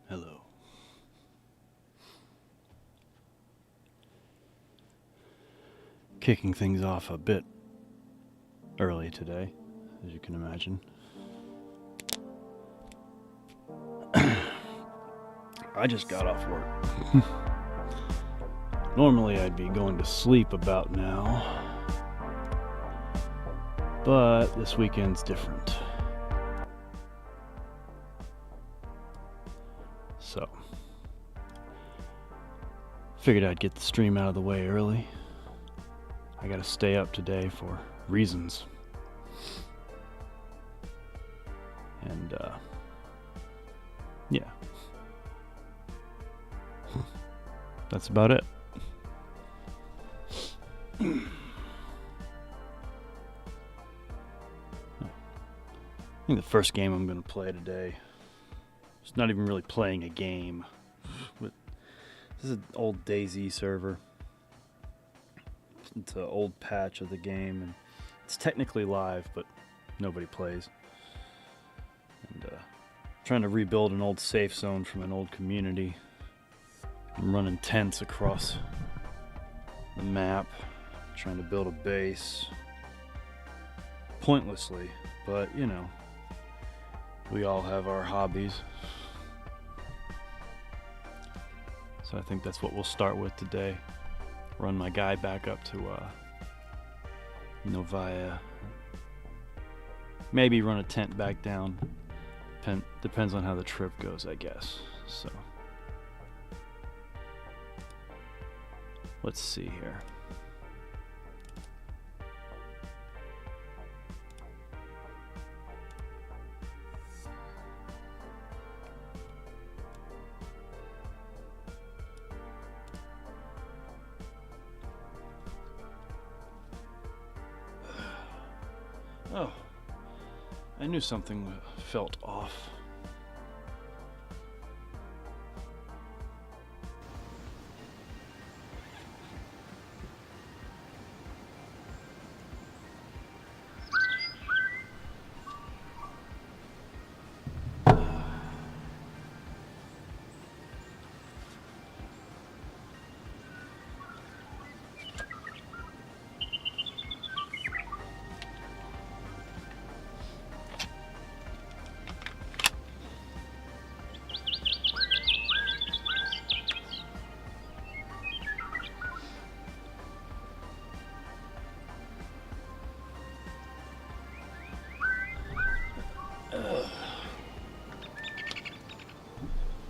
Hello. Kicking things off a bit early today, as you can imagine. I just got off work. Normally I'd be going to sleep about now, but this weekend's different. So, figured I'd get the stream out of the way early. I gotta stay up today for reasons. And, yeah. That's about it. I think the first game I'm gonna play today, it's not even really playing a game. This is an old DayZ server. It's an old patch of the game, and it's technically live, but nobody plays. And trying to rebuild an old safe zone from an old community. I'm running tents across the map, trying to build a base. Pointlessly, but you know, we all have our hobbies. So I think that's what we'll start with today. Run my guy back up to Novaya. Maybe run a tent back down. Depends on how the trip goes, I guess. So let's see here. Oh, I knew something felt off.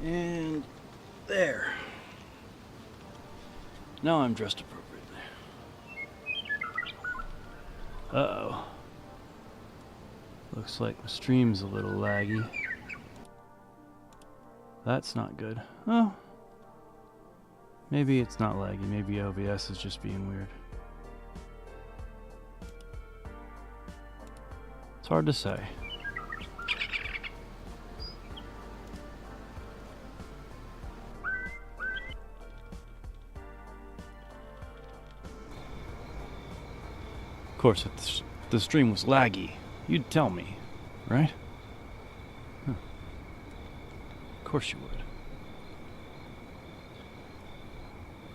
And there. Now I'm dressed appropriately. Uh-oh. Looks like my stream's a little laggy. That's not good. Oh. Maybe it's not laggy. Maybe OBS is just being weird. It's hard to say. Of course, if the stream was laggy, you'd tell me, right? Huh. Of course you would.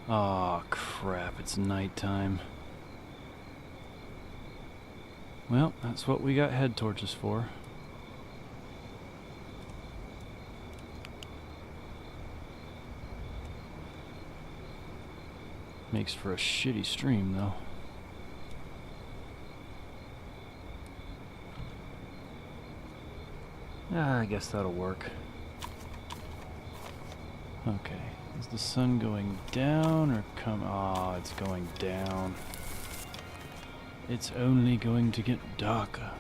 Aw, crap, it's nighttime. Well, that's what we got head torches for. Makes for a shitty stream, though. I guess that'll work. Okay, is the sun going down or come? Ah, it's going down. It's only going to get darker.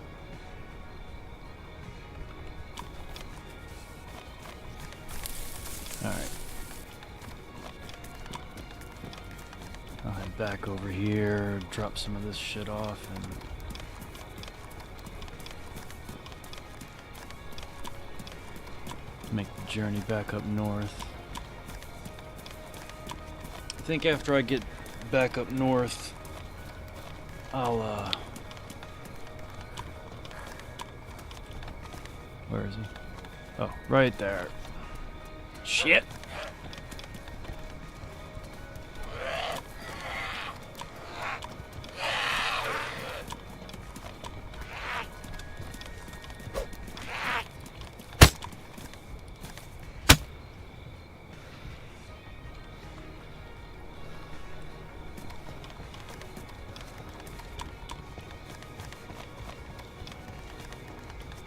Alright. I'll head back over here, drop some of this shit off, and make the journey back up north. I think after I get back up north, I'll, where is he? Oh, right there. Shit!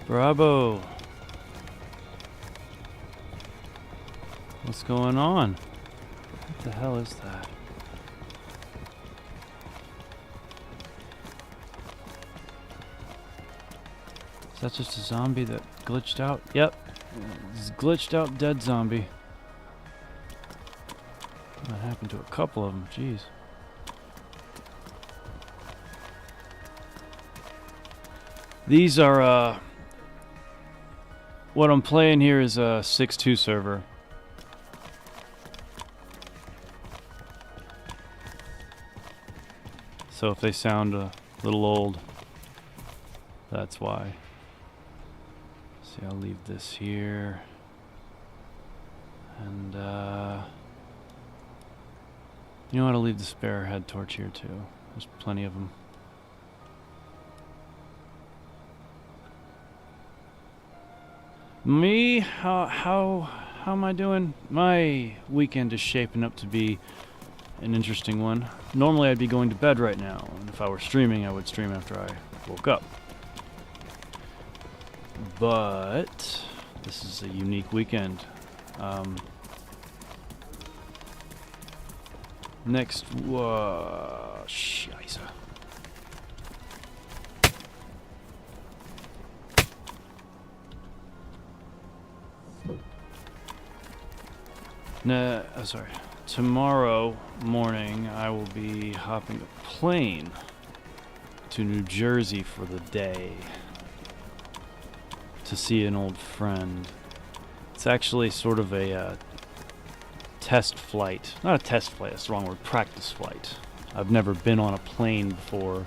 Bravo! What's going on? What the hell is that? Is that just a zombie that glitched out? Yep. It's a glitched out dead zombie. That happened to a couple of them, jeez. These are, what I'm playing here is a 6.2 server. So if they sound a little old, that's why. See, I'll leave this here. And, you know what, I'll leave the spare head torch here too. There's plenty of them. Me? How am I doing? My weekend is shaping up to be an interesting one. Normally I'd be going to bed right now, and if I were streaming, I would stream after I woke up. But this is a unique weekend. Next, scheisse. Sorry. Tomorrow morning, I will be hopping a plane to New Jersey for the day to see an old friend. It's actually sort of a test flight. Not a test flight, that's the wrong word. Practice flight. I've never been on a plane before,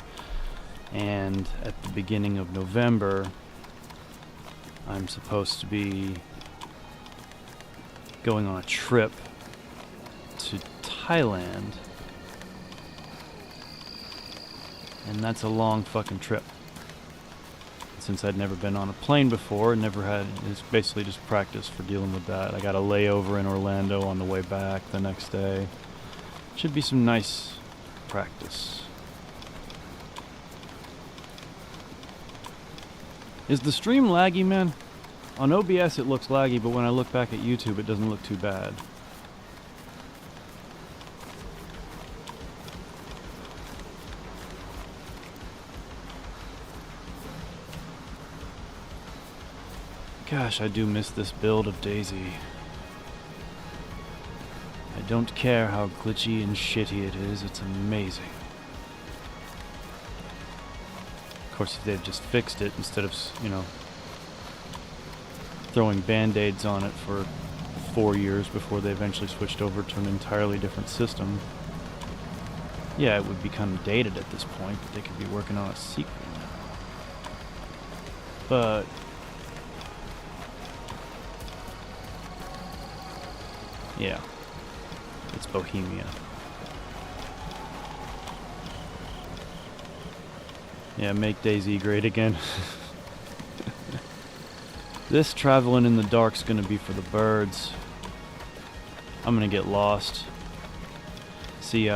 and at the beginning of November, I'm supposed to be going on a trip to Thailand, and that's a long fucking trip. Since I'd never been on a plane before, it's basically just practice for dealing with that. I got a layover in Orlando on the way back the next day. Should be some nice practice. Is the stream laggy, man? On OBS it looks laggy, but when I look back at YouTube it doesn't look too bad. Gosh, I do miss this build of Daisy. I don't care how glitchy and shitty it is, it's amazing. Of course, if they've just fixed it instead of, you know, throwing band-aids on it for 4 years before they eventually switched over to an entirely different system. Yeah, it would be kind of dated at this point, but they could be working on a sequel now. But yeah, it's Bohemia. Yeah, make Daisy great again. This traveling in the dark's gonna be for the birds. I'm gonna get lost. See,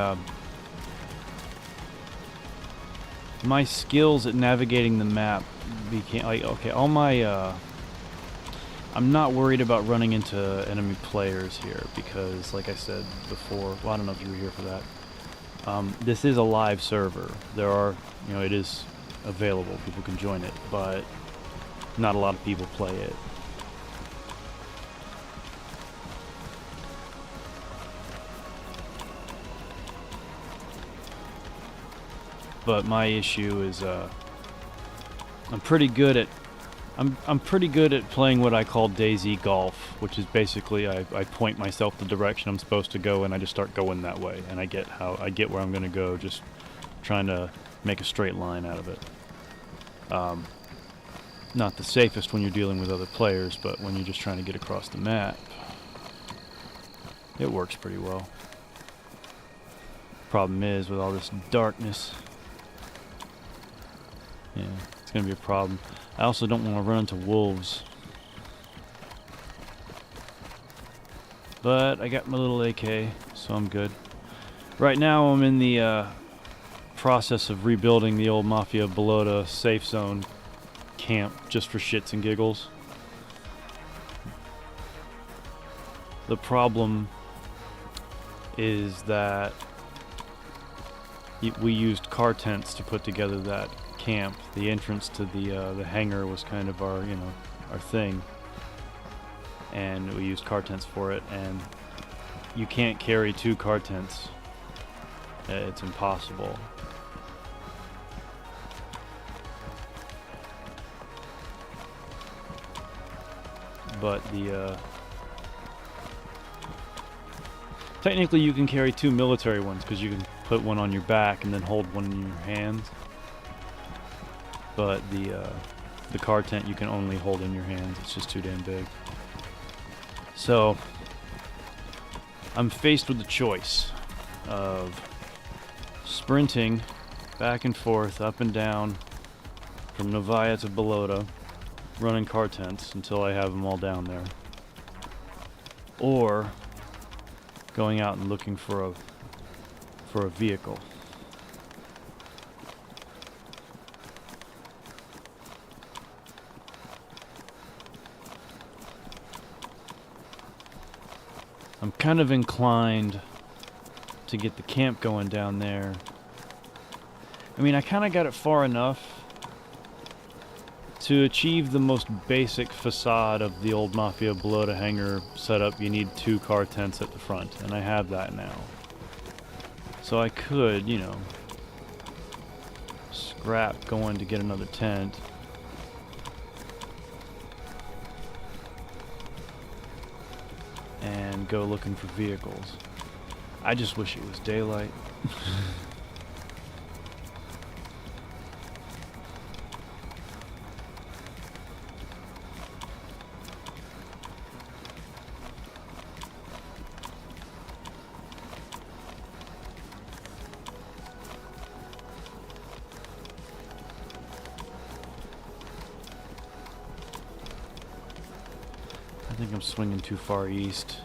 my skills at navigating the map became like, okay, all my I'm not worried about running into enemy players here because, like I said before, well, I don't know if you were here for that. This is a live server. There are, you know, it is available. People can join it, but not a lot of people play it. But my issue is, I'm pretty good at playing what I call Daisy golf, which is basically I point myself the direction I'm supposed to go and I just start going that way, and I get where I'm going to go, just trying to make a straight line out of it. Not the safest when you're dealing with other players, but when you're just trying to get across the map, it works pretty well. Problem is, with all this darkness, yeah, it's gonna be a problem. I also don't want to run into wolves. But I got my little AK, so I'm good. Right now I'm in the process of rebuilding the old Mafia Balota safe zone camp just for shits and giggles. The problem is that we used car tents to put together that camp. The entrance to the hangar was kind of our, our thing, and we used car tents for it. And you can't carry 2 car tents; it's impossible. But technically you can carry 2 military ones because you can put one on your back and then hold one in your hands. But the car tent you can only hold in your hands. It's just too damn big. So I'm faced with the choice of sprinting back and forth, up and down, from Novaya to Balota, running car tents until I have them all down there, or going out and looking for a vehicle. I'm kind of inclined to get the camp going down there. I mean, I kind of got it far enough to achieve the most basic facade of the old Mafia Balota hangar setup. You need 2 car tents at the front, and I have that now. So I could, scrap going to get another tent. And go looking for vehicles. I just wish it was daylight. I think I'm swinging too far east.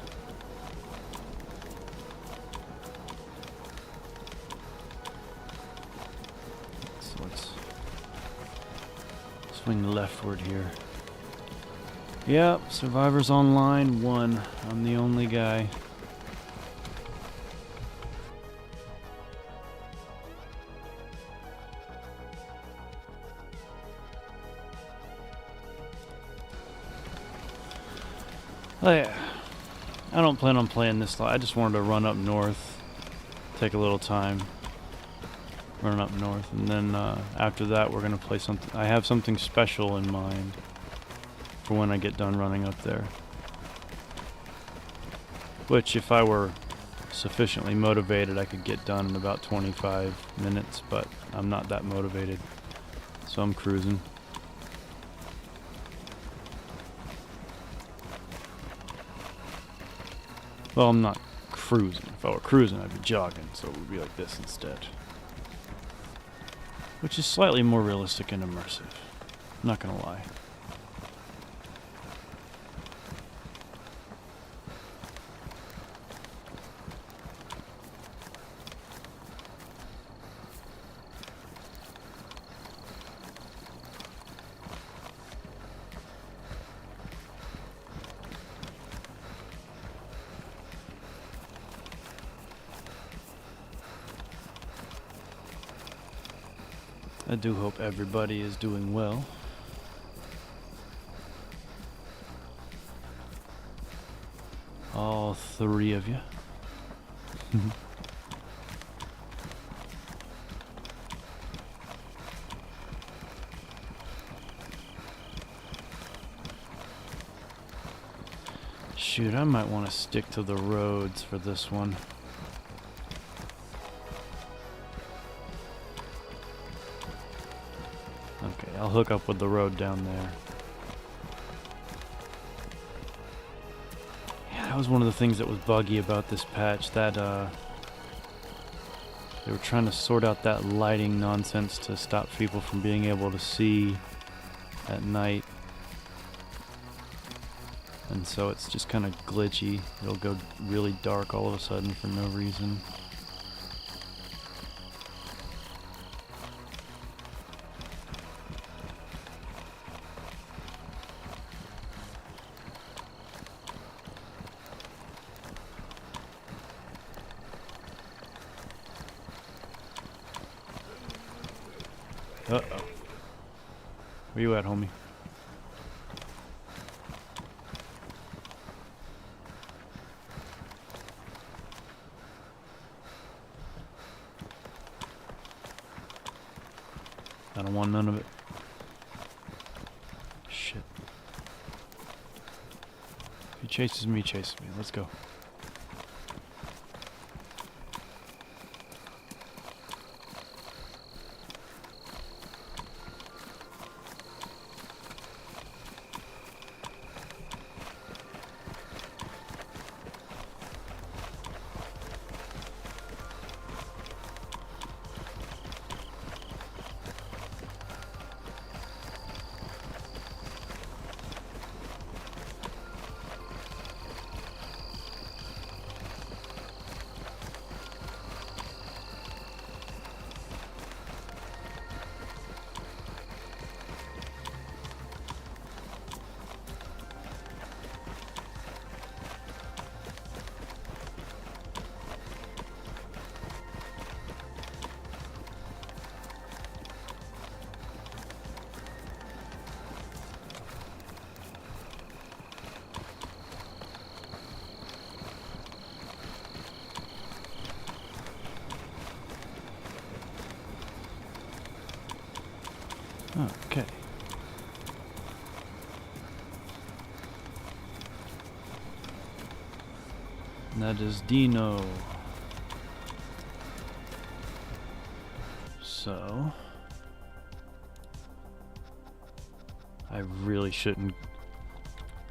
So let's swing leftward here. Yep, survivors online 1. I'm the only guy. I don't plan on playing this. I just wanted to run up north, take a little time, run up north, and then after that we're gonna play something. I have something special in mind for when I get done running up there. Which, if I were sufficiently motivated, I could get done in about 25 minutes, but I'm not that motivated, so I'm cruising. Well, I'm not cruising. If I were cruising, I'd be jogging, so it would be like this instead. Which is slightly more realistic and immersive. I'm not gonna lie. I do hope everybody is doing well. All 3 of you. Shoot, I might want to stick to the roads for this one. Okay, I'll hook up with the road down there. Yeah, that was one of the things that was buggy about this patch, that they were trying to sort out that lighting nonsense to stop people from being able to see at night. And so it's just kind of glitchy. It'll go really dark all of a sudden for no reason. Uh-oh. Where you at, homie? I don't want none of it. Shit. If he chases me, chases me. Let's go. Okay. And that is Dino. So I really shouldn't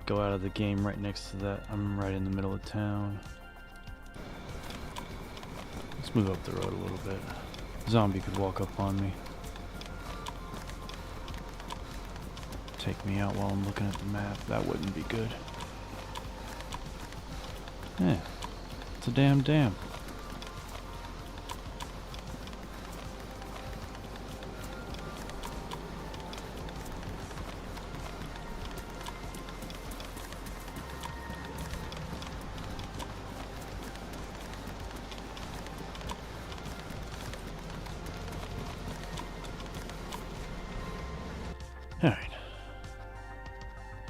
go out of the game right next to that. I'm right in the middle of town. Let's move up the road a little bit. Zombie could walk up on me. Take me out while I'm looking at the map. That wouldn't be good. Yeah, it's a damn dam. All right.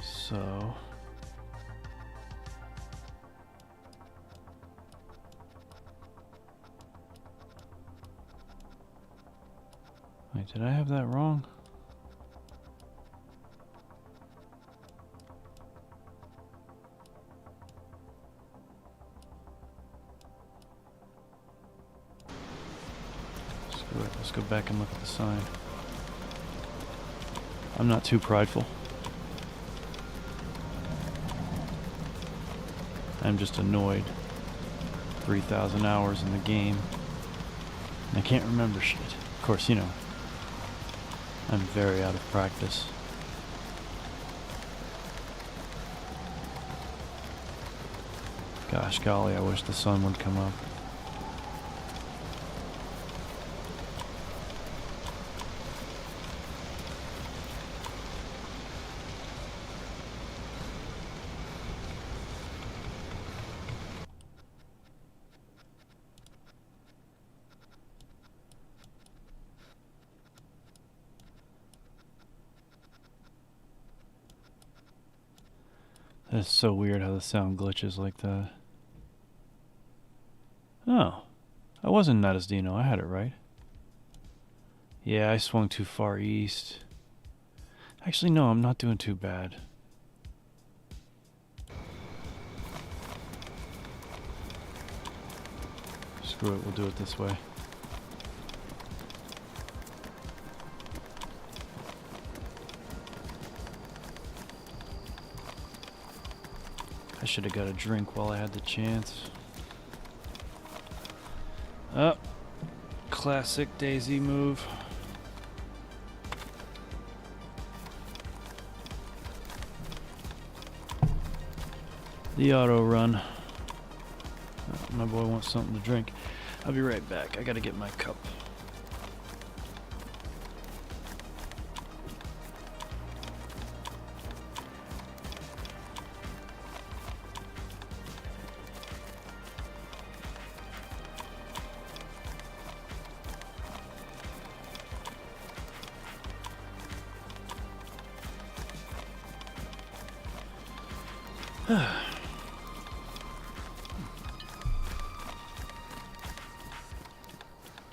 So wait, did I have that wrong? Screw it. Let's go back and look at the sign. I'm not too prideful. I'm just annoyed. 3,000 hours in the game. And I can't remember shit. Of course, you know, I'm very out of practice. Gosh golly, I wish the sun would come up. It's so weird how the sound glitches like that. Oh, I wasn't Natas Dino. I had it right. Yeah, I swung too far east. Actually, no, I'm not doing too bad. Screw it, we'll do it this way. I should have got a drink while I had the chance. Oh, classic Daisy move. The auto run. Oh, my boy wants something to drink. I'll be right back. I gotta get my cup.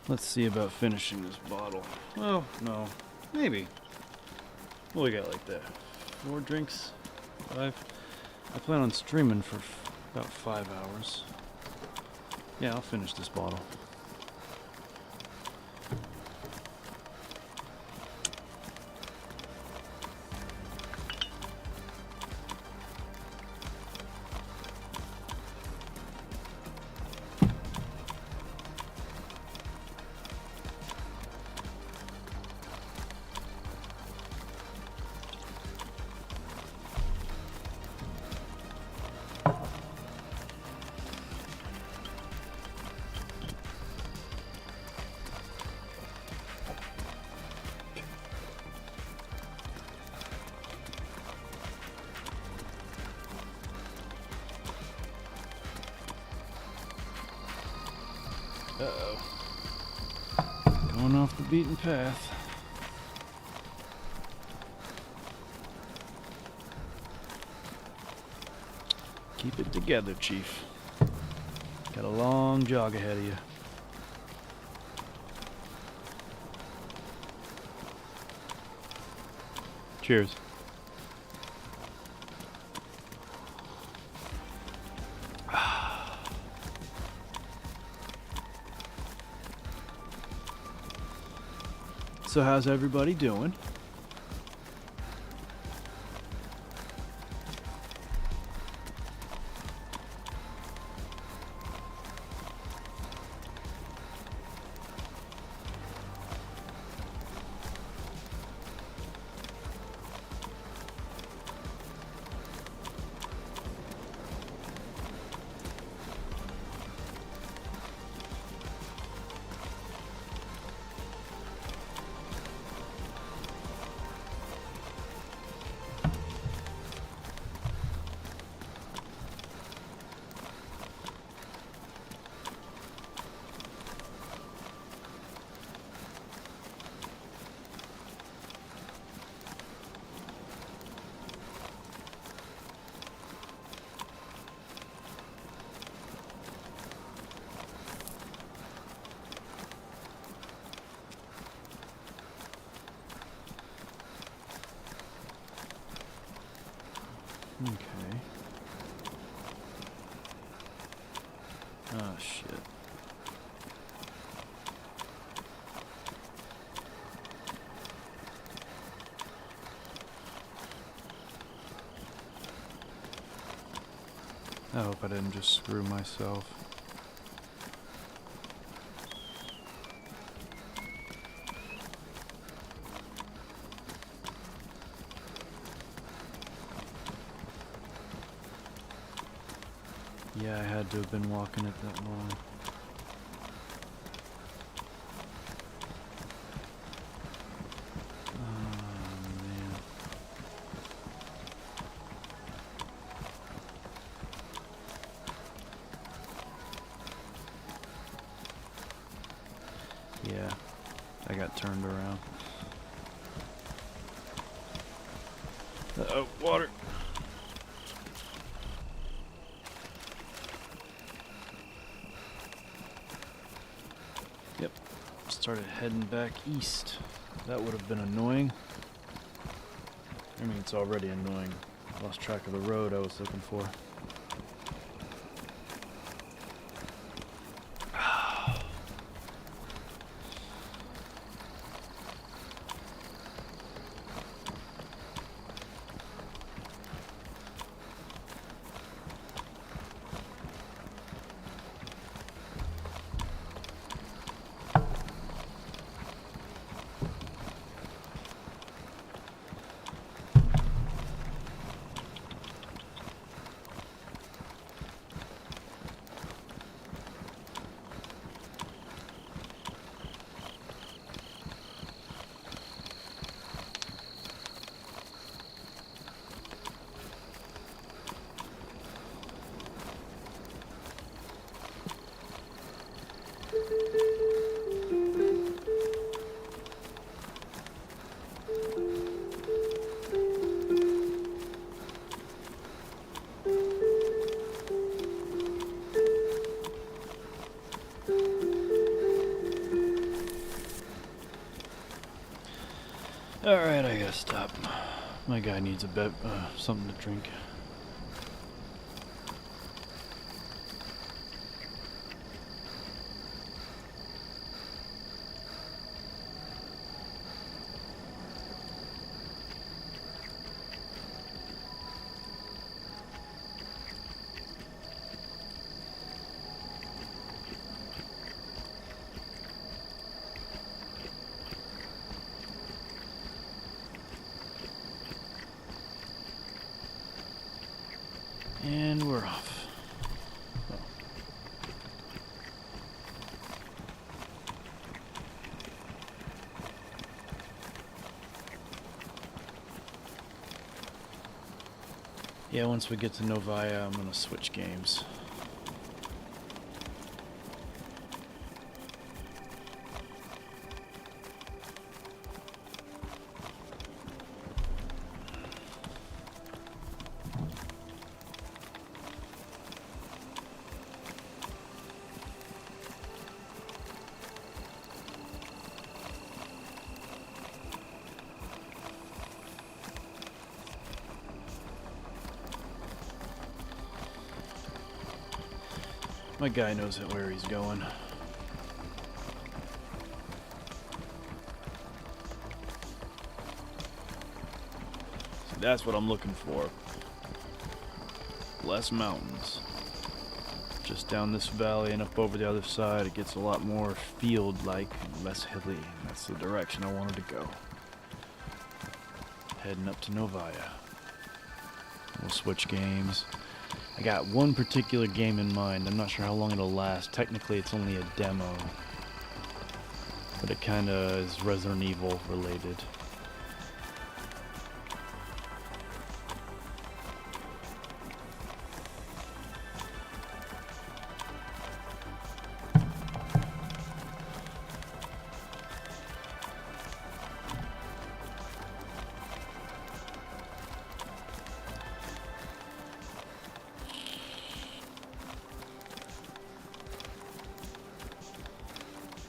Let's see about finishing this bottle. Oh, no. Maybe. What we got like that? 4 drinks? 5? I plan on streaming for about 5 hours. Yeah, I'll finish this bottle. Uh-oh. Going off the beaten path. Keep it together, Chief. Got a long jog ahead of you. Cheers. So how's everybody doing? Okay. Oh, shit. I hope I didn't just screw myself. Yeah, I had to have been walking it that long. Oh, man. Yeah, I got turned around. Uh-oh, water. Yep, started heading back east. That would have been annoying. I mean, it's already annoying. Lost track of the road I was looking for. Alright, I gotta stop. My guy needs a bit, something to drink. And we're off. Oh. Yeah, once we get to Novaya, I'm gonna switch games. My guy knows where he's going. See, that's what I'm looking for. Less mountains. Just down this valley and up over the other side, it gets a lot more field-like and less hilly. And that's the direction I wanted to go. Heading up to Novaya. We'll switch games. I got one particular game in mind. I'm not sure how long it'll last. Technically, it's only a demo. But it kinda is Resident Evil related.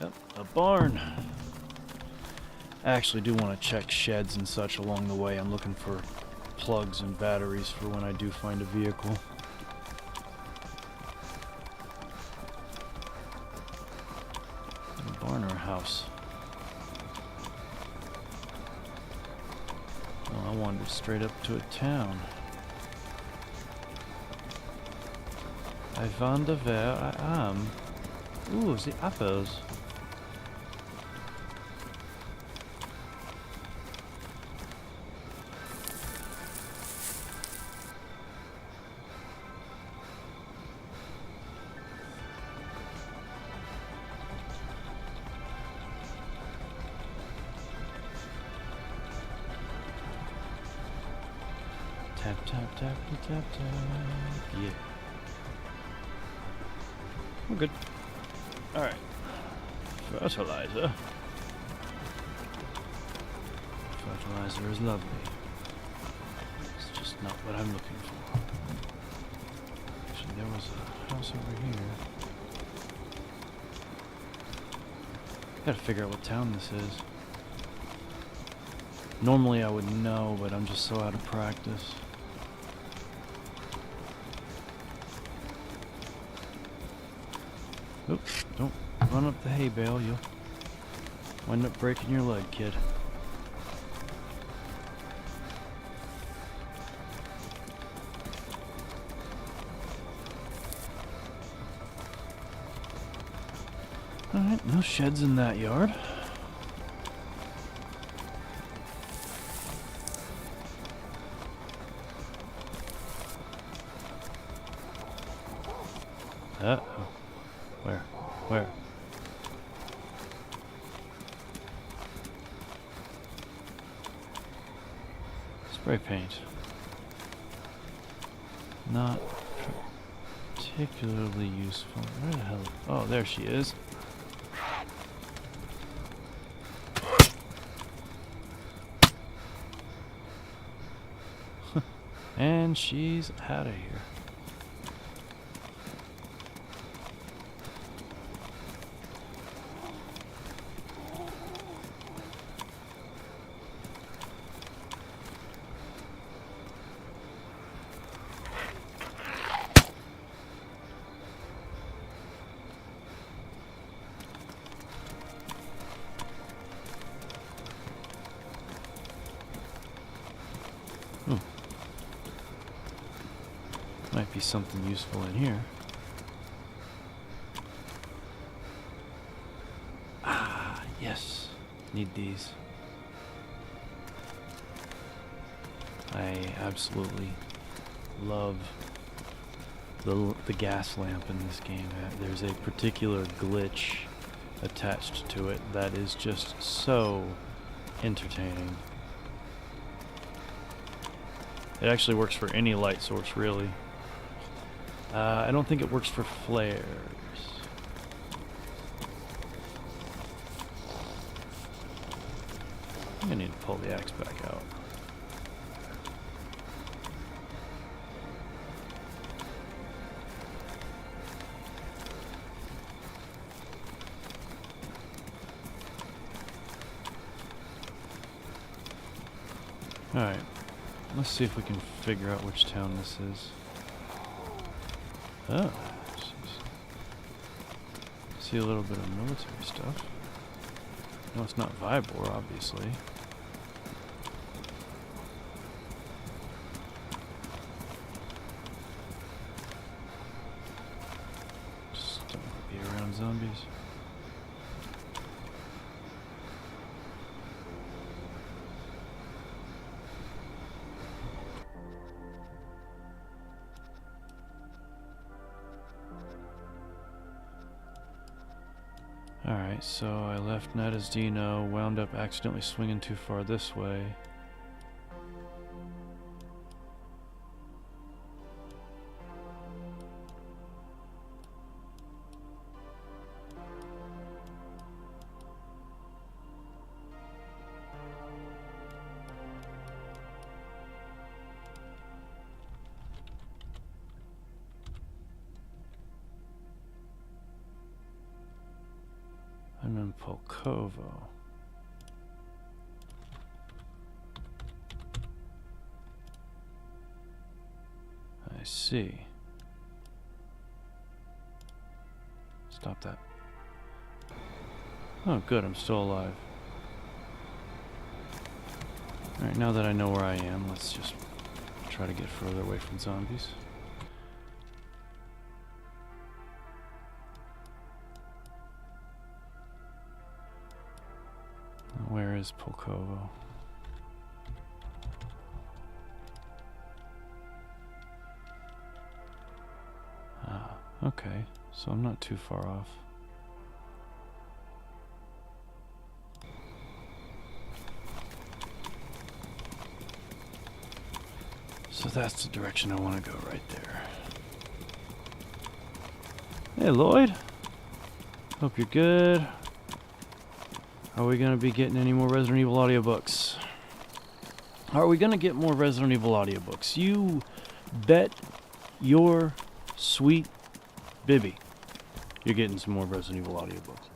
Yep, a barn. I actually do want to check sheds and such along the way. I'm looking for plugs and batteries for when I do find a vehicle. A barn or a house? Well, I wandered straight up to a town. I wonder where I am. Ooh, the apples. Tap, tap, tap, tap, tap. Yeah. We're good. Alright. Fertilizer. Fertilizer is lovely. It's just not what I'm looking for. Actually, there was a house over here. Gotta figure out what town this is. Normally I would know, but I'm just so out of practice. Oops, don't run up the hay bale, you'll wind up breaking your leg, kid. Alright, no sheds in that yard. Uh-oh. Where? Spray paint. Not particularly useful. Where the hell? Oh, there she is. And she's out of here. Might be something useful in here. Ah, yes. Need these. I absolutely love the gas lamp in this game. There's a particular glitch attached to it that is just so entertaining. It actually works for any light source, really. I don't think it works for flares. I'm gonna need to pull the axe back out. Alright, let's see if we can figure out which town this is. Oh, see a little bit of military stuff. No, it's not Vybor, obviously. Just don't be around zombies. Alright, so I left Nadazdino, wound up accidentally swinging too far this way. I'm in Polkovo. I see. Stop that. Oh, good, I'm still alive. Alright, now that I know where I am, let's just try to get further away from zombies. Where is Polkovo? Ah, okay. So I'm not too far off. So that's the direction I want to go right there. Hey, Lloyd. Hope you're good. Are we going to be getting any more Resident Evil audiobooks? Are we going to get more Resident Evil audiobooks? You bet your sweet Bibby you're getting some more Resident Evil audiobooks.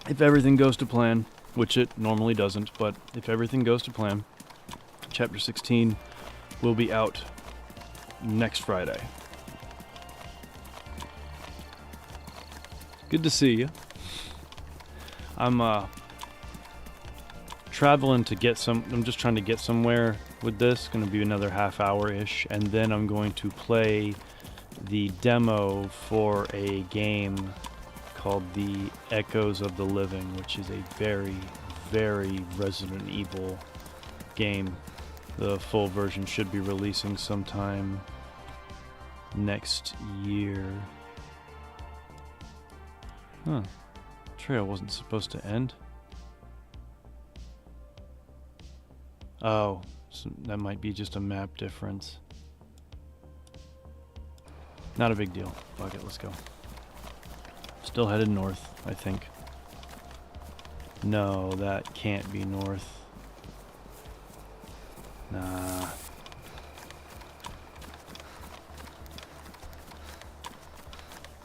If everything goes to plan, which it normally doesn't, but if everything goes to plan, Chapter 16 will be out next Friday. Good to see you. I'm traveling to get some. I'm just trying to get somewhere with this. Going to be another half hour-ish, and then I'm going to play the demo for a game called The Echoes of the Living, which is a very, very Resident Evil game. The full version should be releasing sometime next year. Huh. Trail wasn't supposed to end. Oh, so that might be just a map difference. Not a big deal. Fuck it, let's go. Still headed north, I think. No, that can't be north. Nah.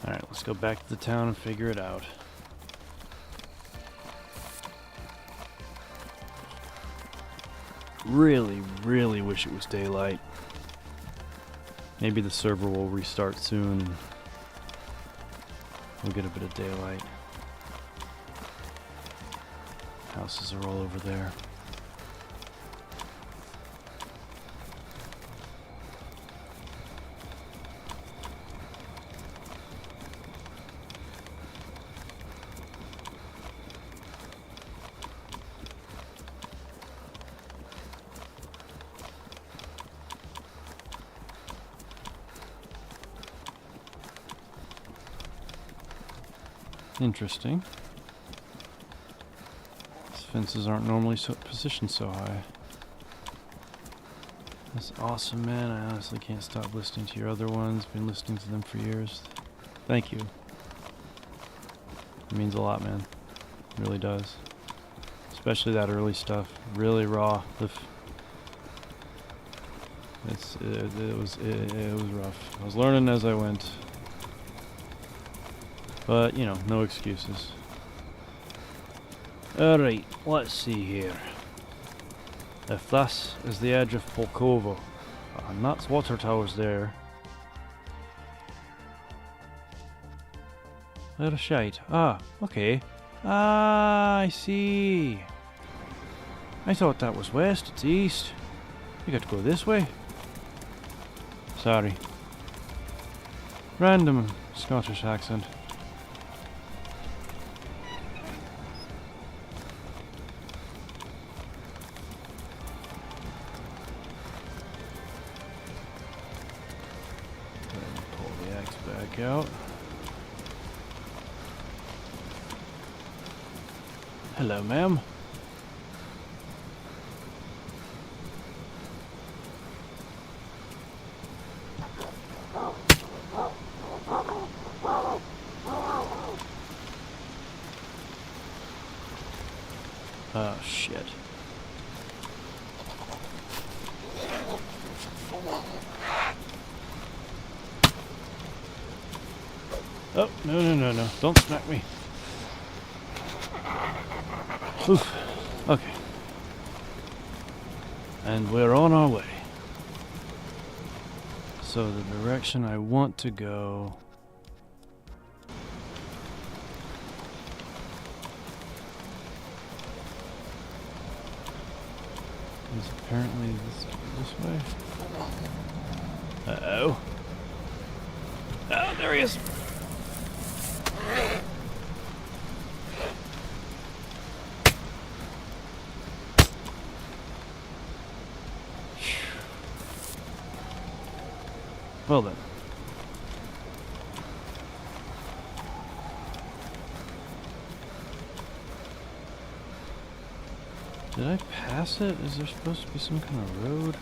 Alright, let's go back to the town and figure it out. Really, really wish it was daylight. Maybe the server will restart soon and we'll get a bit of daylight. Houses are all over there. Interesting. These fences aren't normally positioned so high. That's awesome, man. I honestly can't stop listening to your other ones. Been listening to them for years. Thank you. It means a lot, man. It really does. Especially that early stuff. Really raw. It was rough. I was learning as I went. But, you know, no excuses. Alright, let's see here. If this is the edge of Polkovo, and that's water towers there. They're shite. Ah, okay. Ah, I see. I thought that was west, it's east. You got to go this way. Sorry. Random Scottish accent. Pull the axe back out. Hello, ma'am. Oh, shit. Oh, no. Don't smack me. Oof. Okay. And we're on our way. So the direction I want to go is apparently this way. Uh-oh. Oh, there he is. Well then. Did I pass it? Is there supposed to be some kind of road?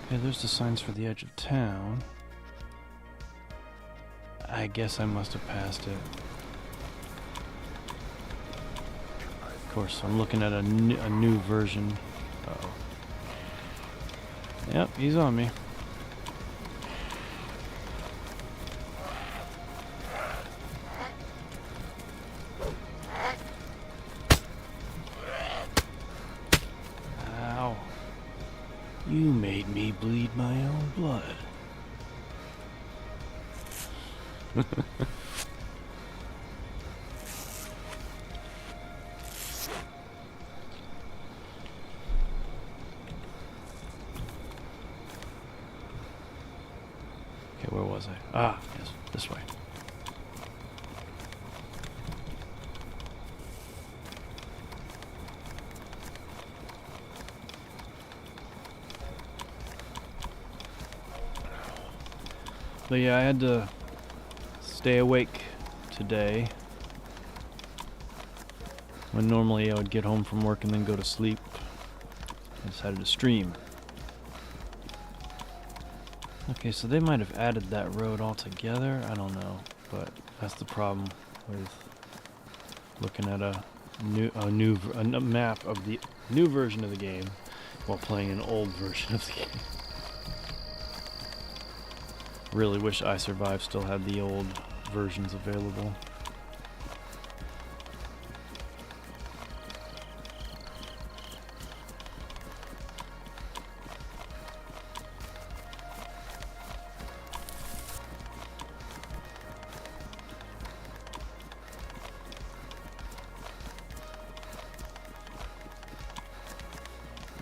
Okay, there's the signs for the edge of town. I guess I must have passed it. Of course, I'm looking at a new version. Uh-oh. Yep, he's on me. Ow. You made me bleed my own blood. Okay, where was I? Ah, yes, this way. But yeah, I had to stay awake today. When normally I would get home from work and then go to sleep, I decided to stream. Okay, so they might have added that road altogether. I don't know, but that's the problem with looking at a map of the new version of the game while playing an old version of the game. Really wish I Survive still had the old versions available.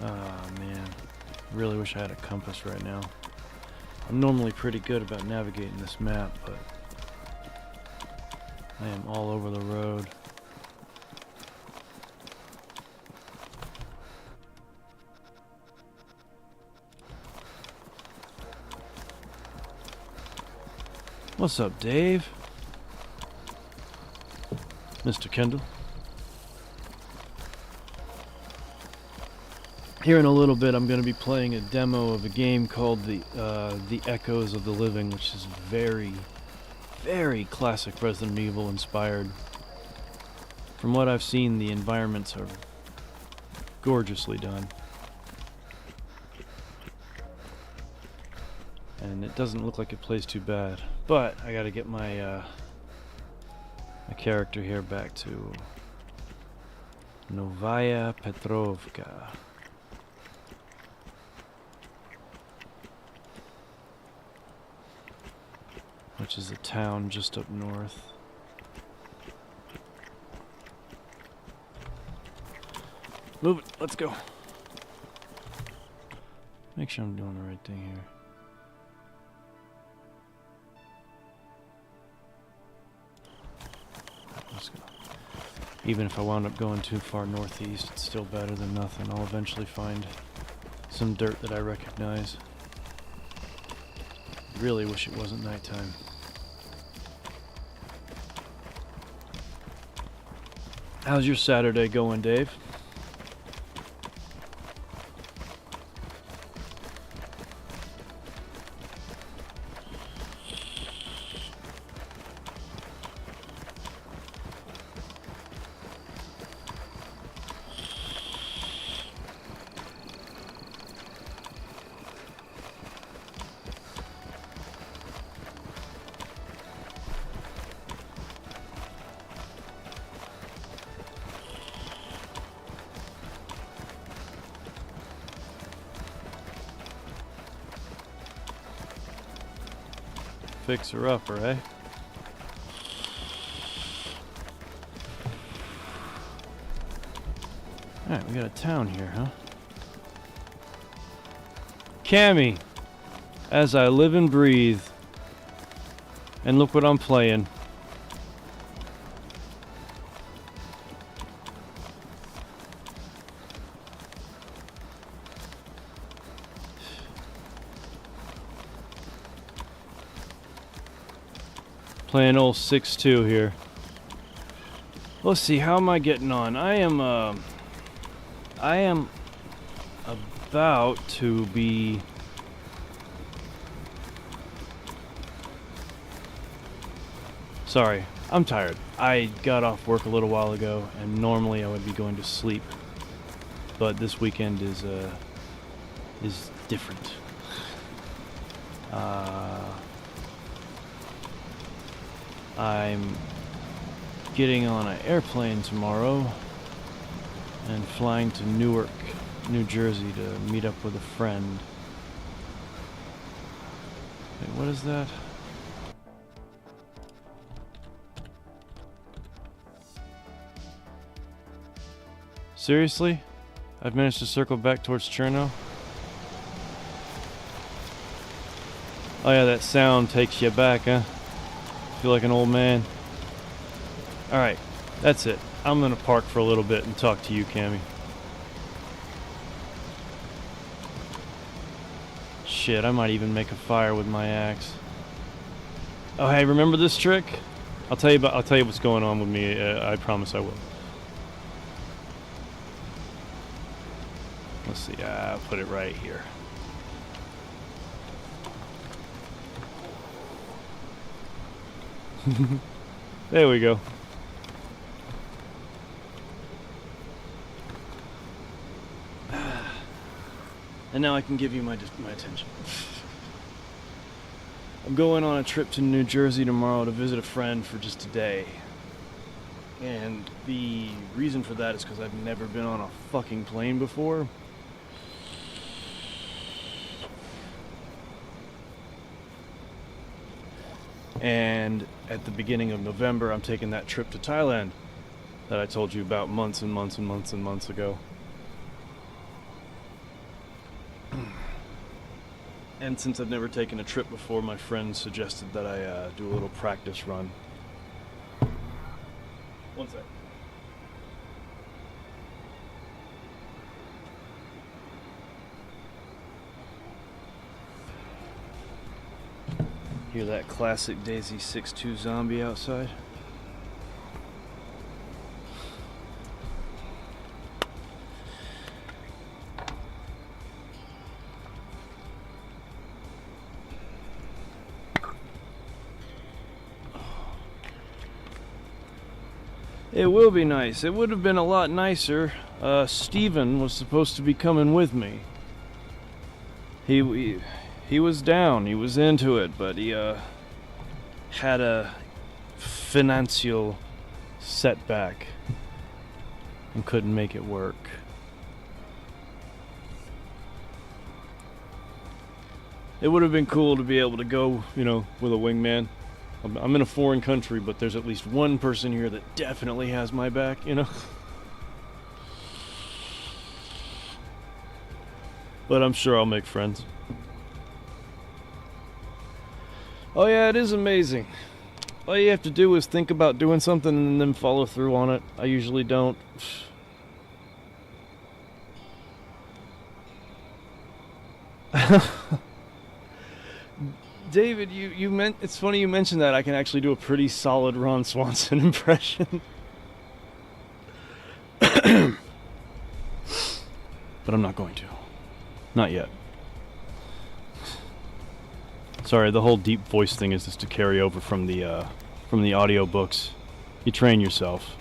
Oh man, really wish I had a compass right now. I'm normally pretty good about navigating this map, but I am all over the road. What's up, Dave? Mr. Kendall. Here in a little bit, I'm going to be playing a demo of a game called The Echoes of the Living, which is very, very classic Resident Evil inspired. From what I've seen, the environments are gorgeously done. And it doesn't look like it plays too bad. But I gotta get my my character here back to Novaya Petrovka. Which is a town just up north. Move it, let's go. Make sure I'm doing the right thing here. Let's go. Even if I wound up going too far northeast, it's still better than nothing. I'll eventually find some dirt that I recognize. Really wish it wasn't nighttime. How's your Saturday going, Dave? Fixer upper, eh? Alright, we got a town here, huh? Cammy! As I live and breathe. And look what I'm playing. Playing old 6-2 here. Let's see, how am I getting on? I am about to be sorry, I'm tired. I got off work a little while ago and normally I would be going to sleep. But this weekend is different. I'm getting on an airplane tomorrow and flying to Newark, New Jersey to meet up with a friend. Wait, what is that? Seriously? I've managed to circle back towards Cherno? Oh yeah, that sound takes you back, huh? Feel like an old man. Alright, that's it. I'm gonna park for a little bit and talk to you, Cammy. Shit, I might even make a fire with my axe. Oh hey, remember this trick? I'll tell you what's going on with me. I promise I will. Let's see, I'll put it right here. There we go. And now I can give you my attention. I'm going on a trip to New Jersey tomorrow to visit a friend for just a day. And the reason for that is because I've never been on a fucking plane before. And at the beginning of November, I'm taking that trip to Thailand that I told you about months and months and months and months ago. And since I've never taken a trip before, my friend suggested that I do a little practice run. One sec. Hear that classic Daisy 6-2 zombie outside? It will be nice. It would have been a lot nicer. Steven was supposed to be coming with me. He was down. He was into it, but he had a financial setback and couldn't make it work. It would have been cool to be able to go, you know, with a wingman. I'm in a foreign country, but there's at least one person here that definitely has my back, you know? But I'm sure I'll make friends. Oh yeah, it is amazing. All you have to do is think about doing something and then follow through on it. I usually don't. David, you meant it's funny you mentioned that. I can actually do a pretty solid Ron Swanson impression. But I'm not going to. Not yet. Sorry, the whole deep voice thing is just to carry over from the audiobooks. You train yourself.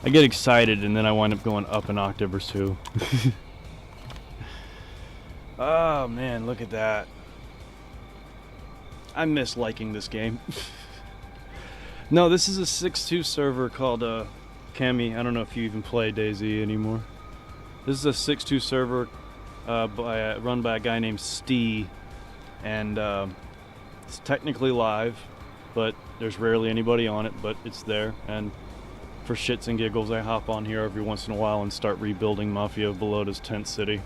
I get excited and then I wind up going up an octave or two. Oh man, look at that. I miss liking this game. No, this is a 6-2 server called Cami. I don't know if you even play DayZ anymore. This is a 6-2 server run by a guy named Stee, and it's technically live, but there's rarely anybody on it, but it's there. And for shits and giggles, I hop on here every once in a while and start rebuilding Mafia of Belota's tent city.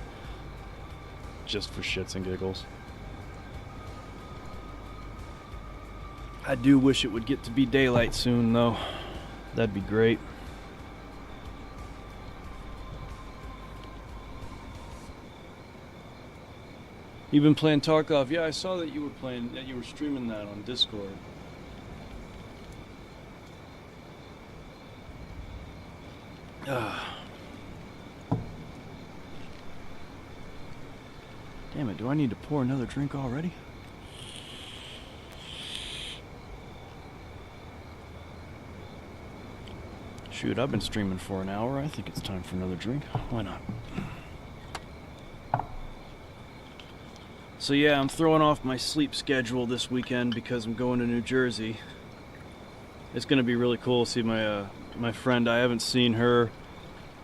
Just for shits and giggles. I do wish it would get to be daylight soon, though. That'd be great. You've been playing Tarkov? Yeah, I saw that you were streaming that on Discord. Damn it, do I need to pour another drink already? Shoot, I've been streaming for an hour. I think it's time for another drink. Why not? So yeah, I'm throwing off my sleep schedule this weekend because I'm going to New Jersey. It's gonna be really cool to see my friend. I haven't seen her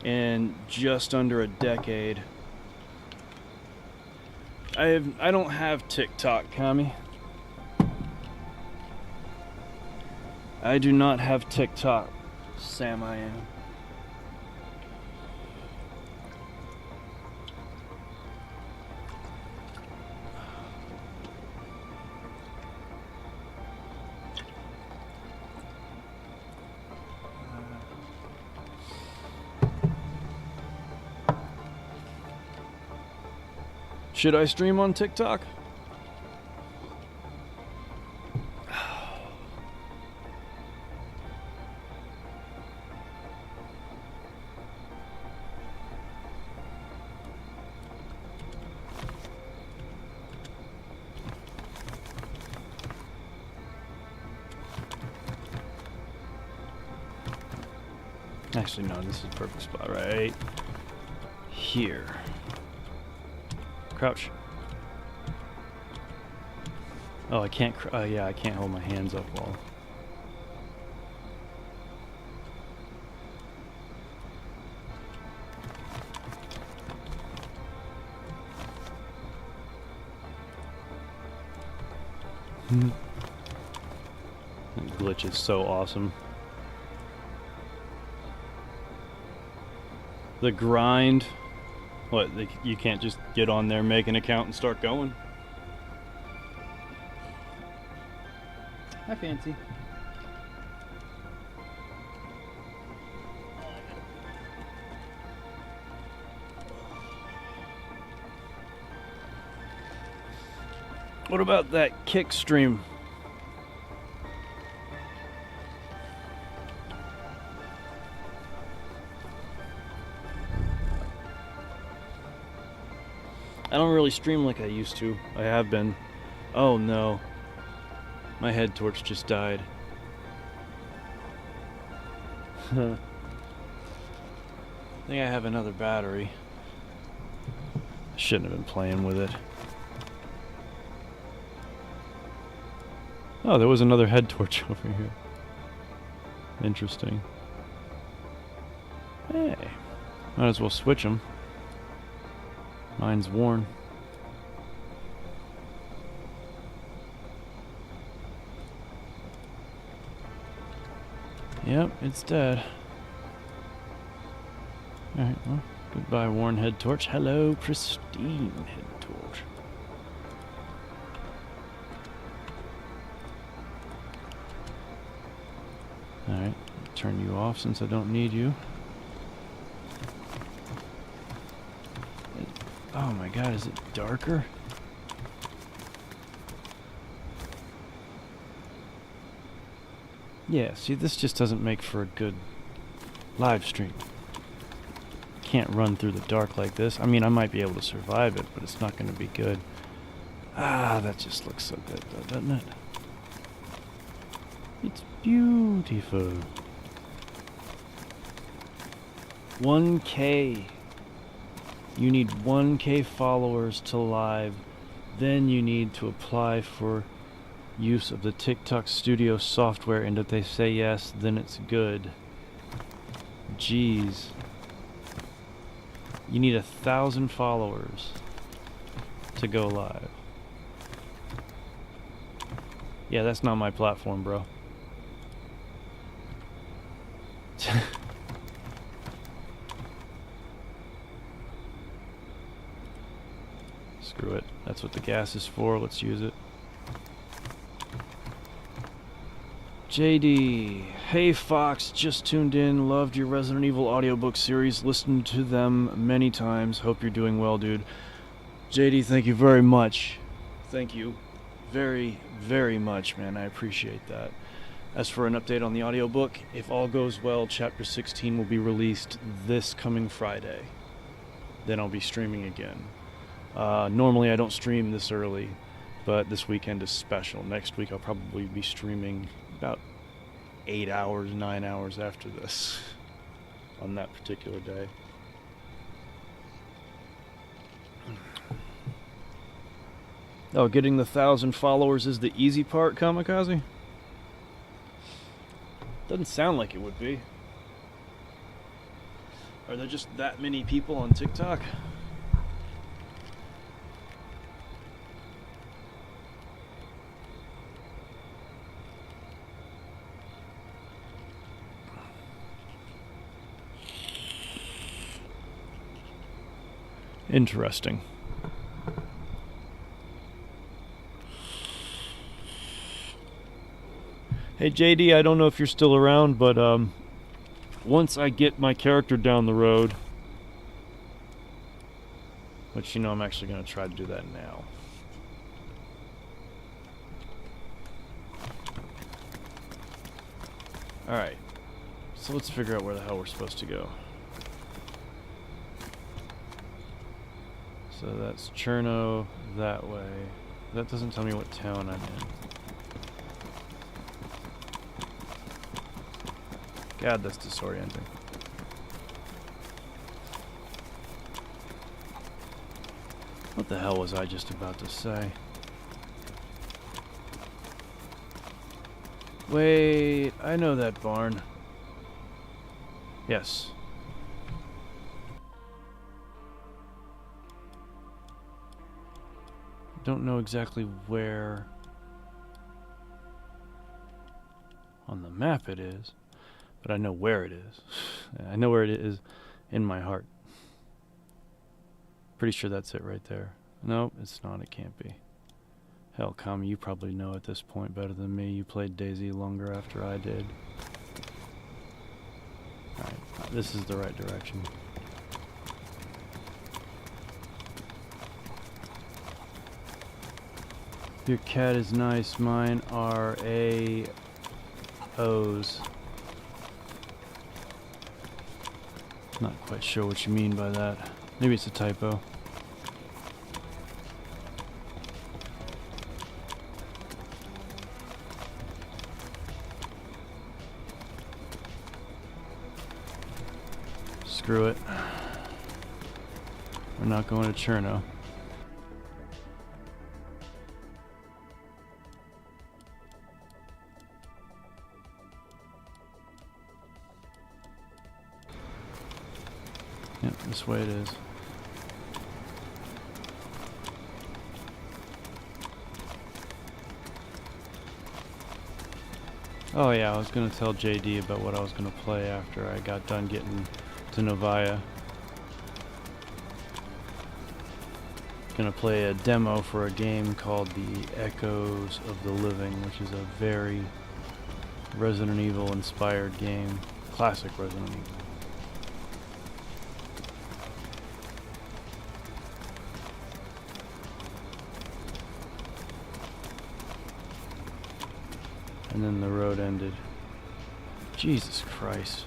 in just under a decade. I don't have TikTok, Kami. I do not have TikTok. Sam, I am. Should I stream on TikTok? Actually, no, this is the perfect spot right here. Crouch. Oh, I can't. Yeah, I can't hold my hands up while. That glitch is so awesome. The grind. What, you can't just get on there, make an account, and start going? Hi, Fancy. What about that kick stream? I don't really stream like I used to. I have been. Oh no. My head torch just died. I think I have another battery. I shouldn't have been playing with it. Oh, there was another head torch over here. Interesting. Hey, might as well switch them. Mine's worn. Yep, it's dead. Alright, well, goodbye, worn head torch. Hello, pristine head torch. Alright, turn you off since I don't need you. Oh my god, is it darker? Yeah, see, this just doesn't make for a good live stream. Can't run through the dark like this. I mean, I might be able to survive it, but it's not going to be good. Ah, that just looks so good, though, doesn't it? It's beautiful. 1K. You need 1K followers to live. Then you need to apply for use of the TikTok Studio software, and if they say yes, then it's good. Jeez. You need 1,000 followers to go live. Yeah, that's not my platform, bro. Screw it. That's what the gas is for. Let's use it. JD, hey Fox, just tuned in, loved your Resident Evil audiobook series, listened to them many times, hope you're doing well, dude. JD, thank you very much. Thank you very, very much, man, I appreciate that. As for an update on the audiobook, if all goes well, chapter 16 will be released this coming Friday. Then I'll be streaming again. Normally I don't stream this early, but this weekend is special. Next week I'll probably be streaming about 8 hours, 9 hours after this on that particular day. Oh, getting the 1,000 followers is the easy part, Kamikaze? Doesn't sound like it would be. Are there just that many people on TikTok? Interesting. Hey JD, I don't know if you're still around, but once I get my character down the road, which you know I'm actually going to try to do that now. Alright, so let's figure out where the hell we're supposed to go. So that's Cherno that way. That doesn't tell me what town I'm in. God, that's disorienting. What the hell was I just about to say? Wait, I know that barn. Yes. Don't know exactly where on the map it is, but I know where it is. I know where it is in my heart. Pretty sure that's it right there. No, it's not. It can't be. Hell, Kami, you probably know at this point better than me. You played DayZ longer after I did. Alright, this is the right direction. Your cat is nice. Mine are O's. Not quite sure what you mean by that. Maybe it's a typo. Screw it. We're not going to Cherno. Yep, this way it is. Oh yeah, I was gonna tell JD about what I was gonna play after I got done getting to Novaya. Gonna play a demo for a game called The Echoes of the Living, which is a very Resident Evil inspired game. Classic Resident Evil. And then the road ended. Jesus Christ.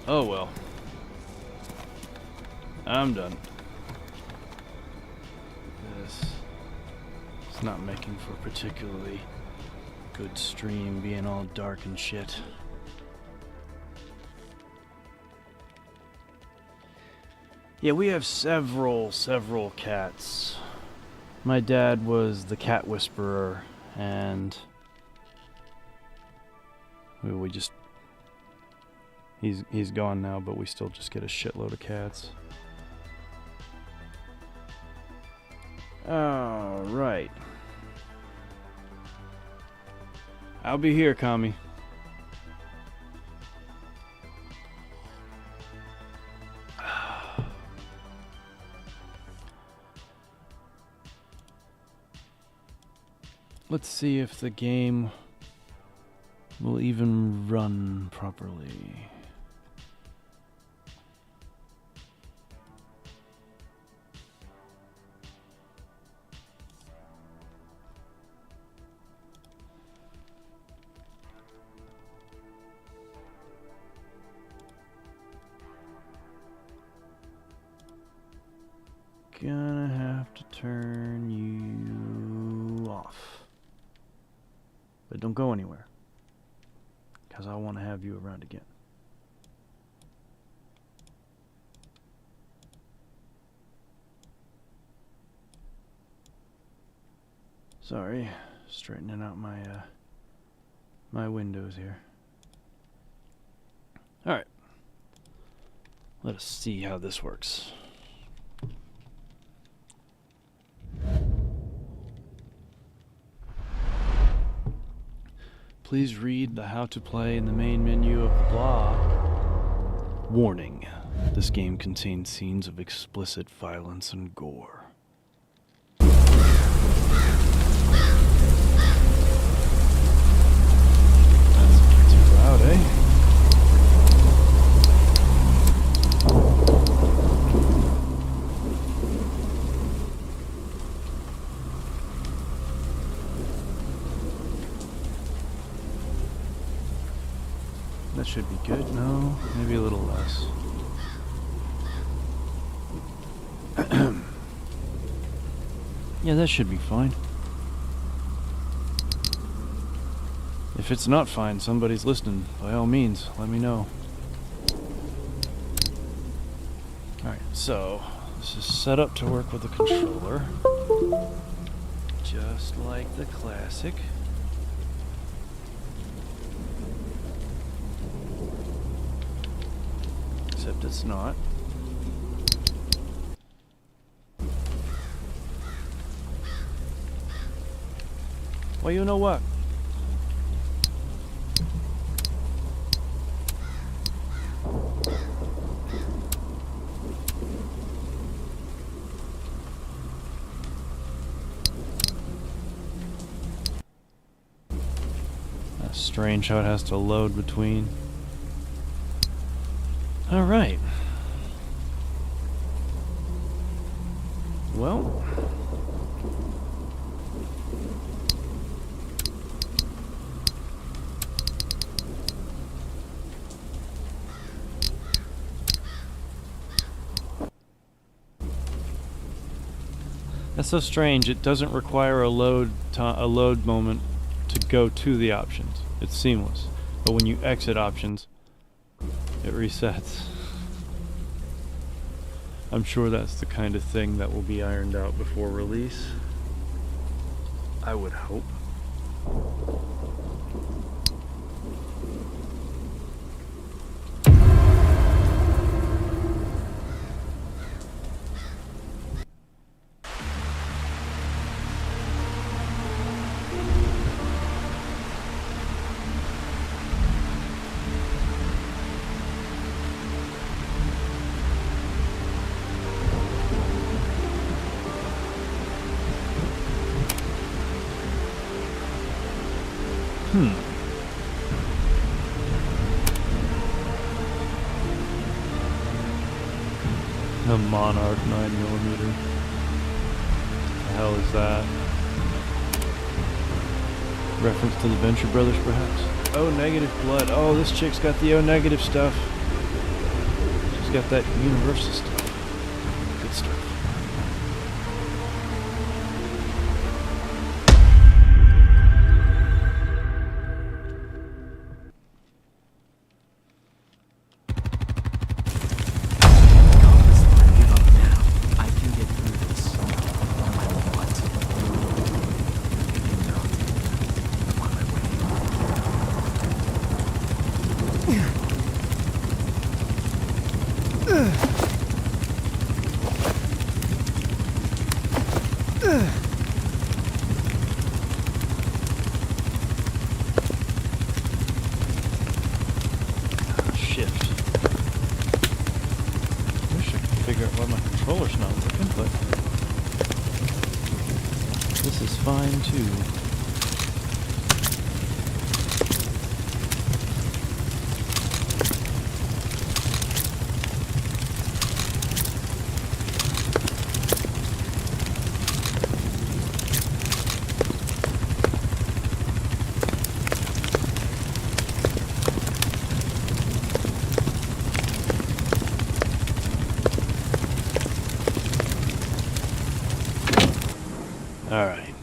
Oh well. I'm done. This is not making for a particularly good stream, being all dark and shit. Yeah, we have several cats. My dad was the cat whisperer, and we just he's gone now, but we still just get a shitload of cats. All right. I'll be here, Kami. Let's see if the game will even run properly. Gonna have to turn you off. But don't go anywhere, because I want to have you around again. Sorry, straightening out my my windows here. All right, let us see how this works. Please read the how to play in the main menu of the blog. Warning, this game contains scenes of explicit violence and gore. That's not too loud, eh? That should be good. No, maybe a little less. Yeah, that should be fine. If it's not fine, somebody's listening. By all means, let me know. Alright, so this is set up to work with the controller. Just like the classic. Except it's not. Well, you know what? That's strange how it has to load between. All right. Well, that's so strange. It doesn't require a load moment to go to the options. It's seamless. But when you exit options, it resets. I'm sure that's the kind of thing that will be ironed out before release. I would hope. A Monarch 9mm. The hell is that? Reference to the Venture Brothers, perhaps? O negative blood. Oh, this chick's got the O negative stuff. She's got that universal stuff. Good stuff. Shift. Wish I could figure out why my controller's not working, but this is fine too. Alright,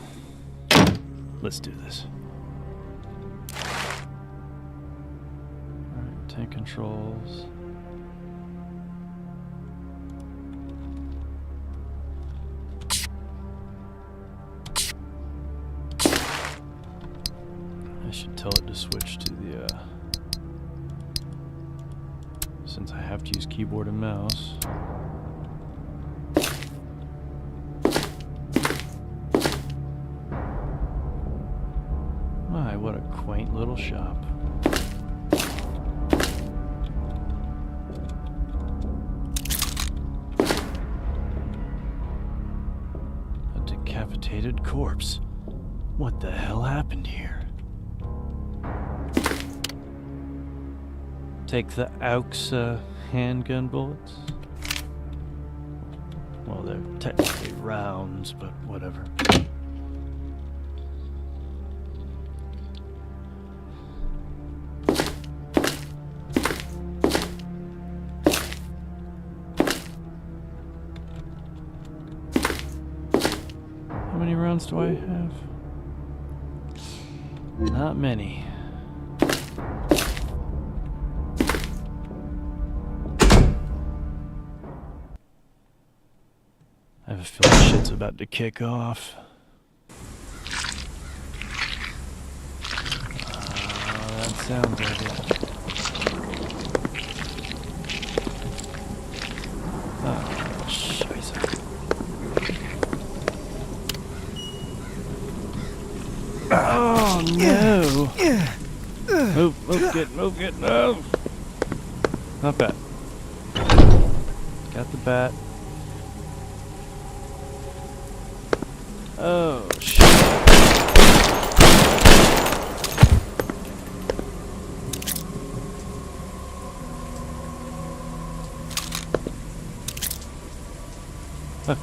let's do this. Alright, tank controls. I should tell it to switch to the, since I have to use keyboard and mouse. My, what a quaint little shop. A decapitated corpse. What the hell happened here? Take the AUX handgun bullets? Well, they're technically rounds, but whatever. How many rounds do I have? Not many. I have a feeling shit's about to kick off. That sounds like it. Oh, scheiße. Oh no! Move, get, no! Not bad. Got the bat. Oh shit. Okay.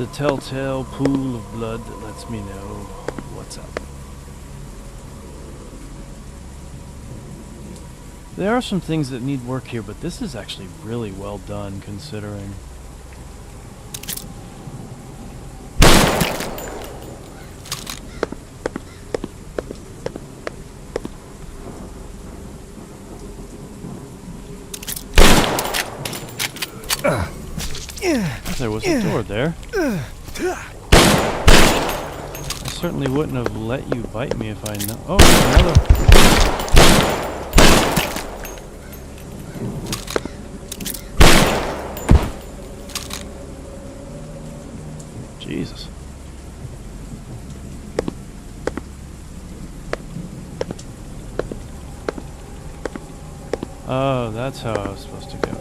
The telltale pool of blood that lets me know what's up. There are some things that need work here, but this is actually really well done considering. There was a door there. I certainly wouldn't have let you bite me if I know. Oh, another. Jesus. Oh, that's how I was supposed to go.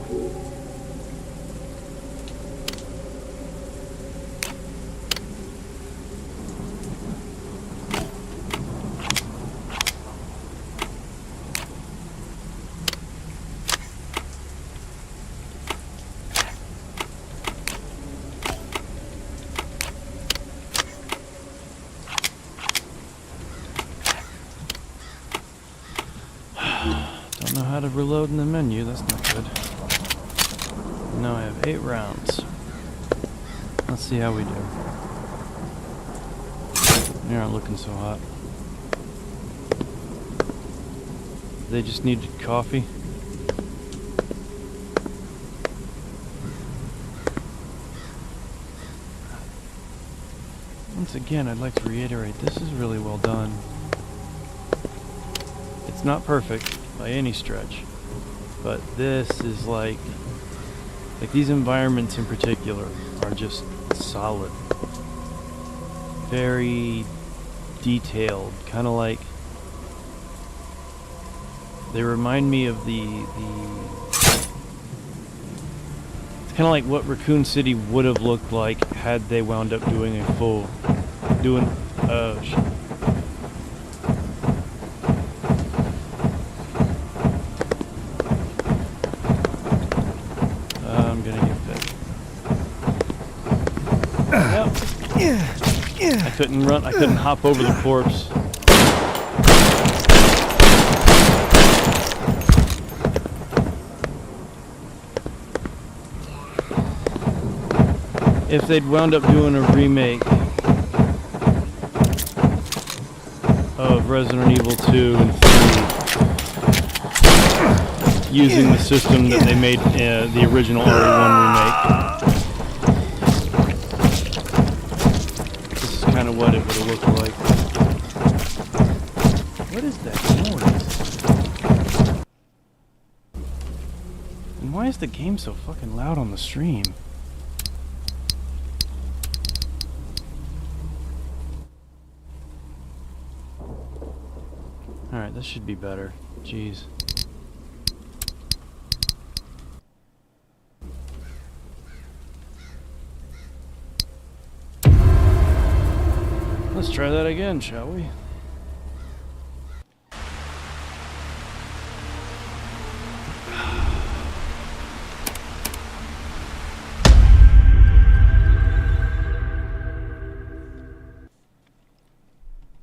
Don't know how to reload in the menu, that's not good. Now I have 8 rounds. Let's see how we do. They aren't looking so hot. They just needed coffee. Once again, I'd like to reiterate, this is really well done. It's not perfect by any stretch, but this is like these environments in particular are just solid, very detailed, kind of like they remind me of it's kind of like what Raccoon City would have looked like had they wound up doing a full shit. I'm gonna get bit. Yep. I couldn't run. I couldn't hop over the corpse. If they'd wound up doing a remake of Resident Evil 2 and 3 using the system that they made the original RE1 remake, this is kind of what it would have looked like. What is that noise? And why is the game so fucking loud on the stream? Alright, this should be better. Jeez. Let's try that again, shall we?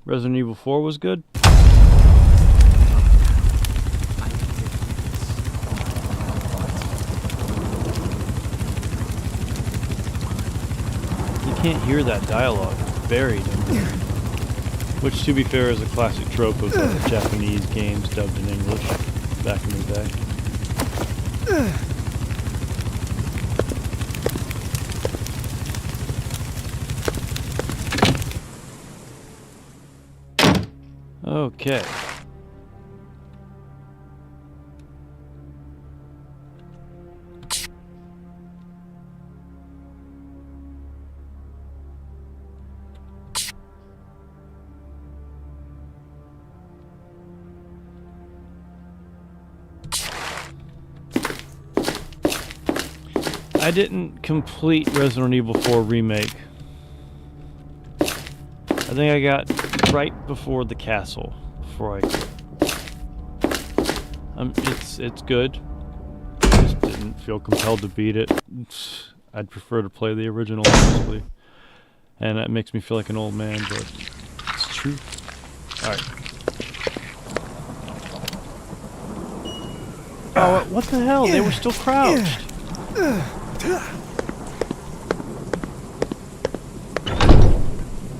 Resident Evil 4 was good. You can't hear that dialogue. It's buried in there. Which, to be fair, is a classic trope of Japanese games dubbed in English back in the day. Okay. I didn't complete Resident Evil 4 Remake. I think I got right before the castle before I quit. It's good. I just didn't feel compelled to beat it. I'd prefer to play the original, honestly. And that makes me feel like an old man, but it's true. Alright. Oh, what the hell? They were still crouched.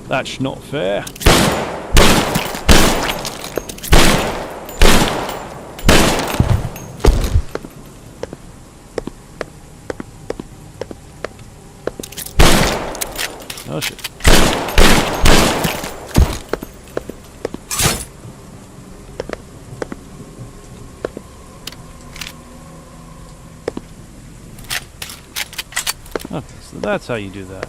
That's not fair. Oh shit. Okay, so that's how you do that.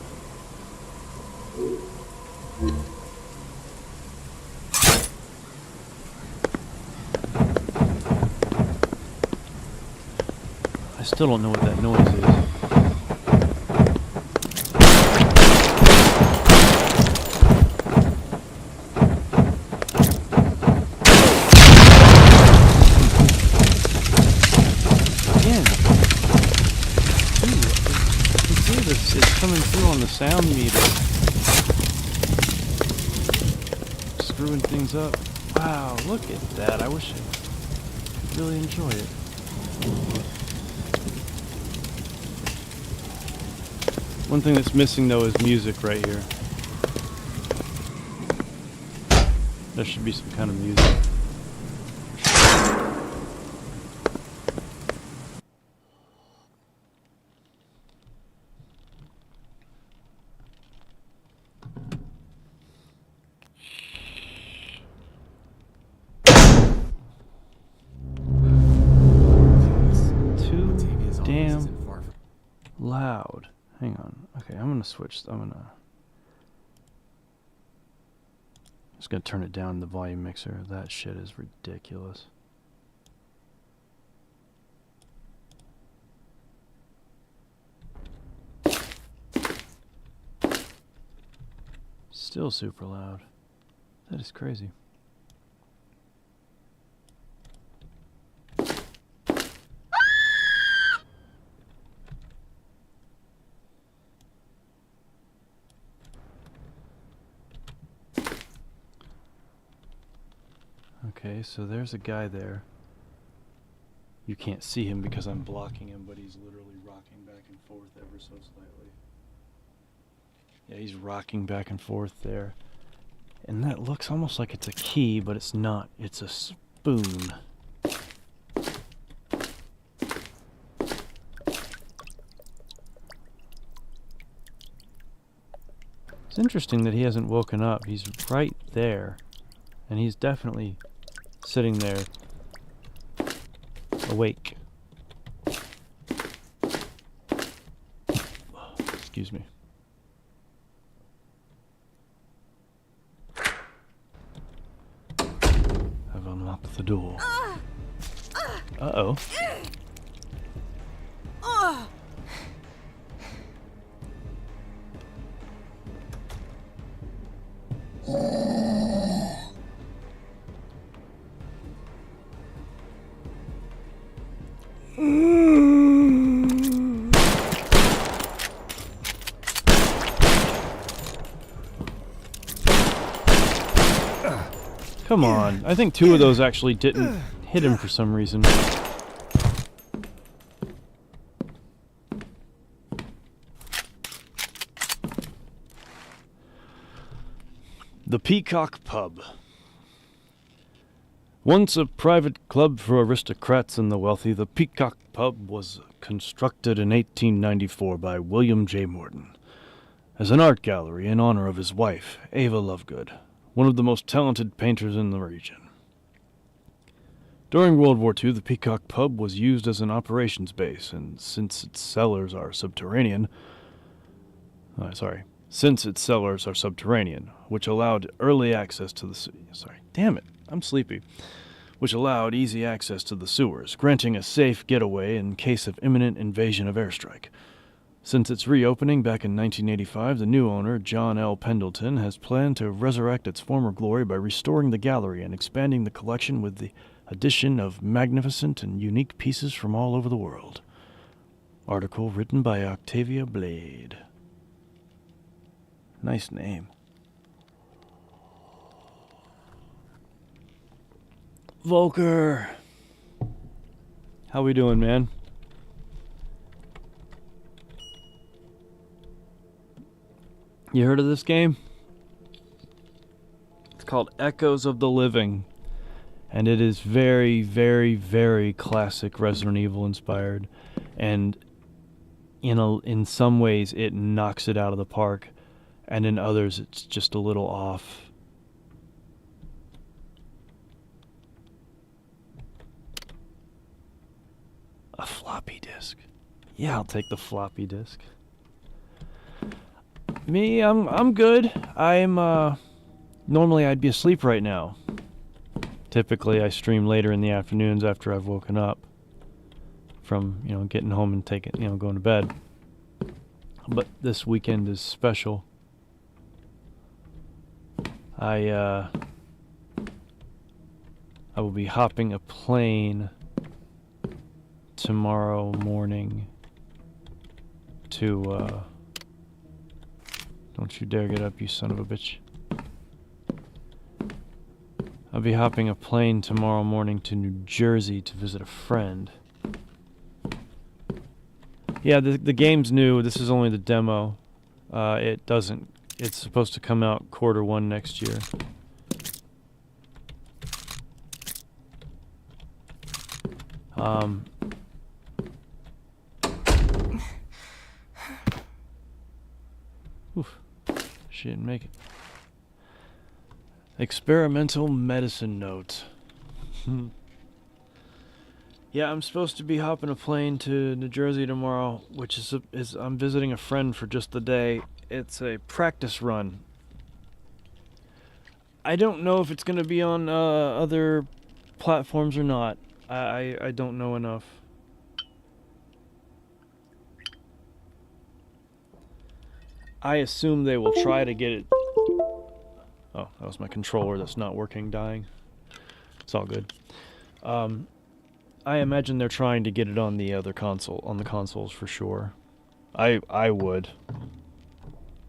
I still don't know what that noise is. Coming through on the sound meter. Screwing things up. Wow, look at that. I wish I could really enjoy it. One thing that's missing though is music right here. There should be some kind of music. Loud. Hang on. Okay, I'm gonna switch. Just gonna turn it down, the volume mixer. That shit is ridiculous. Still super loud. That is crazy. Okay, so there's a guy there. You can't see him because I'm blocking him, but he's literally rocking back and forth ever so slightly. Yeah, he's rocking back and forth there. And that looks almost like it's a key, but it's not. It's a spoon. It's interesting that he hasn't woken up. He's right there. And he's definitely sitting there awake. Excuse me. I've unlocked the door. Uh-oh. Come on. I think two of those actually didn't hit him for some reason. The Peacock Pub. Once a private club for aristocrats and the wealthy, the Peacock Pub was constructed in 1894 by William J. Morton as an art gallery in honor of his wife, Ava Lovegood, one of the most talented painters in the region. During World War II, the Peacock Pub was used as an operations base, and since its cellars are subterranean, which allowed early access to the which allowed easy access to the sewers, granting a safe getaway in case of imminent invasion of airstrike. Since its reopening back in 1985, the new owner, John L. Pendleton, has planned to resurrect its former glory by restoring the gallery and expanding the collection with the addition of magnificent and unique pieces from all over the world. Article written by Octavia Blade. Nice name. Volker! How we doing, man? You heard of this game? It's called Echoes of the Living. And it is very, very, very classic Resident Evil inspired. And in some ways it knocks it out of the park. And in others it's just a little off. A floppy disk. Yeah, I'll take the floppy disk. Me, I'm good. Normally I'd be asleep right now. Typically I stream later in the afternoons after I've woken up from, getting home and going to bed. But this weekend is special. I will be hopping a plane tomorrow morning to, don't you dare get up, you son of a bitch. I'll be hopping a plane tomorrow morning to New Jersey to visit a friend. Yeah, the game's new. This is only the demo. It's supposed to come out Q1 next year. Oof. She didn't make it. Experimental medicine note. Yeah, I'm supposed to be hopping a plane to New Jersey tomorrow, which is I'm visiting a friend for just the day. It's a practice run. I don't know if it's going to be on other platforms or not. I don't know enough. I assume they will try to get it. Oh, that was my controller that's not working, dying. It's all good. I imagine they're trying to get it on the other console, on the consoles for sure. I would.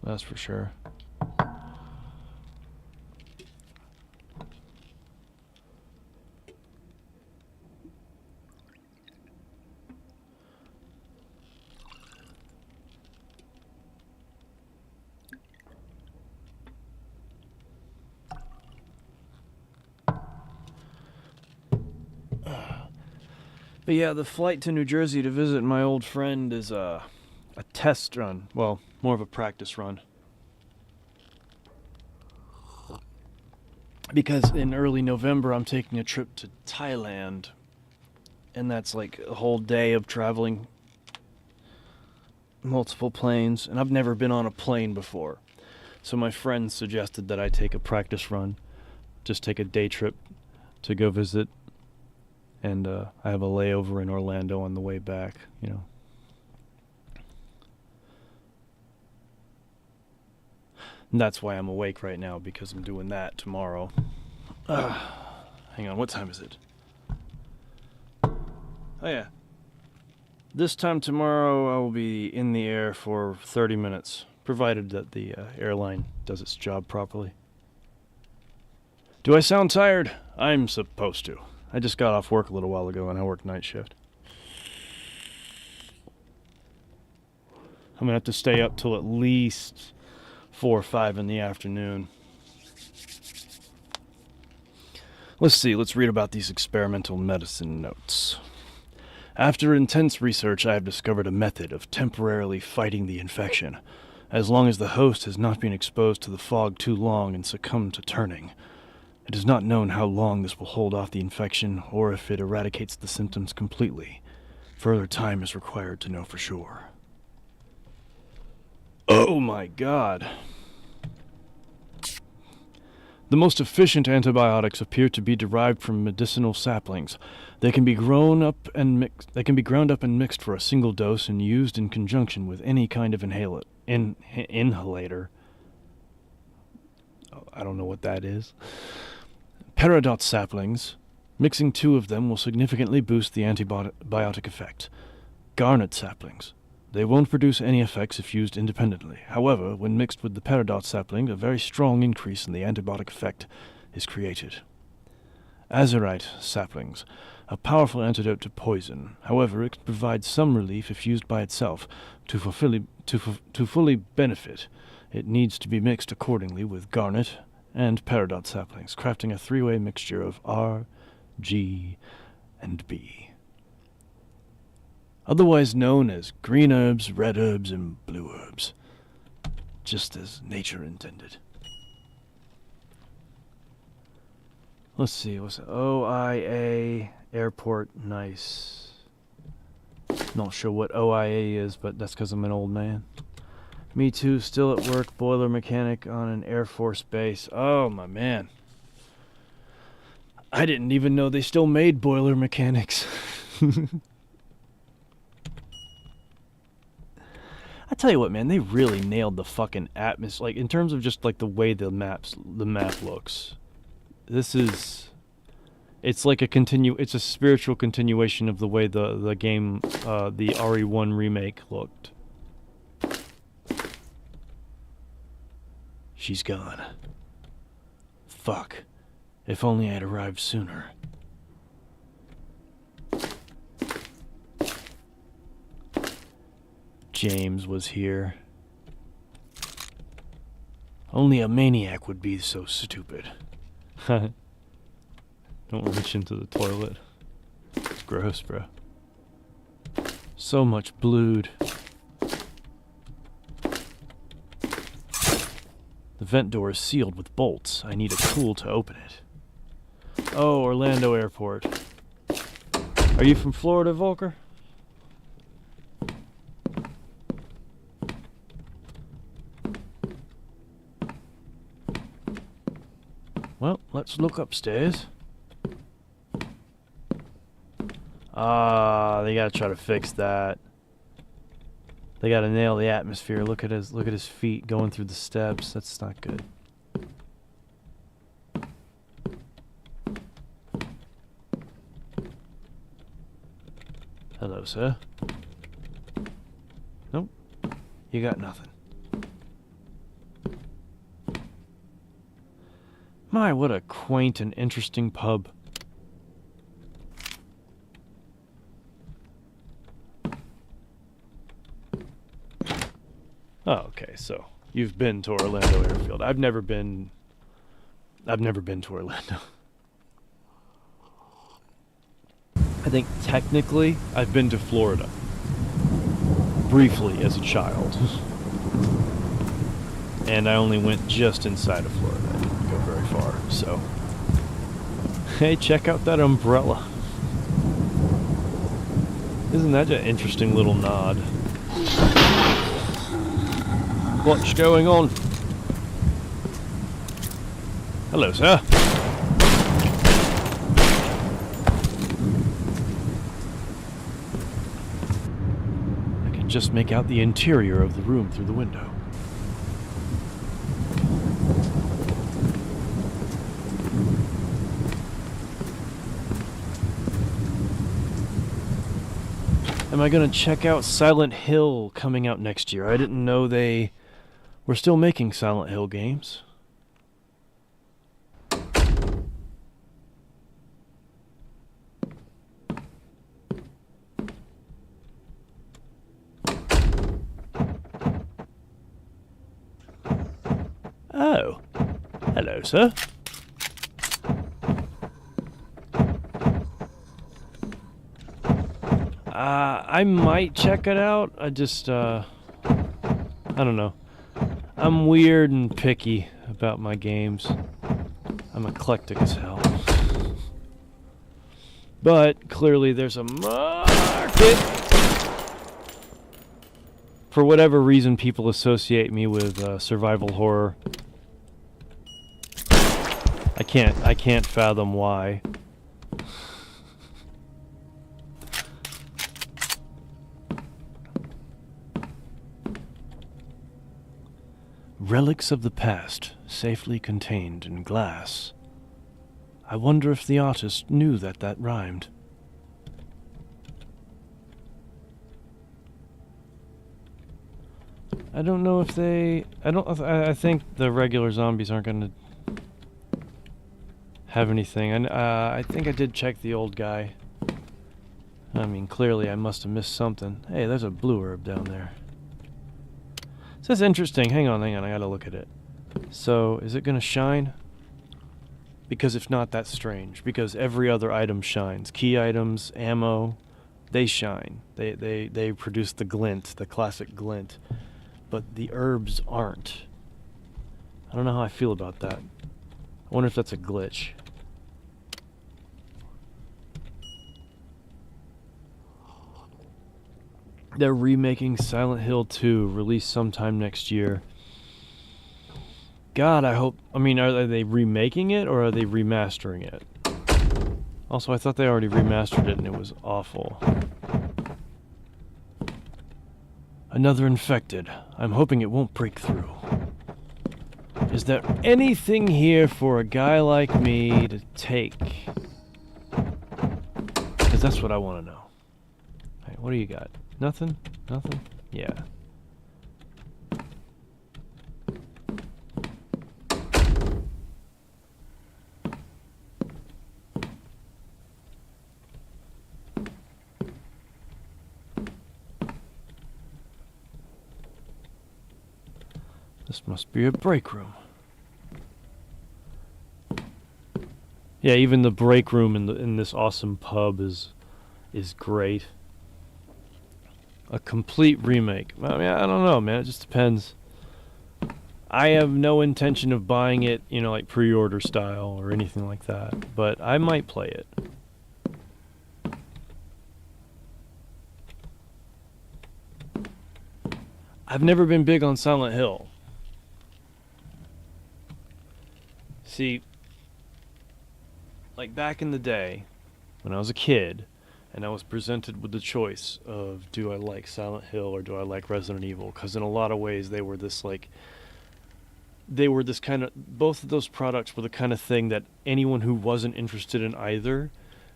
That's for sure. But yeah, the flight to New Jersey to visit my old friend is a test run. Well, more of a practice run. Because in early November I'm taking a trip to Thailand. And that's like a whole day of traveling multiple planes. And I've never been on a plane before. So my friend suggested that I take a practice run. Just take a day trip to go visit. And I have a layover in Orlando on the way back, And that's why I'm awake right now, because I'm doing that tomorrow. Hang on, what time is it? Oh yeah. This time tomorrow I will be in the air for 30 minutes, provided that the airline does its job properly. Do I sound tired? I'm supposed to. I just got off work a little while ago and I worked night shift. I'm going to have to stay up till at least 4 or 5 in the afternoon. Let's see, let's read about these experimental medicine notes. After intense research, I have discovered a method of temporarily fighting the infection, as long as the host has not been exposed to the fog too long and succumbed to turning. It is not known how long this will hold off the infection or if it eradicates the symptoms completely. Further time is required to know for sure. Oh my God. The most efficient antibiotics appear to be derived from medicinal saplings. They can be ground up and mixed for a single dose and used in conjunction with any kind of inhalator. Oh, I don't know what that is. Peridot saplings. Mixing 2 of them will significantly boost the antibiotic effect. Garnet saplings. They won't produce any effects if used independently. However, when mixed with the peridot sapling, a very strong increase in the antibiotic effect is created. Azurite saplings, a powerful antidote to poison. However, it can provide some relief if used by itself. To fully benefit, it needs to be mixed accordingly with garnet and peridot saplings, crafting a three-way mixture of R, G, and B. Otherwise known as green herbs, red herbs, and blue herbs, just as nature intended. Let's see, what's it? OIA Airport, nice. Not sure what OIA is, but that's because I'm an old man. Me too, still at work, boiler mechanic on an Air Force base. Oh, my man. I didn't even know they still made boiler mechanics. I tell you what, man, they really nailed the fucking atmosphere. Like, in terms of just, like, the way the map looks. This is... It's like it's a spiritual continuation of the way the game, the RE1 remake looked. She's gone. Fuck. If only I had arrived sooner. James was here. Only a maniac would be so stupid. Don't reach into the toilet. It's gross, bro. So much blood. The vent door is sealed with bolts. I need a tool to open it. Oh, Orlando Airport. Are you from Florida, Volker? Well, let's look upstairs. Ah, they gotta try to fix that. They gotta nail the atmosphere. Look at his feet going through the steps. That's not good. Hello, sir. Nope. You got nothing. My, what a quaint and interesting pub. Oh, okay, so you've been to Orlando Airfield. I've never been to Orlando. I think technically I've been to Florida. Briefly as a child. And I only went just inside of Florida. I didn't go very far, so. Hey, check out that umbrella. Isn't that an interesting little nod? What's going on? Hello, sir. I can just make out the interior of the room through the window. Am I gonna check out Silent Hill coming out next year? I didn't know they were still making Silent Hill games. Oh. Hello, sir. I might check it out. I just, I don't know. I'm weird and picky about my games. I'm eclectic as hell. But clearly there's a market. For whatever reason, people associate me with survival horror. I can't fathom why. Relics of the past, safely contained in glass. I wonder if the artist knew that rhymed. I don't know if they... I think the regular zombies aren't going to have anything. And I think I did check the old guy. I mean, clearly I must have missed something. Hey, there's a blue herb down there. So that's interesting. Hang on, I gotta look at it. So, is it gonna shine? Because if not, that's strange. Because every other item shines. Key items, ammo, they shine. They produce the glint, the classic glint. But the herbs aren't. I don't know how I feel about that. I wonder if that's a glitch. They're remaking Silent Hill 2, released sometime next year. God, I hope... I mean, are they remaking it, or are they remastering it? Also, I thought they already remastered it, and it was awful. Another infected. I'm hoping it won't break through. Is there anything here for a guy like me to take? Because that's what I want to know. Hey, what do you got? Nothing? Nothing? Yeah. This must be a break room. Yeah, even the break room in this awesome pub is great. A complete remake. I mean, I don't know, man. It just depends. I have no intention of buying it, you know, like pre-order style or anything like that. But I might play it. I've never been big on Silent Hill. See, like back in the day, when I was a kid, and I was presented with the choice of, do I like Silent Hill or do I like Resident Evil? Because in a lot of ways they were this kind of, both of those products were the kind of thing that anyone who wasn't interested in either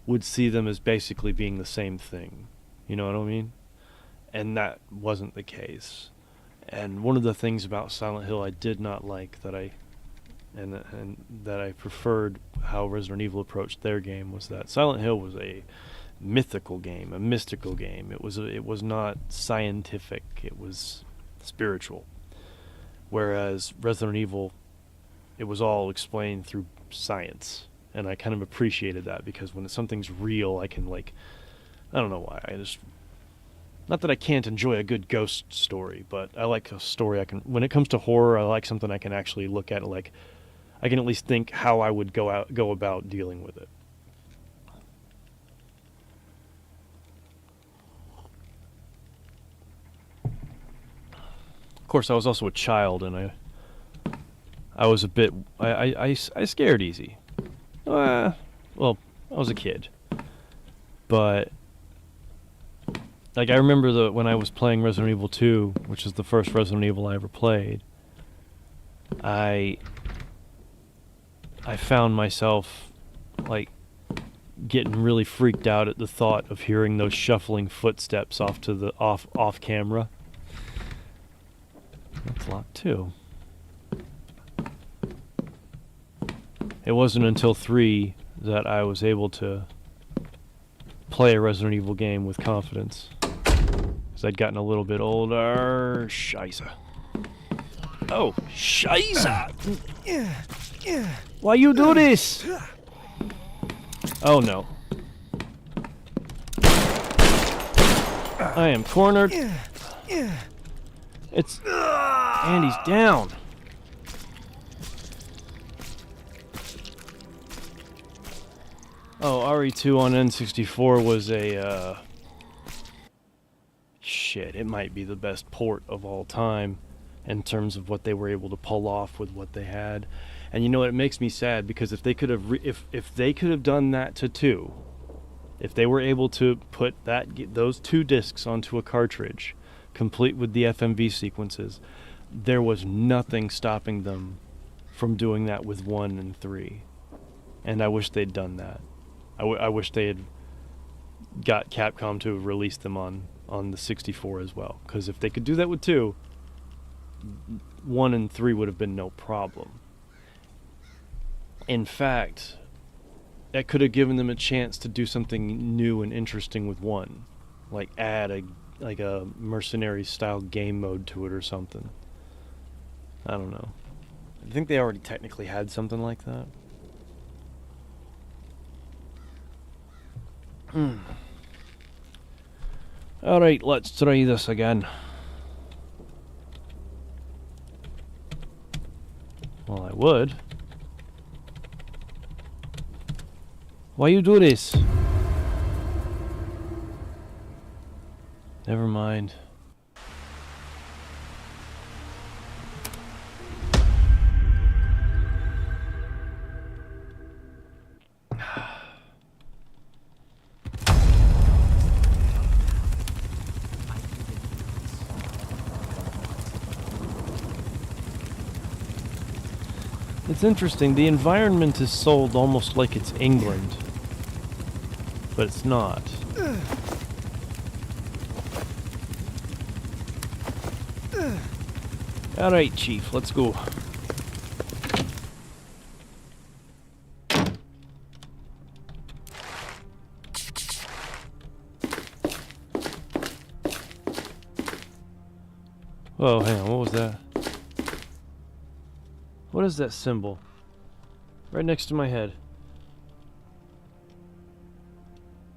would see them as basically being the same thing. You know what I mean? And that wasn't the case. And one of the things about Silent Hill I did not like and that I preferred how Resident Evil approached their game was that Silent Hill was a mythical game, a mystical game. It was not scientific, it was spiritual. Whereas Resident Evil, it was all explained through science. And I kind of appreciated that because when something's real, I can I don't know why, not that I can't enjoy a good ghost story, but I like a story when it comes to horror, I like something I can actually look at, I can at least think how I would go about dealing with it. Of course, I was also a child, and I was a bit... I scared easy. Well, I was a kid. But... I remember when I was playing Resident Evil 2, which is the first Resident Evil I ever played, I found myself, getting really freaked out at the thought of hearing those shuffling footsteps off camera. That's locked too. It wasn't until 3 that I was able to play a Resident Evil game with confidence. Because I'd gotten a little bit older. Scheisse. Oh, scheisse! Why you do this? Oh no. I am cornered. It's... Andy's down. Oh, RE2 on N64 was a, shit, it might be the best port of all time in terms of what they were able to pull off with what they had. And you know what, it makes me sad because if they could have if they could have done that to 2, if they were able to put those 2 discs onto a cartridge, complete with the FMV sequences, there was nothing stopping them from doing that with 1 and 3. And I wish they'd done that. I wish they had got Capcom to release them on the 64 as well. Because if they could do that with 2, 1 and 3 would have been no problem. In fact, that could have given them a chance to do something new and interesting with 1. Like add a mercenary style game mode to it or something. I don't know. I think they already technically had something like that. Alright, let's try this again. Well, I would. Why you do this? Never mind. It's interesting, the environment is sold almost like it's England, but it's not. Alright, Chief, let's go. Whoa, hang on, what was that? What is that symbol? Right next to my head.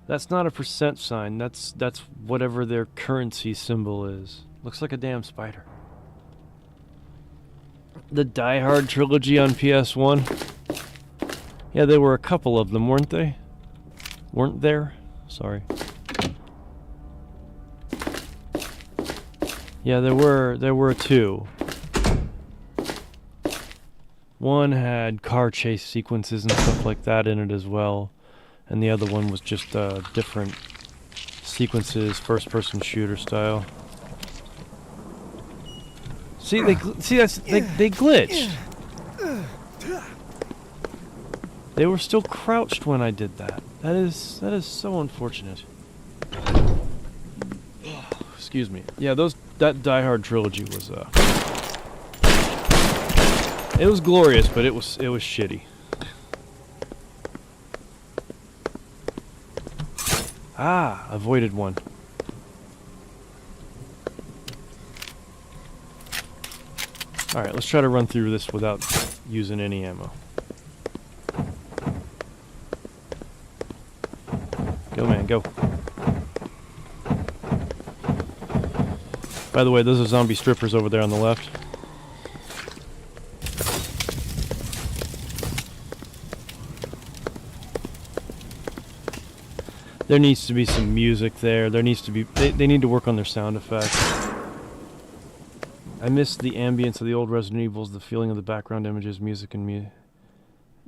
That's not a percent sign, that's whatever their currency symbol is. Looks like a damn spider. The Die Hard trilogy on PS1. Yeah, there were a couple of them, weren't they? Weren't there? Sorry. Yeah, there were 2. One had car chase sequences and stuff like that in it as well, and the other one was just different sequences, first-person shooter style. See, they glitched. They were still crouched when I did that. That is so unfortunate. Excuse me. Yeah, that Die Hard trilogy was it was glorious, but it was shitty. Ah, avoided one. Alright, let's try to run through this without using any ammo. Go, man, go. By the way, those are zombie strippers over there on the left. There needs to be some music there. There needs to be... They need to work on their sound effects. I miss the ambience of the old Resident Evils, the feeling of the background images, music, and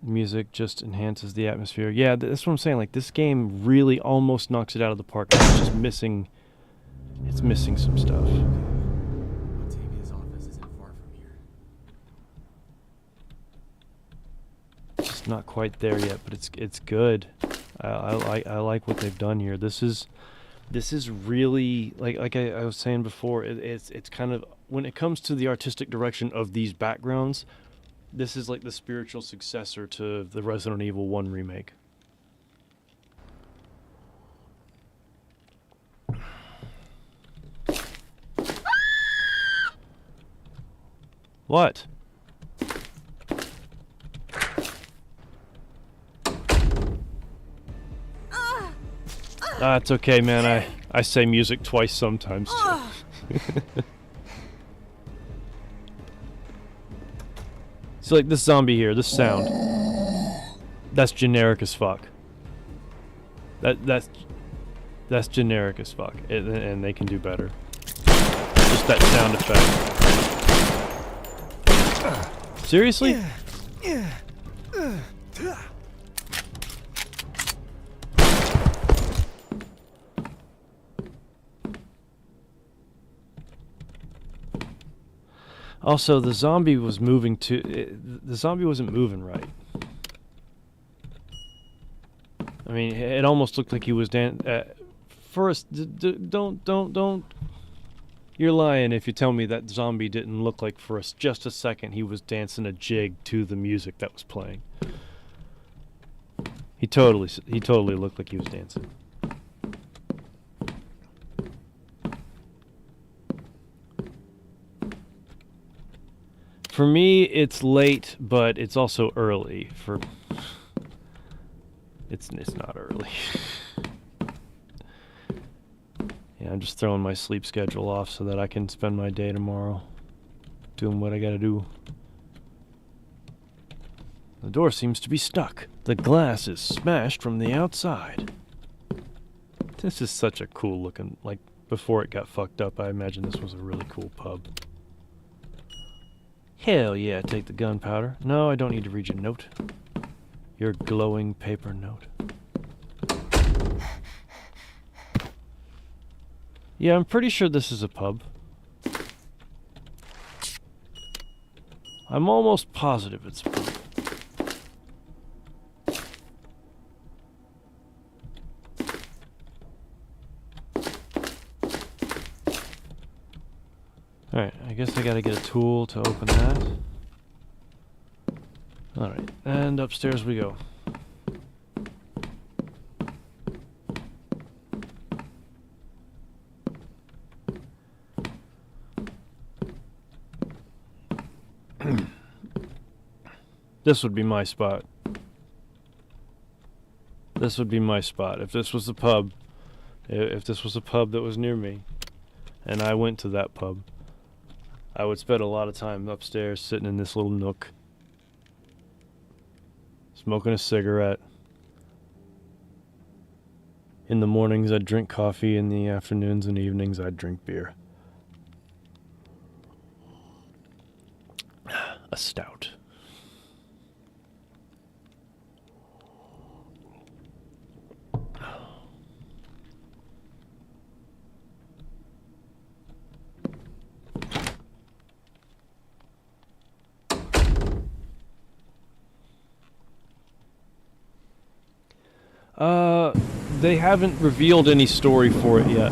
music just enhances the atmosphere. Yeah, that's what I'm saying. Like, this game really almost knocks it out of the park. It's just missing... It's missing some stuff. Octavia's office isn't far from here. It's not quite there yet, but it's good. I like what they've done here. This is really like I was saying before. It's kind of, when it comes to the artistic direction of these backgrounds, this is like the spiritual successor to the Resident Evil 1 remake. What? It's okay, man. I say music twice sometimes too. So like this zombie here, this sound, that's generic as fuck. That's generic as fuck, and they can do better. Just that sound effect. Seriously? Also, the zombie was moving the zombie wasn't moving right. I mean, it almost looked like he was first, don't. You're lying if you tell me that zombie didn't look like for just a second he was dancing a jig to the music that was playing. He totally looked like he was dancing. For me, it's late, but it's also early. It's not early. Yeah, I'm just throwing my sleep schedule off so that I can spend my day tomorrow doing what I gotta do. The door seems to be stuck. The glass is smashed from the outside. This is such a cool looking, like, before it got fucked up, I imagine this was a really cool pub. Hell yeah, take the gunpowder. No, I don't need to read your note. Your glowing paper note. Yeah, I'm pretty sure this is a pub. I'm almost positive it's a pub. Alright, I guess I gotta get a tool to open that. Alright, and upstairs we go. This would be my spot. This would be my spot. If this was a pub, if this was a pub that was near me, and I went to that pub, I would spend a lot of time upstairs sitting in this little nook, smoking a cigarette. In the mornings I'd drink coffee, in the afternoons and evenings I'd drink beer. A stout. They haven't revealed any story for it yet.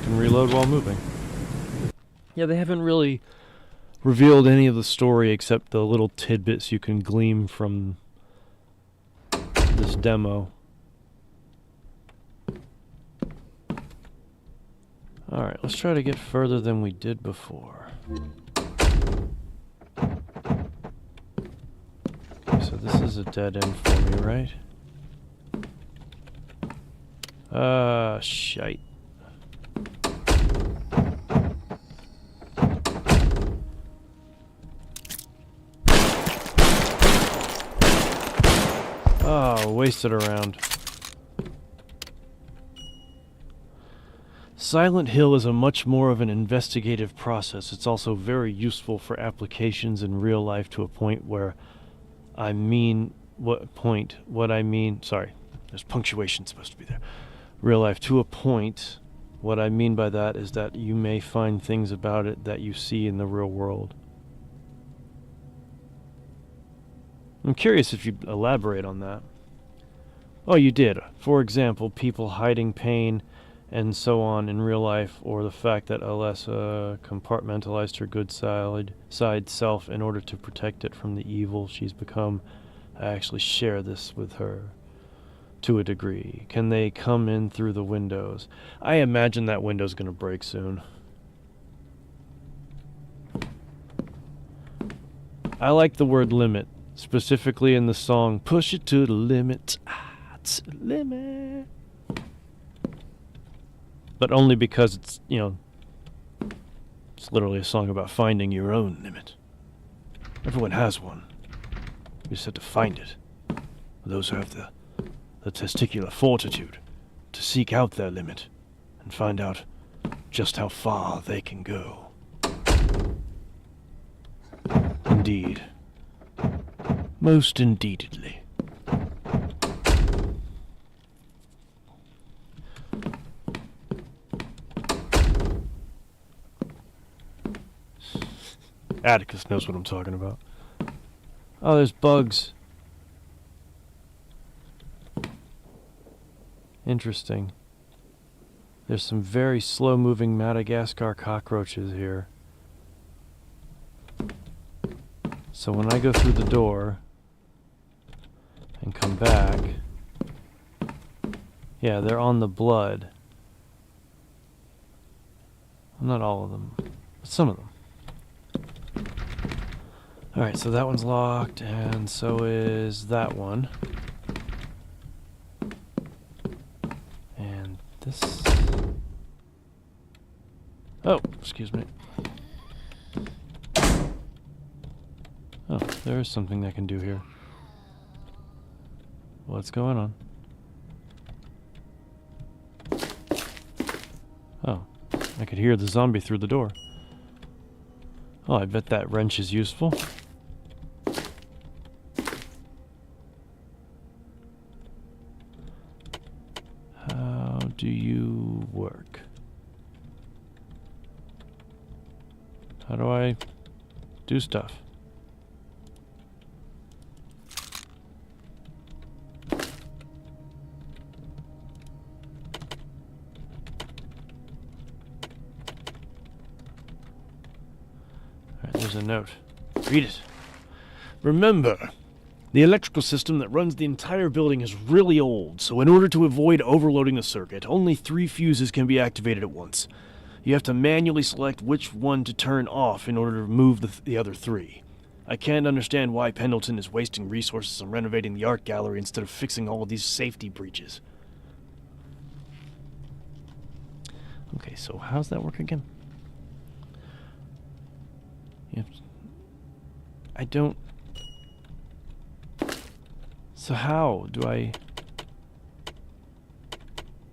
Reload while moving. Yeah, they haven't really revealed any of the story except the little tidbits you can glean from this demo. Alright, let's try to get further than we did before. Okay, so this is a dead end for me, right? Shite. Oh, wasted a round. Silent Hill is a much more of an investigative process. It's also very useful for applications in real life to a point where I mean, sorry, there's punctuation supposed to be there. Real life to a point, what I mean by that is that you may find things about it that you see in the real world. I'm curious if you'd elaborate on that. Oh, you did. For example, people hiding pain and so on in real life, or the fact that Alessa compartmentalized her good side self in order to protect it from the evil she's become. I actually share this with her to a degree. Can they come in through the windows? I imagine that window's gonna break soon. I like the word limit. Specifically in the song, push it to the limit, to the limit. But only because it's, it's literally a song about finding your own limit. Everyone has one. You just have to find it. Those who have the testicular fortitude to seek out their limit and find out just how far they can go. indeed. Most indeededly. Atticus knows what I'm talking about. Oh, there's bugs. Interesting. There's some very slow-moving Madagascar cockroaches here. So when I go through the door and come back, yeah, they're on the blood. Not all of them, but some of them. Alright, so that one's locked, and so is that one. And this... Oh, excuse me. Oh, there is something I can do here. What's going on? Oh, I could hear the zombie through the door. Oh, I bet that wrench is useful. How do you work? How do I do stuff? Alright, there's a note. Read it. Remember, the electrical system that runs the entire building is really old, so in order to avoid overloading the circuit, only 3 fuses can be activated at once. You have to manually select which one to turn off in order to remove the other 3. I can't understand why Pendleton is wasting resources on renovating the art gallery instead of fixing all of these safety breaches. Okay, so how's that work again? I don't... So how do I...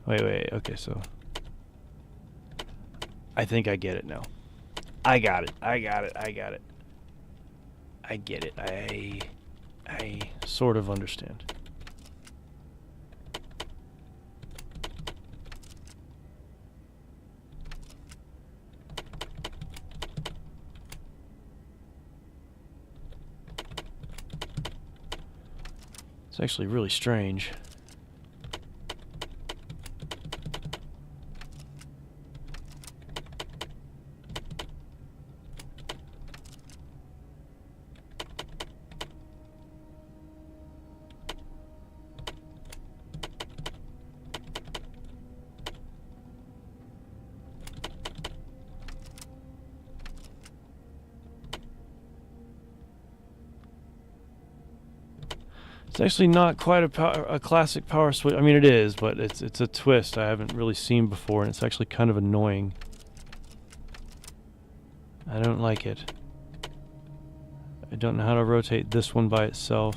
Wait, okay, so... I think I get it now. I got it. I get it. I sort of understand. It's actually really strange. It's actually not quite a classic power switch. I mean, it is, but it's a twist I haven't really seen before, and it's actually kind of annoying. I don't like it. I don't know how to rotate this one by itself.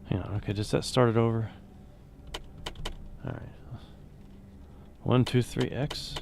Hang on, okay, does that start it over? Alright. 1, 2, 3, X.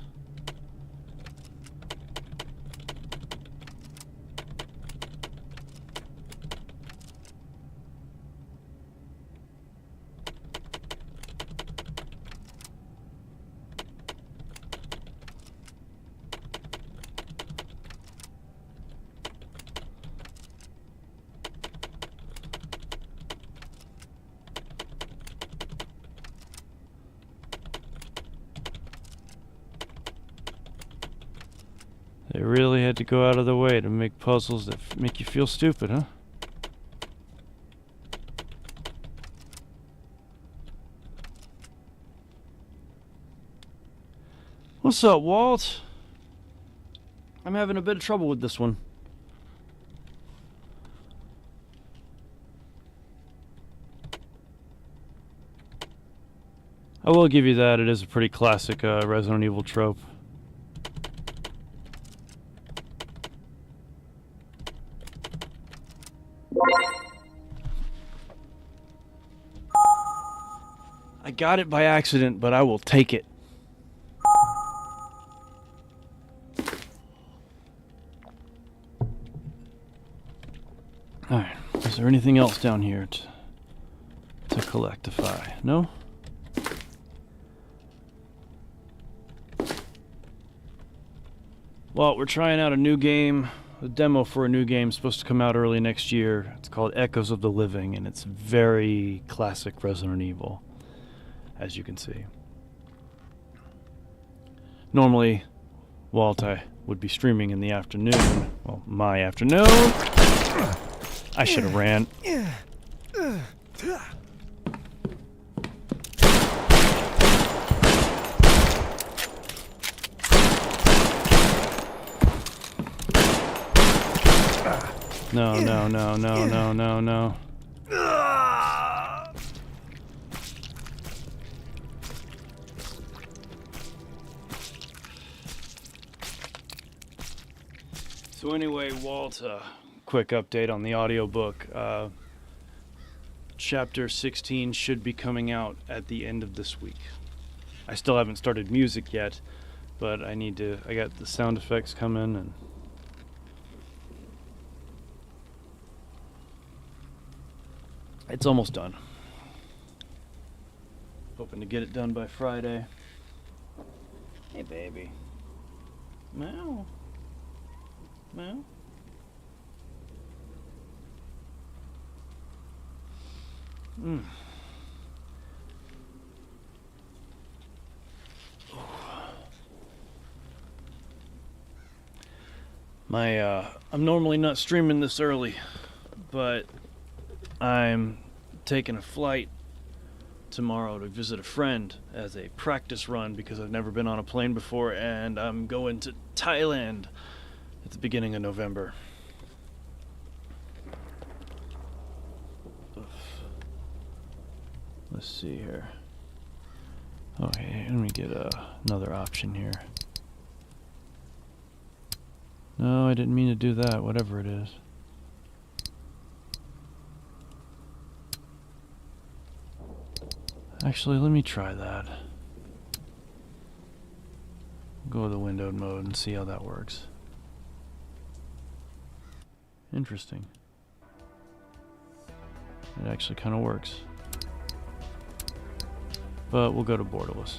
They really had to go out of the way to make puzzles that make you feel stupid, huh? What's up, Walt? I'm having a bit of trouble with this one. I will give you that. It is a pretty classic Resident Evil trope. I got it by accident, but I will take it. Alright, is there anything else down here to collectify? No? Well, we're trying out a new game, a demo for a new game supposed to come out early next year. It's called Echoes of the Living, and it's very classic Resident Evil, as you can see. Normally, Walt, I would be streaming in the afternoon. Well, my afternoon. I should have ran. No, no, no, no, no, no, no. So anyway, Walt, quick update on the audiobook. Chapter 16 should be coming out at the end of this week. I still haven't started music yet, but I got the sound effects coming and it's almost done. Hoping to get it done by Friday. Hey, baby. Meow. Meow. I'm normally not streaming this early, but I'm taking a flight tomorrow to visit a friend as a practice run because I've never been on a plane before, and I'm going to Thailand at the beginning of November. Let's see here. Okay, let me get another option here. No, I didn't mean to do that, whatever it is. Actually, let me try that. Go to the windowed mode and see how that works. Interesting. It actually kind of works. But we'll go to borderless.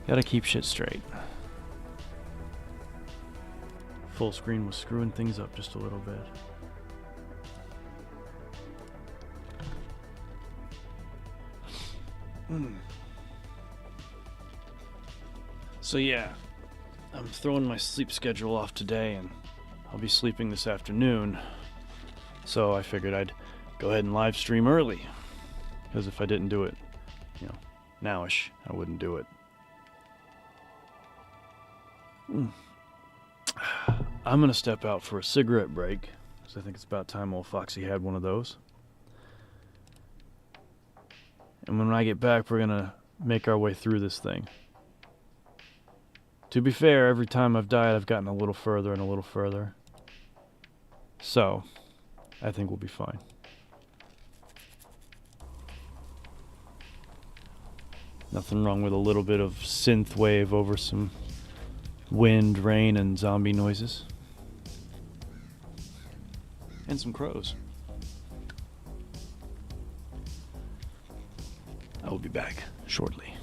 Gotta keep shit straight. Full screen was screwing things up just a little bit. So yeah, I'm throwing my sleep schedule off today and I'll be sleeping this afternoon. So I figured I'd go ahead and live stream early. Because if I didn't do it, nowish, I wouldn't do it. I'm gonna step out for a cigarette break, because I think it's about time old Foxy had one of those. And when I get back, we're gonna make our way through this thing. To be fair, every time I've died, I've gotten a little further and a little further. So, I think we'll be fine. Nothing wrong with a little bit of synth wave over some wind, rain, and zombie noises. And some crows. I will be back shortly.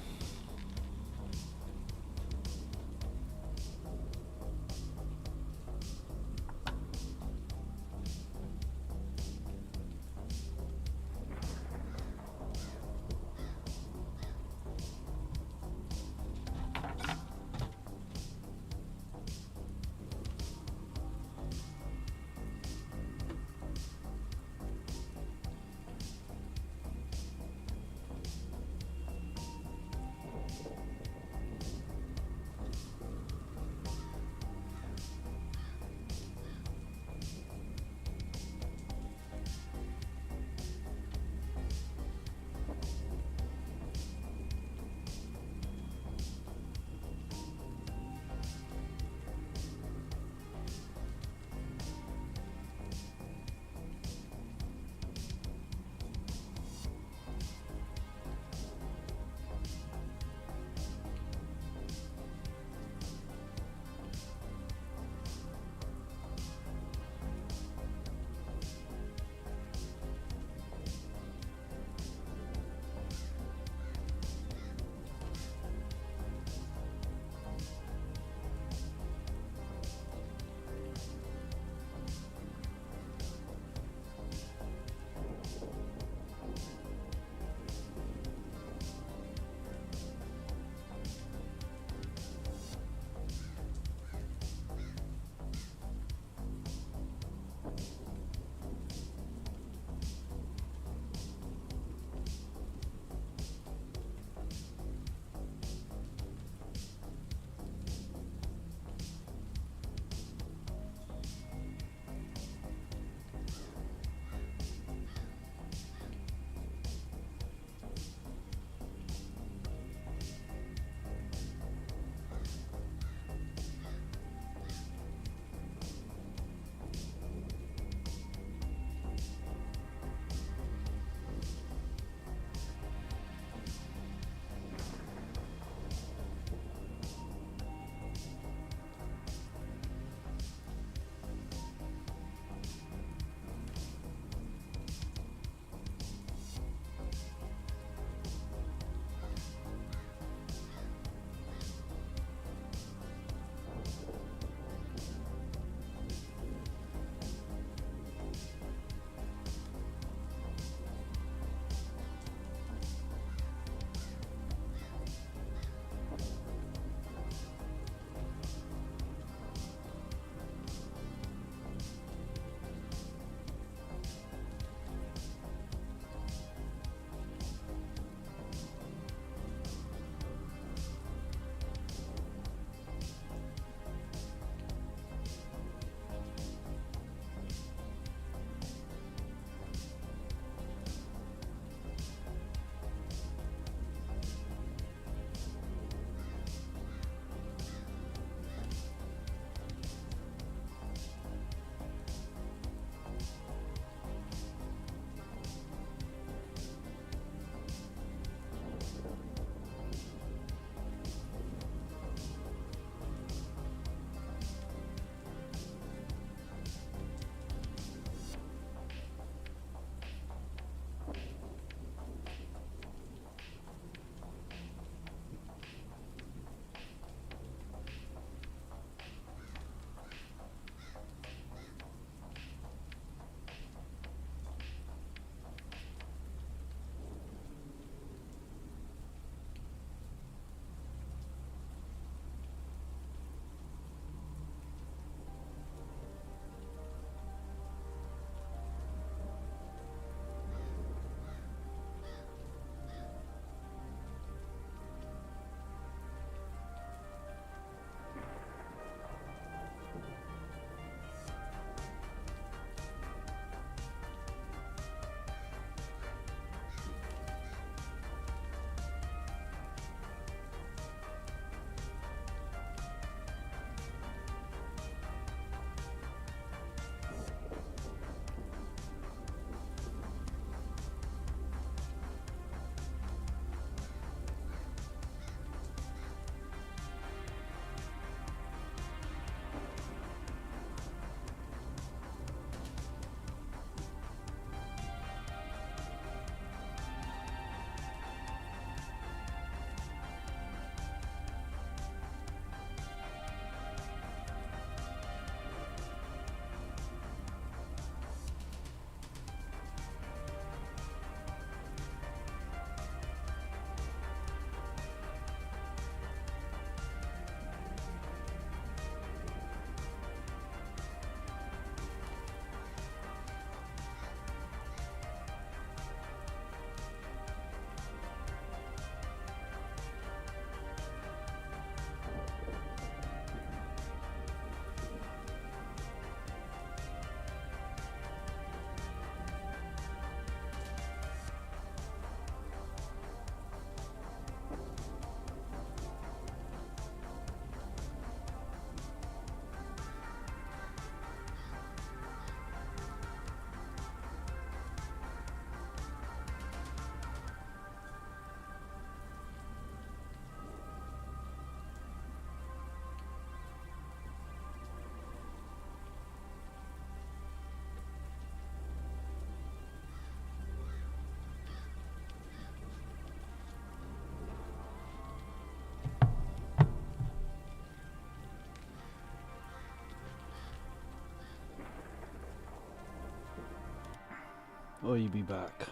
will you be back?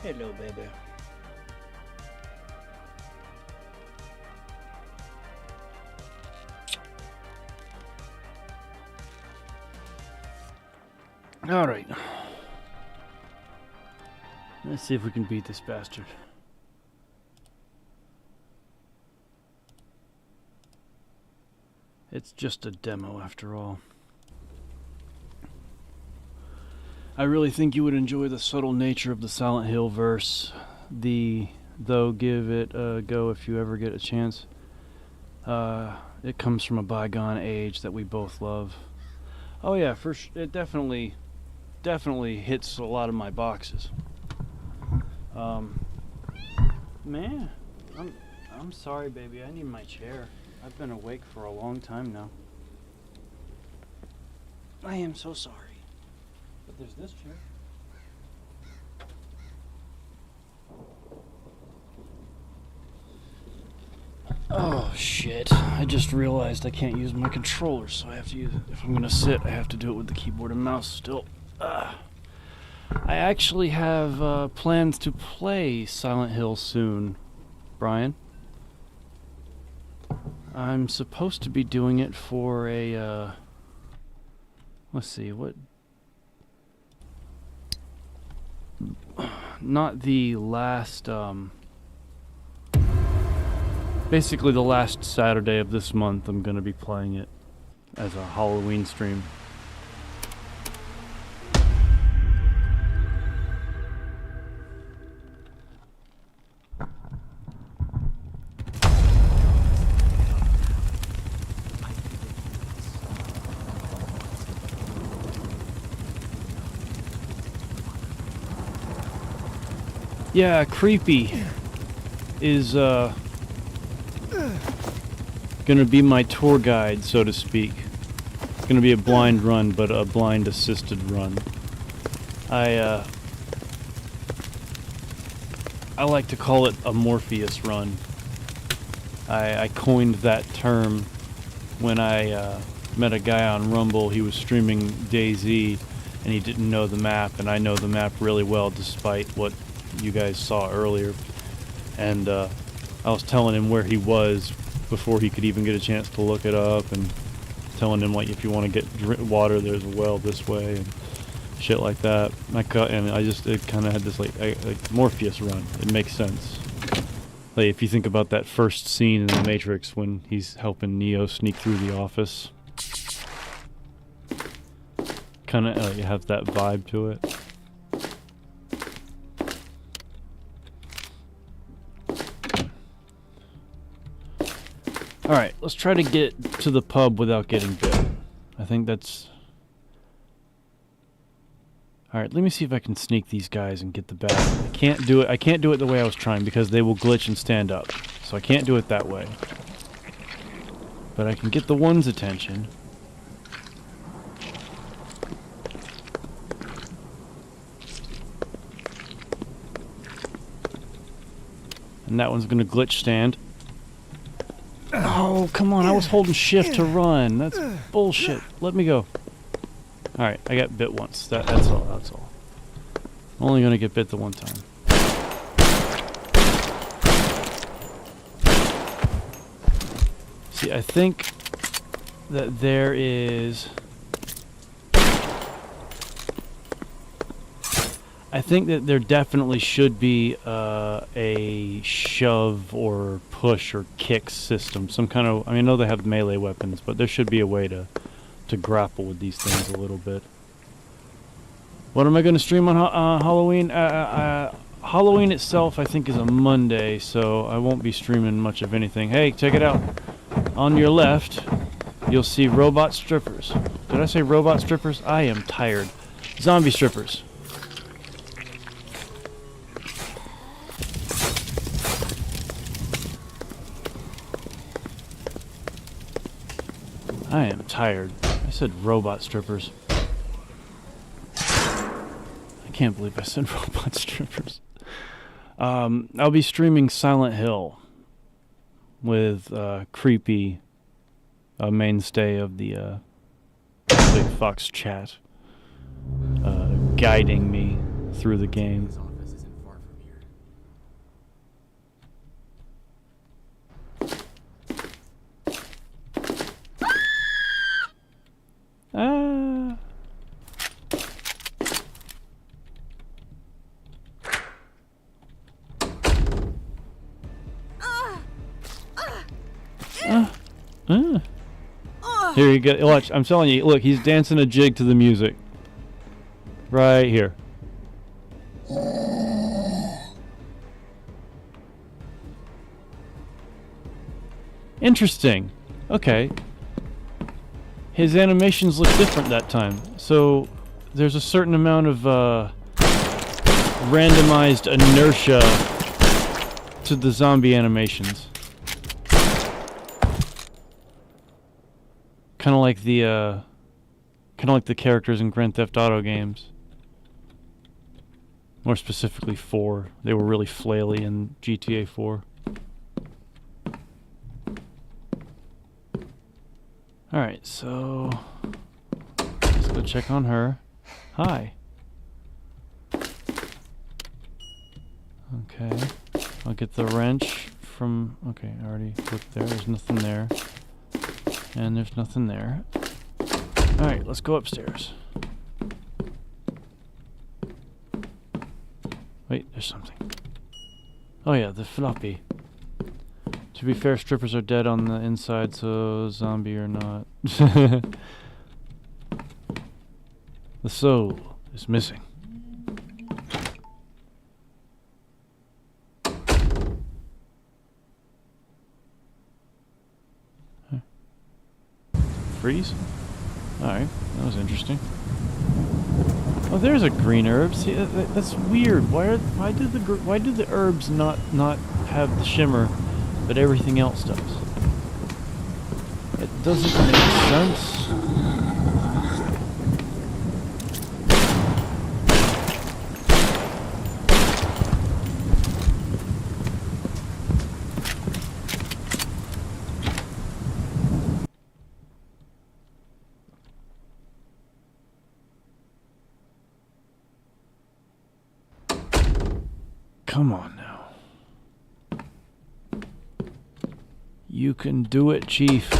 Hello, baby. All right. Let's see if we can beat this bastard. It's just a demo after all. I really think you would enjoy the subtle nature of the Silent Hill verse. Though give it a go if you ever get a chance. It comes from a bygone age that we both love. Oh yeah, it definitely hits a lot of my boxes. Man, I'm sorry, baby. I need my chair. I've been awake for a long time now. I am so sorry. But there's this chair. Oh shit. I just realized I can't use my controller, so I have to use it. If I'm gonna sit, I have to do it with the keyboard and mouse still. I actually have plans to play Silent Hill soon, Brian. I'm supposed to be doing it for a, let's see, what? Not the last, basically the last Saturday of this month I'm going to be playing it as a Halloween stream. Yeah, Creepy is gonna be my tour guide, so to speak. It's gonna be a blind run, but a blind assisted run. I like to call it a Morpheus run. I coined that term when I met a guy on Rumble. He was streaming DayZ and he didn't know the map, and I know the map really well despite what you guys saw earlier. And I was telling him where he was before he could even get a chance to look it up, and telling him, like, if you want to get water, there's a well this way and shit like that. It kind of had this like Morpheus run. It makes sense. Like, if you think about that first scene in The Matrix when he's helping Neo sneak through the office, kind of you have that vibe to it. Alright, let's try to get to the pub without getting bit. I think that's... Alright, let me see if I can sneak these guys and get the bag. I can't do it the way I was trying because they will glitch and stand up. So I can't do it that way. But I can get the one's attention. And that one's gonna glitch stand. Oh, come on, I was holding shift to run. That's bullshit. Let me go. Alright, I got bit once. That's all. I'm only gonna get bit the one time. See, I think that there is... I think that there definitely should be a shove or push or kick system. Some kind of... I know they have melee weapons, but there should be a way to grapple with these things a little bit. What am I going to stream on Halloween? Halloween itself, I think, is a Monday, so I won't be streaming much of anything. Hey, check it out. On your left, you'll see robot strippers. Did I say robot strippers? I am tired. Zombie strippers. I am tired. I said robot strippers. I can't believe I said robot strippers. I'll be streaming Silent Hill with creepy mainstay of the BigFox chat guiding me through the game. His office isn't far from here. Ah. Here you go. Watch, I'm telling you. Look, he's dancing a jig to the music. Right here. Interesting. Okay. His animations look different that time. So there's a certain amount of randomized inertia to the zombie animations. Kind of like the characters in Grand Theft Auto games. More specifically 4. They were really flaily in GTA 4. Alright, so let's go check on her. Hi. Okay. I'll get the wrench from... Okay, I already looked there. There's nothing there. And there's nothing there. Alright, let's go upstairs. Wait, there's something. Oh yeah, the floppy. To be fair, strippers are dead on the inside, so zombie or not. The soul is missing. Huh. Freeze? Alright, that was interesting. Oh, there's a green herb. See, that's weird. Why do the herbs not have the shimmer, but everything else does? It doesn't make sense. Come on now. You can do it, Chief.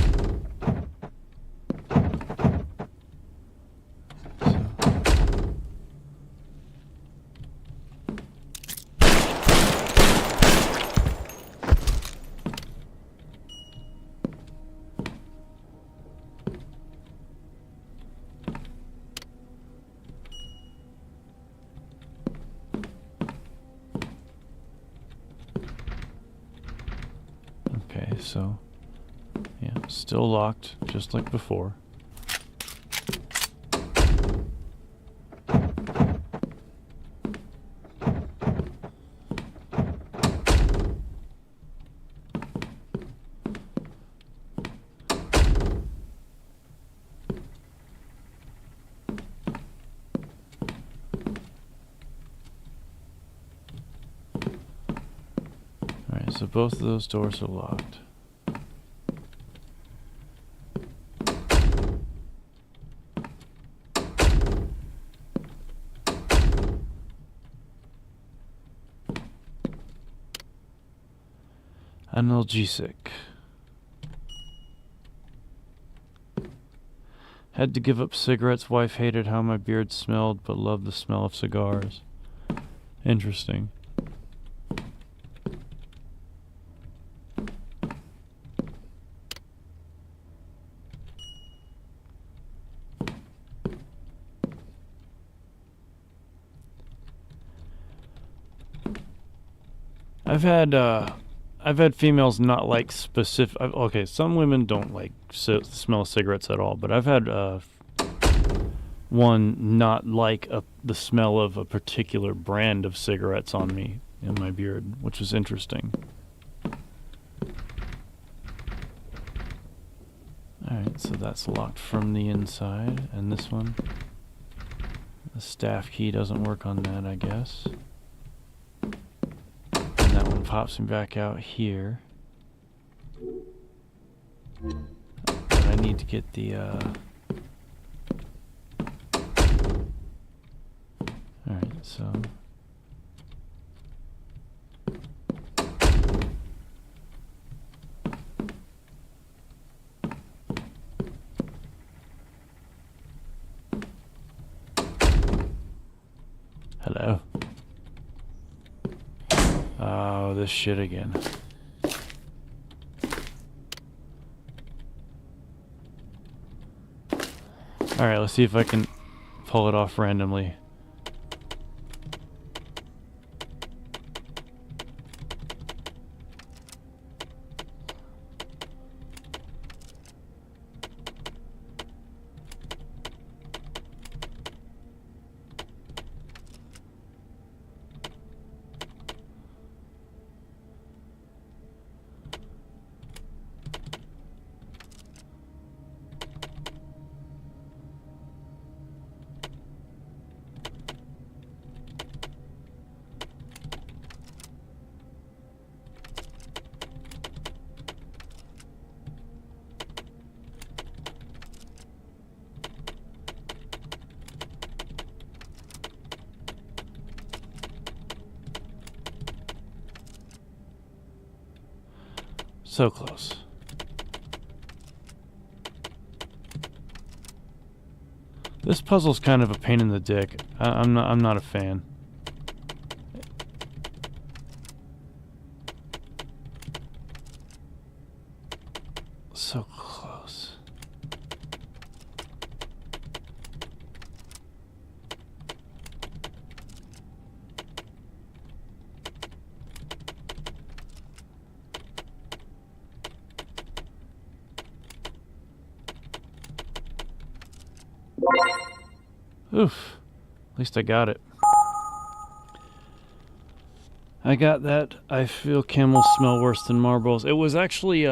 So, yeah, still locked, just like before. Alright, so both of those doors are locked. Analgesic. Had to give up cigarettes. Wife hated how my beard smelled, but loved the smell of cigars. Interesting. I've had females not like specific. Okay, some women don't like smell of cigarettes at all, but I've had one not like the smell of a particular brand of cigarettes on me in my beard, which was interesting. Alright, so that's locked from the inside, and this one, the staff key doesn't work on that, I guess. That one pops me back out here. But I need to get the, Alright, so... Hello? Oh, this shit again. Alright, let's see if I can pull it off randomly. So close. This puzzle's kind of a pain in the dick. I'm not a fan. So close. Oof. At least I got it. I got that. I feel camels smell worse than marbles. It was actually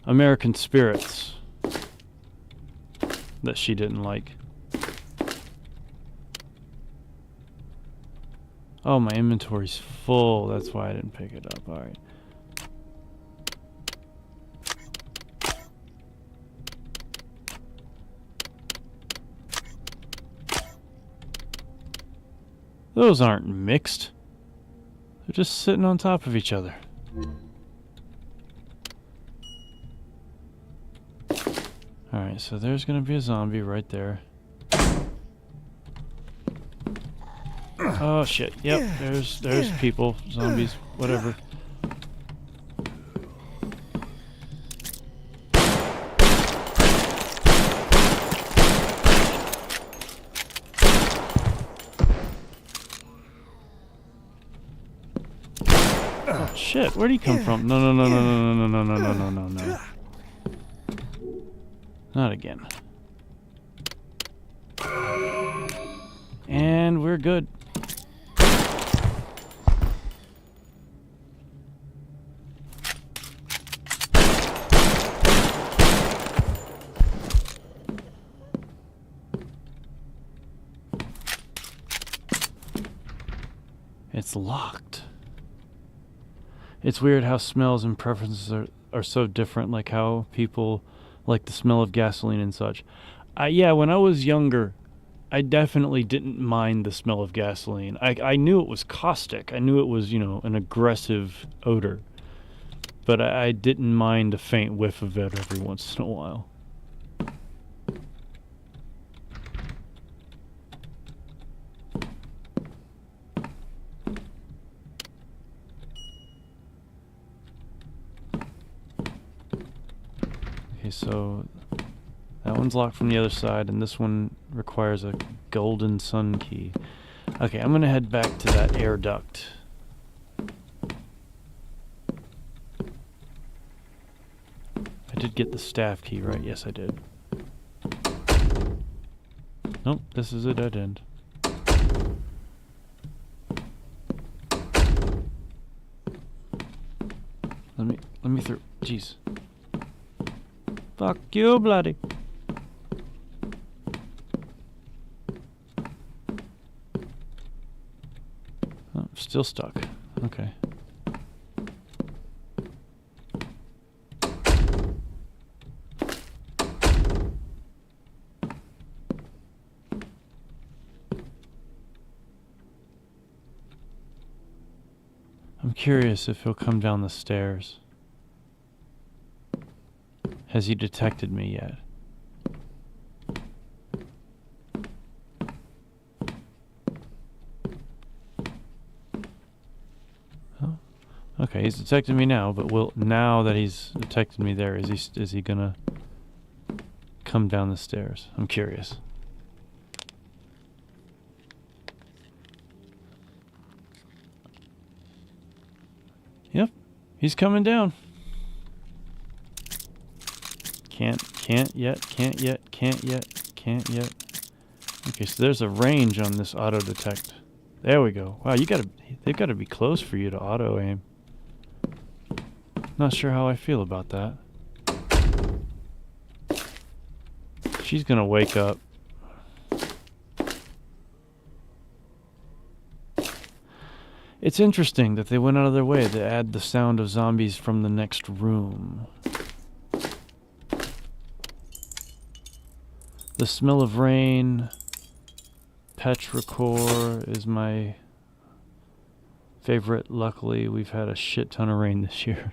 American Spirits that she didn't like. Oh, my inventory's full. That's why I didn't pick it up. All right. Those aren't mixed. They're just sitting on top of each other. Alright, so there's gonna be a zombie right there. Oh shit, yep, there's people, zombies, whatever. Shit, where'd he come from? No, no, no, no, no, no, no, no, no, no, no, no. Not again. And we're good. It's locked. It's weird how smells and preferences are so different, like how people like the smell of gasoline and such. Yeah, when I was younger, I definitely didn't mind the smell of gasoline. I knew it was caustic. I knew it was, you know, an aggressive odor. But I didn't mind a faint whiff of it every once in a while. Okay, so that one's locked from the other side, and this one requires a golden sun key. Okay, I'm gonna head back to that air duct. I did get the staff key, right? Yes, I did. Nope, this is a dead end. Let me through. Jeez. Fuck you, bloody. Oh, still stuck. Okay. I'm curious if he'll come down the stairs. Has he detected me yet? Oh, okay, he's detected me now, but now that he's detected me there, is he gonna come down the stairs? I'm curious. Yep, he's coming down. Can't yet. Okay, so there's a range on this auto detect. There we go. Wow, they've gotta be close for you to auto aim. Not sure how I feel about that. She's gonna wake up. It's interesting that they went out of their way to add the sound of zombies from the next room. The smell of rain, petrichor is my favorite. Luckily, we've had a shit ton of rain this year.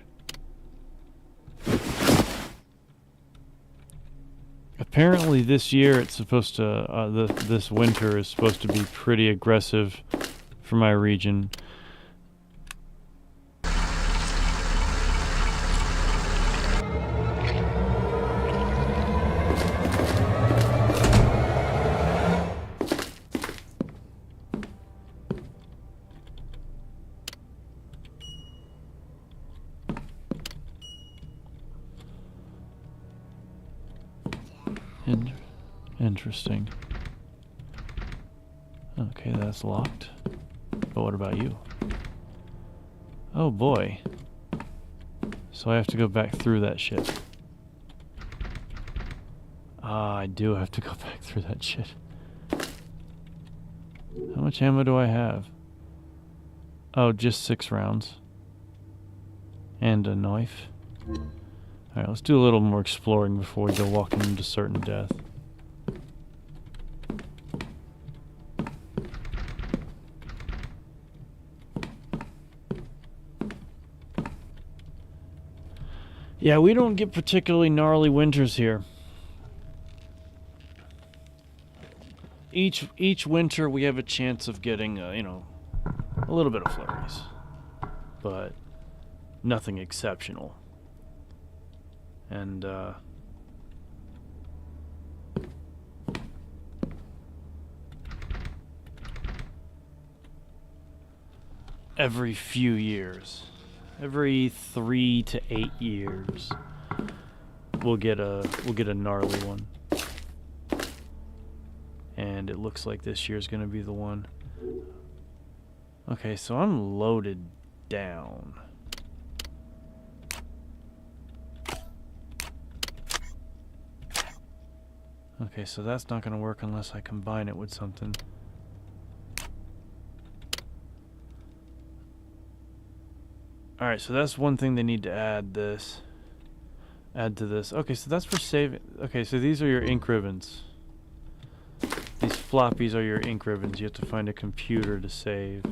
Apparently this year it's supposed to, this winter is supposed to be pretty aggressive for my region. Interesting. Okay, that's locked. But what about you? Oh boy. So I have to go back through that shit. Ah, I do have to go back through that shit. How much ammo do I have? Oh, just 6 rounds. And a knife. Alright, let's do a little more exploring before we go walking into certain death. Yeah, we don't get particularly gnarly winters here. Each winter we have a chance of getting, you know, a little bit of flurries, but nothing exceptional. And every few years, every 3 to 8 years, we'll get a gnarly one. And it looks like this year's gonna be the one. Okay, so I'm loaded down. Okay, so that's not gonna work unless I combine it with something. Alright, so that's one thing they need to add to this. Okay, so that's for saving. Okay, so these are your ink ribbons. These floppies are your ink ribbons. You have to find a computer to save.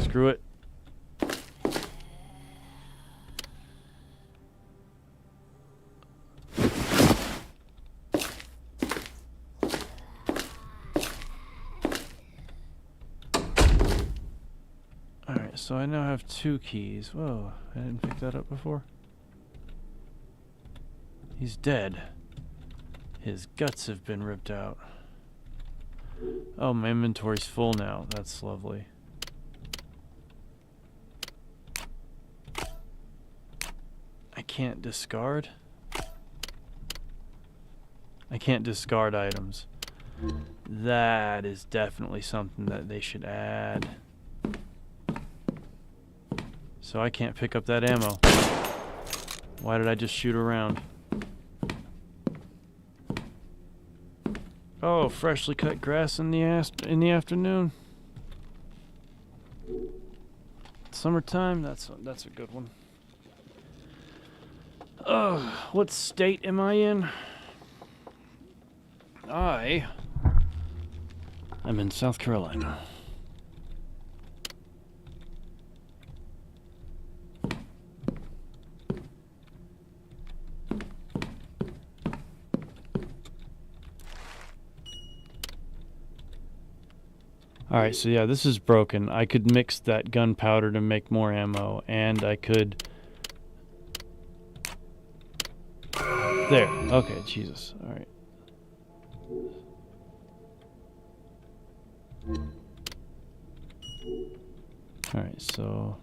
Screw it. Alright, so I now have 2 keys. Whoa, I didn't pick that up before. He's dead. His guts have been ripped out. Oh, my inventory's full now. That's lovely. I can't discard? I can't discard items. That is definitely something that they should add. So I can't pick up that ammo. Why did I just shoot around? Oh, freshly cut grass in the afternoon. Summertime, that's a good one. What state am I in? I'm in South Carolina. Alright, so yeah, this is broken. I could mix that gunpowder to make more ammo, and I could... There. Okay, Jesus. Alright. Alright, so...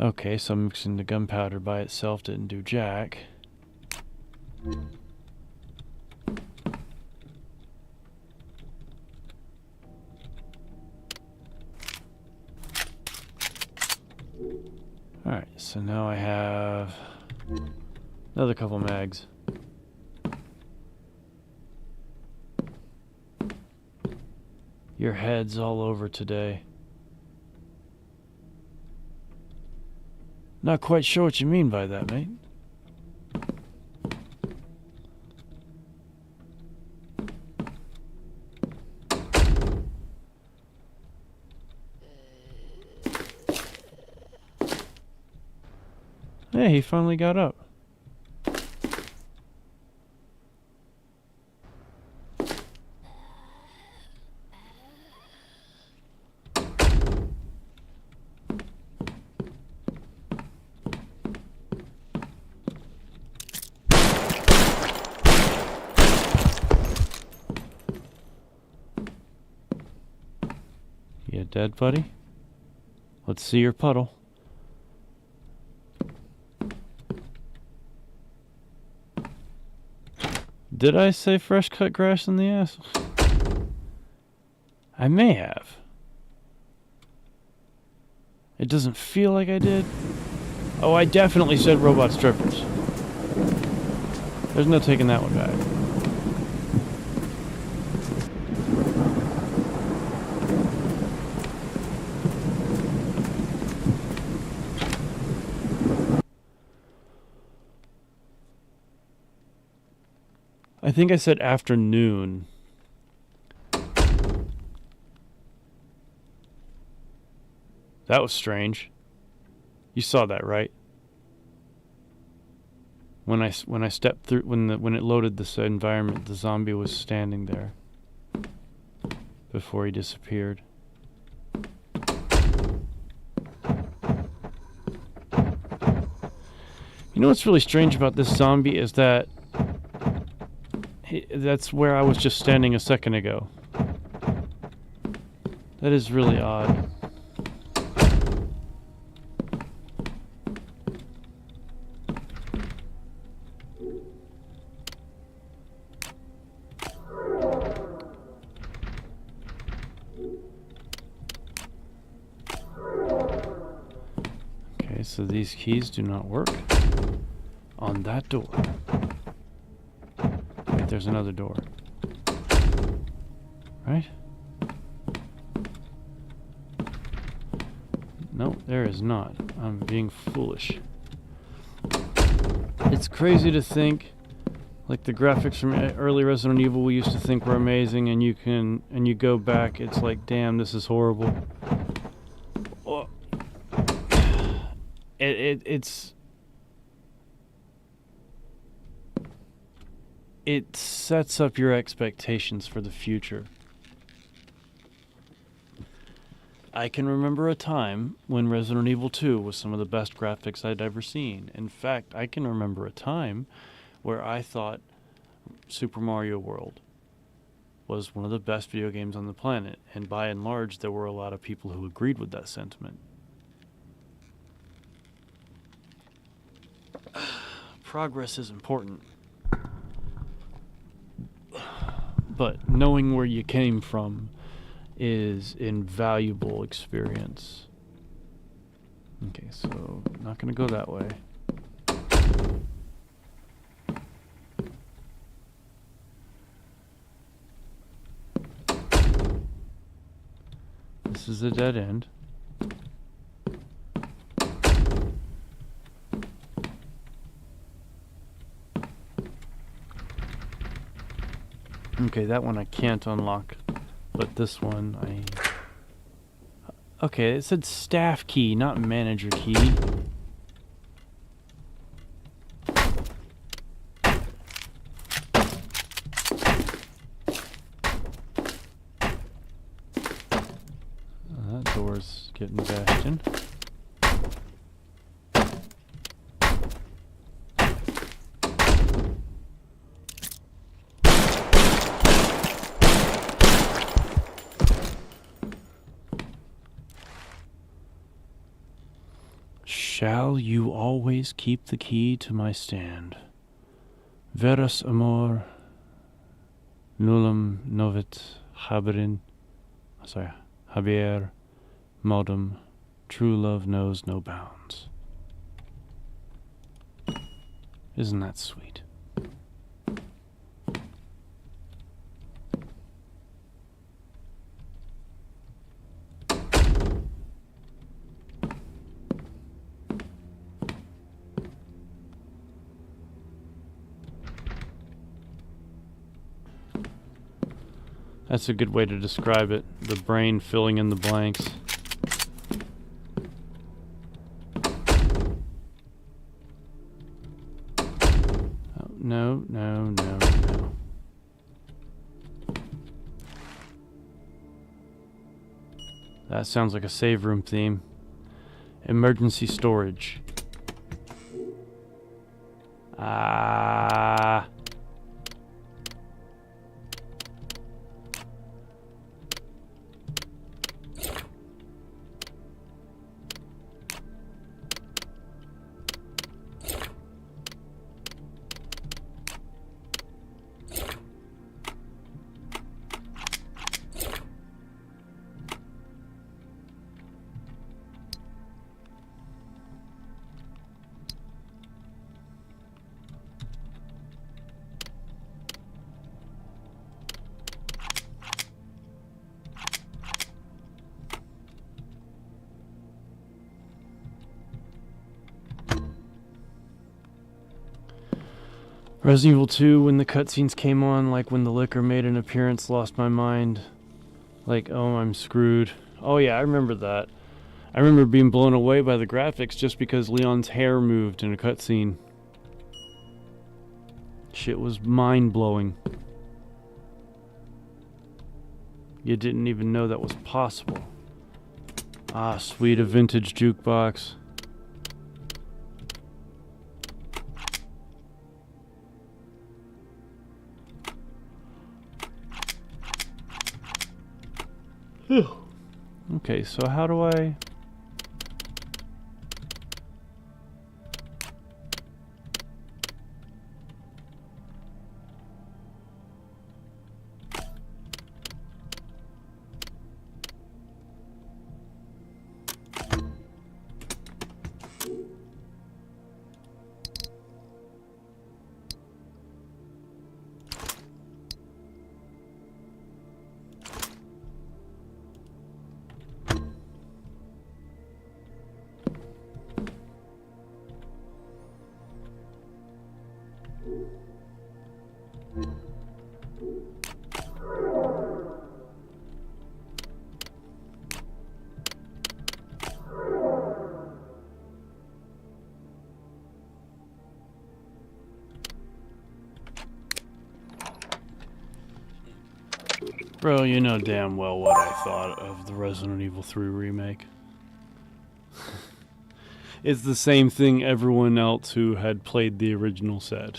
Okay, so mixing the gunpowder by itself didn't do jack. Alright, so now I have another couple mags. Your head's all over today. Not quite sure what you mean by that, mate. Hey, he finally got up. You dead, buddy? Let's see your puddle. Did I say fresh cut grass in the ass? I may have. It doesn't feel like I did. Oh, I definitely said robot strippers. There's no taking that one back. I think I said afternoon. That was strange. You saw that, right? When I stepped through, when it loaded this environment, the zombie was standing there before he disappeared. You know what's really strange about this zombie is that that's where I was just standing a second ago. That is really odd. Okay, so these keys do not work on that door. Wait, there's another door. Right? No, there is not. I'm being foolish. It's crazy to think, like the graphics from early Resident Evil we used to think were amazing, and you go back, it's like, damn, this is horrible. Oh. It sets up your expectations for the future. I can remember a time when Resident Evil 2 was some of the best graphics I'd ever seen. In fact, I can remember a time where I thought Super Mario World was one of the best video games on the planet, and by and large, there were a lot of people who agreed with that sentiment. Progress is important. But knowing where you came from is invaluable experience. Okay, so not gonna go that way. This is a dead end. Okay, that one I can't unlock, but this one I... Okay, it said staff key, not manager key. door's getting bashed in. Shall you always keep the key to my stand? Veras amor nullum novit haber modum. True love knows no bounds. Isn't that sweet? That's a good way to describe it. The brain filling in the blanks. Oh, no. That sounds like a save room theme. Emergency storage. Ah. Resident Evil 2, when the cutscenes came on, like when the liquor made an appearance, lost my mind. Like, oh, I'm screwed. Oh yeah, I remember that. I remember being blown away by the graphics just because Leon's hair moved in a cutscene. Shit was mind-blowing. You didn't even know that was possible. Ah, sweet, a vintage jukebox. Okay, so how do I... Bro, you know damn well what I thought of the Resident Evil 3 remake. It's the same thing everyone else who had played the original said.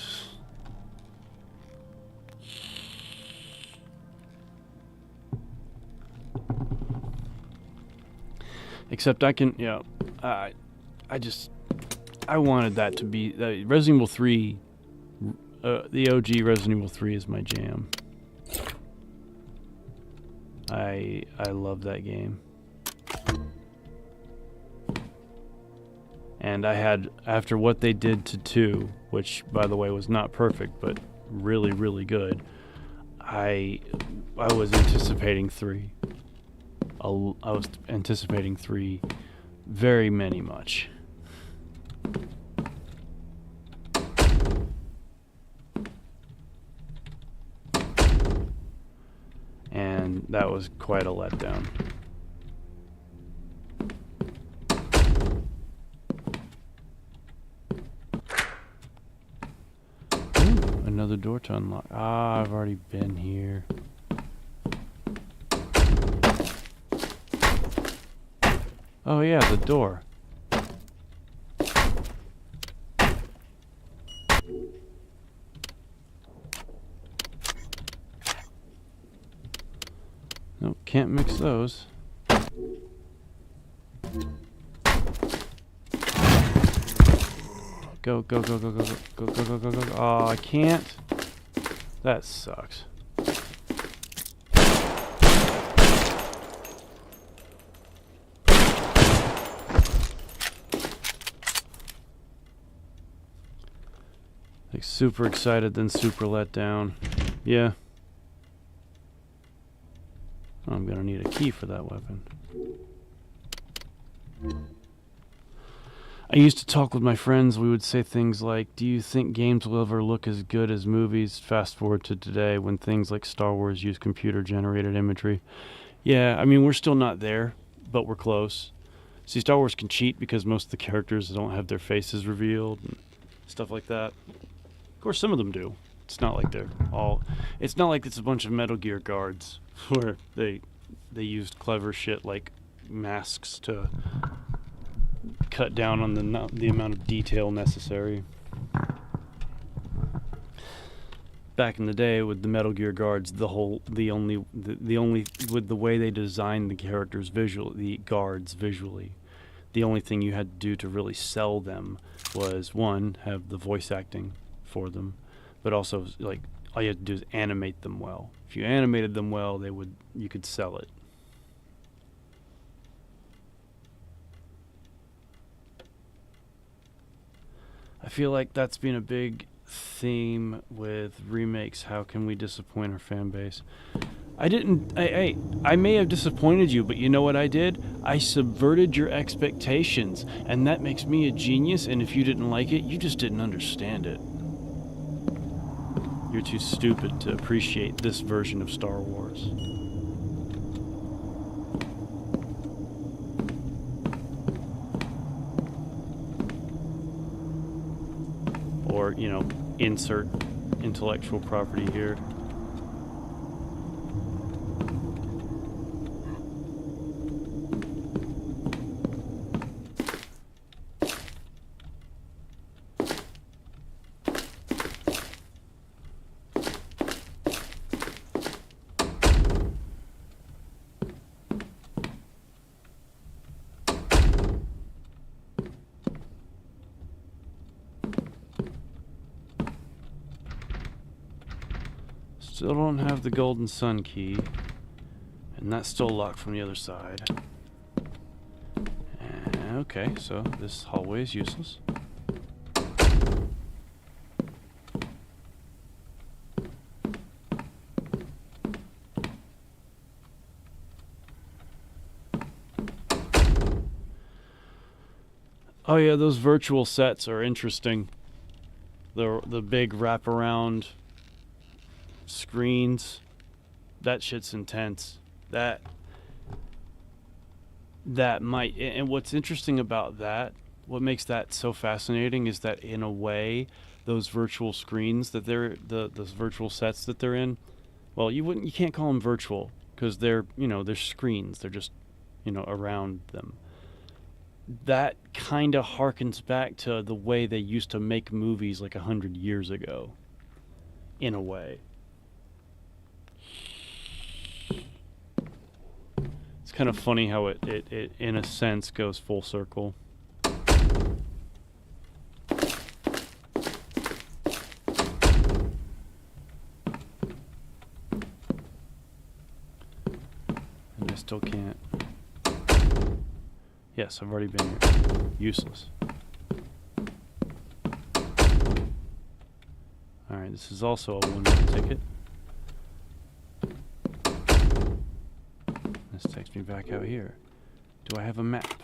Except I can, yeah, I wanted that to be, Resident Evil 3, the OG Resident Evil 3 is my jam. I love that game. And I had, after what they did to 2, which by the way was not perfect but really, really good, I was anticipating 3. I was anticipating 3 very much. And that was quite a letdown. Ooh, another door to unlock. Ah, I've already been here. Oh yeah, the door. Nope, can't mix those. Go, go, go, go, go, go, go, go, go, go, go. Oh, I can't. That sucks. Like super excited, then super let down. Yeah. I'm gonna need a key for that weapon. I used to talk with my friends. We would say things like, do you think games will ever look as good as movies? Fast forward to today when things like Star Wars use computer generated imagery. Yeah, I mean, we're still not there, but we're close. See, Star Wars can cheat because most of the characters don't have their faces revealed and stuff like that. Of course, some of them do. It's not like they're all... It's not like it's a bunch of Metal Gear guards where they used clever shit like masks to cut down on the amount of detail necessary. Back in the day with the Metal Gear guards, the only with the way they designed the characters the guards visually, the only thing you had to do to really sell them was, one, have the voice acting for them, but also like all you had to do is animate them well. If you animated them well, you could sell it. I feel like that's been a big theme with remakes. How can we disappoint our fan base? I may have disappointed you, but you know what I did? I subverted your expectations, and that makes me a genius, and if you didn't like it, you just didn't understand it. You're too stupid to appreciate this version of Star Wars. Or, you know, insert intellectual property here. Still don't have the golden sun key, and that's still locked from the other side. Okay, so this hallway is useless. Oh yeah, those virtual sets are interesting. The big wraparound screens, that shit's intense. That might, and what's interesting about that, what makes that so fascinating is that in a way, those virtual screens that those virtual sets that they're in, well, you can't call them virtual because they're screens. They're just, around them. That kind of harkens back to the way they used to make movies like 100 years ago, in a way. It's kind of funny how it in a sense goes full circle. And I still can't. Yes, I've already been here. Useless. Alright, this is also a one-way ticket. This takes me back out here. Do I have a map?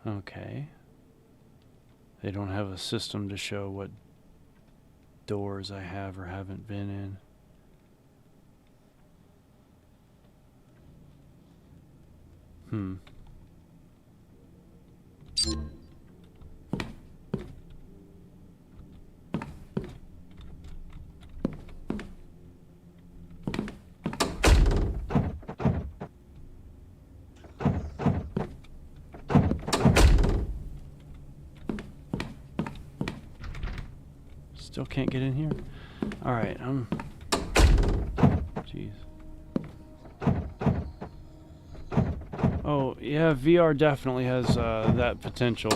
Okay. They don't have a system to show what doors I have or haven't been in. Still can't get in here. All right, jeez. Oh yeah, VR definitely has that potential.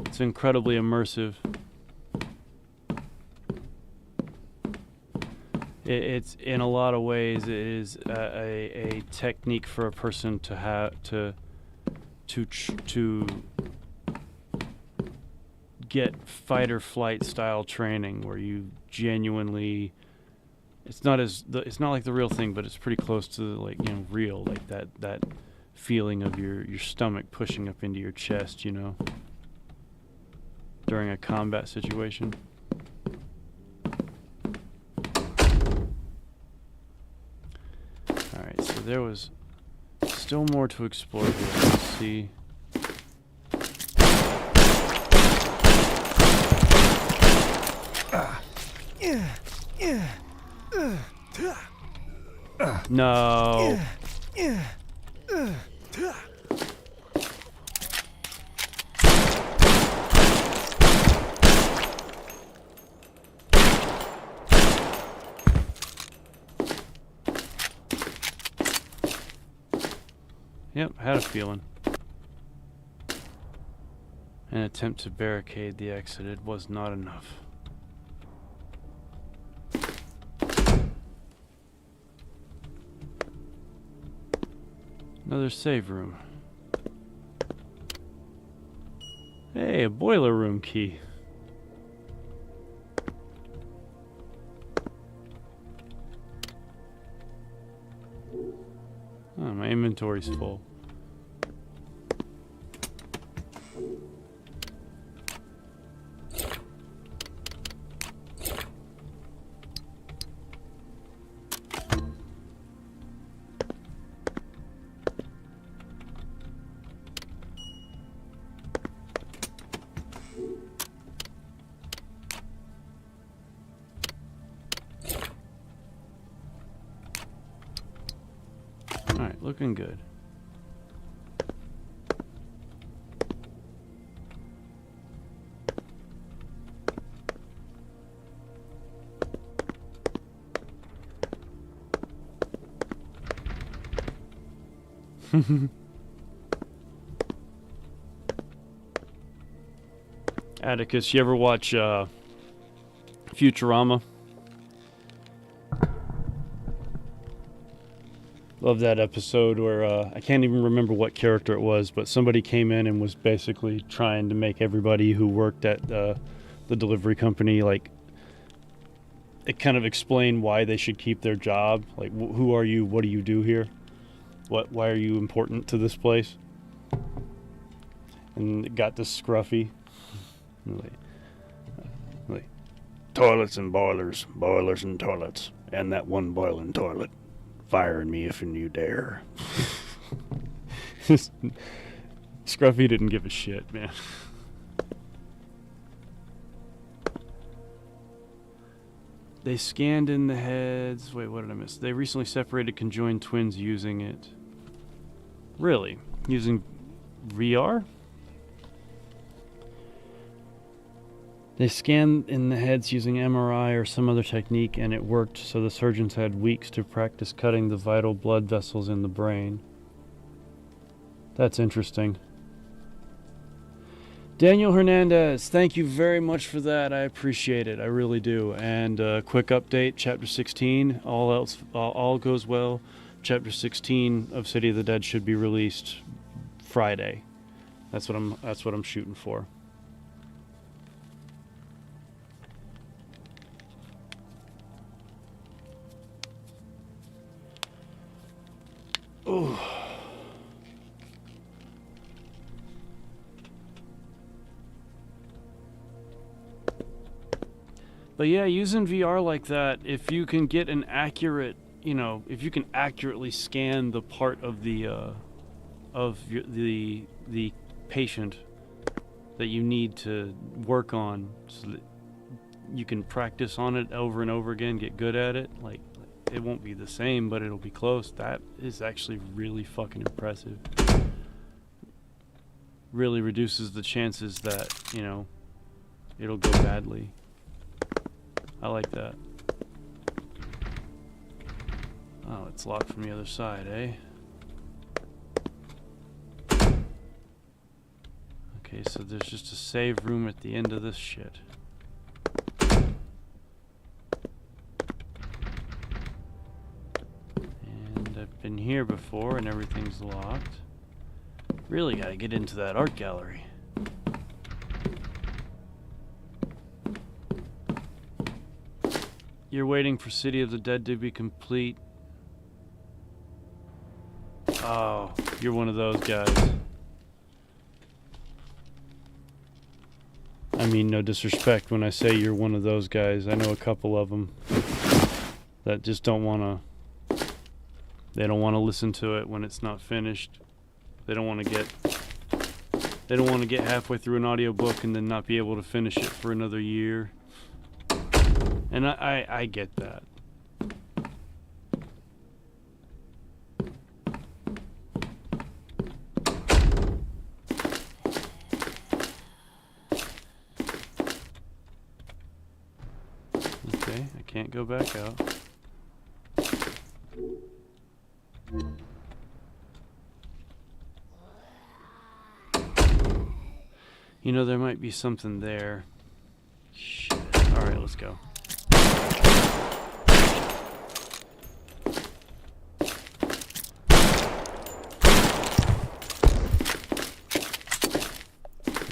It's incredibly immersive. It's in a lot of ways it is a technique for a person to have to get fight or flight style training where you genuinely, it's not like the real thing, but it's pretty close to, like, you know, real, like that feeling of your stomach pushing up into your chest, you know, during a combat situation. Alright, so there was still more to explore here. Let's see. No. Yep, had a feeling. An attempt to barricade the exit. It was not enough. Another save room. Hey, a boiler room key. Oh, my inventory's full. Alright, looking good. Atticus, you ever watch Futurama? Love that episode where I can't even remember what character it was, but somebody came in and was basically trying to make everybody who worked at the delivery company, like, it kind of explain why they should keep their job. Like, who are you? What do you do here? Why are you important to this place? And it got this scruffy. Like, toilets and boilers, boilers and toilets, and that one boiling toilet. Firing me if you dare. Scruffy didn't give a shit, man. They scanned in the heads. Wait, what did I miss? They recently separated conjoined twins using it. Really? Using VR? They scanned in the heads using MRI or some other technique, and it worked, so the surgeons had weeks to practice cutting the vital blood vessels in the brain. That's interesting. Daniel Hernandez, thank you very much for that. I appreciate it. I really do. And quick update, Chapter 16, all goes well. Chapter 16 of City of the Dead should be released Friday. That's what I'm shooting for. Ooh. But yeah, using VR like that, if you can get an accurate, you know, if you can accurately scan the part of the patient that you need to work on, so that you can practice on it over and over again, get good at it, like, it won't be the same, but it'll be close. That is actually really fucking impressive. Really reduces the chances that, you know, it'll go badly. I like that. Oh, it's locked from the other side, eh? Okay, so there's just a save room at the end of this shit. And I've been here before and everything's locked. Really gotta get into that art gallery. You're waiting for City of the Dead to be complete. Oh, you're one of those guys. I mean, no disrespect when I say you're one of those guys. I know a couple of them that just don't want to. They don't want to listen to it when it's not finished. They don't want to get. They don't want to get halfway through an audiobook and then not be able to finish it for another year. And I get that. Okay, I can't go back out. You know, there might be something there. Shit. Alright, let's go.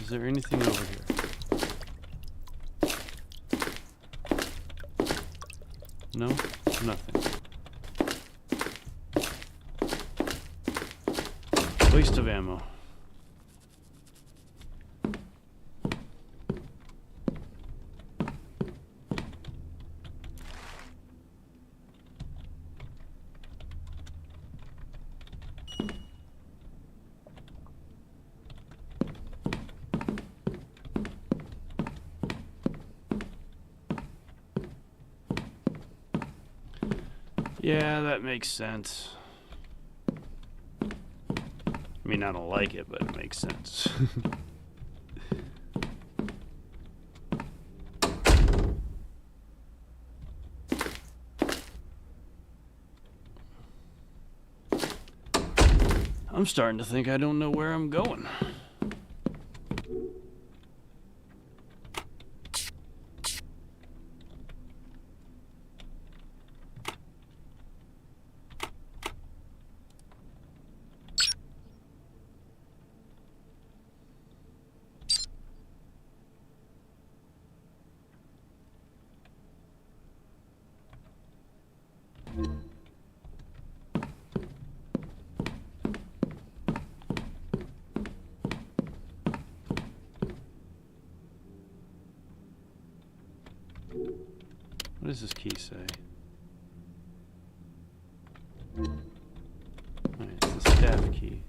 Is there anything over here? No? Nothing. Waste of ammo. Yeah, that makes sense. I mean, I don't like it, but it makes sense. I'm starting to think I don't know where I'm going. What does this key say? Alright, it's the staff key.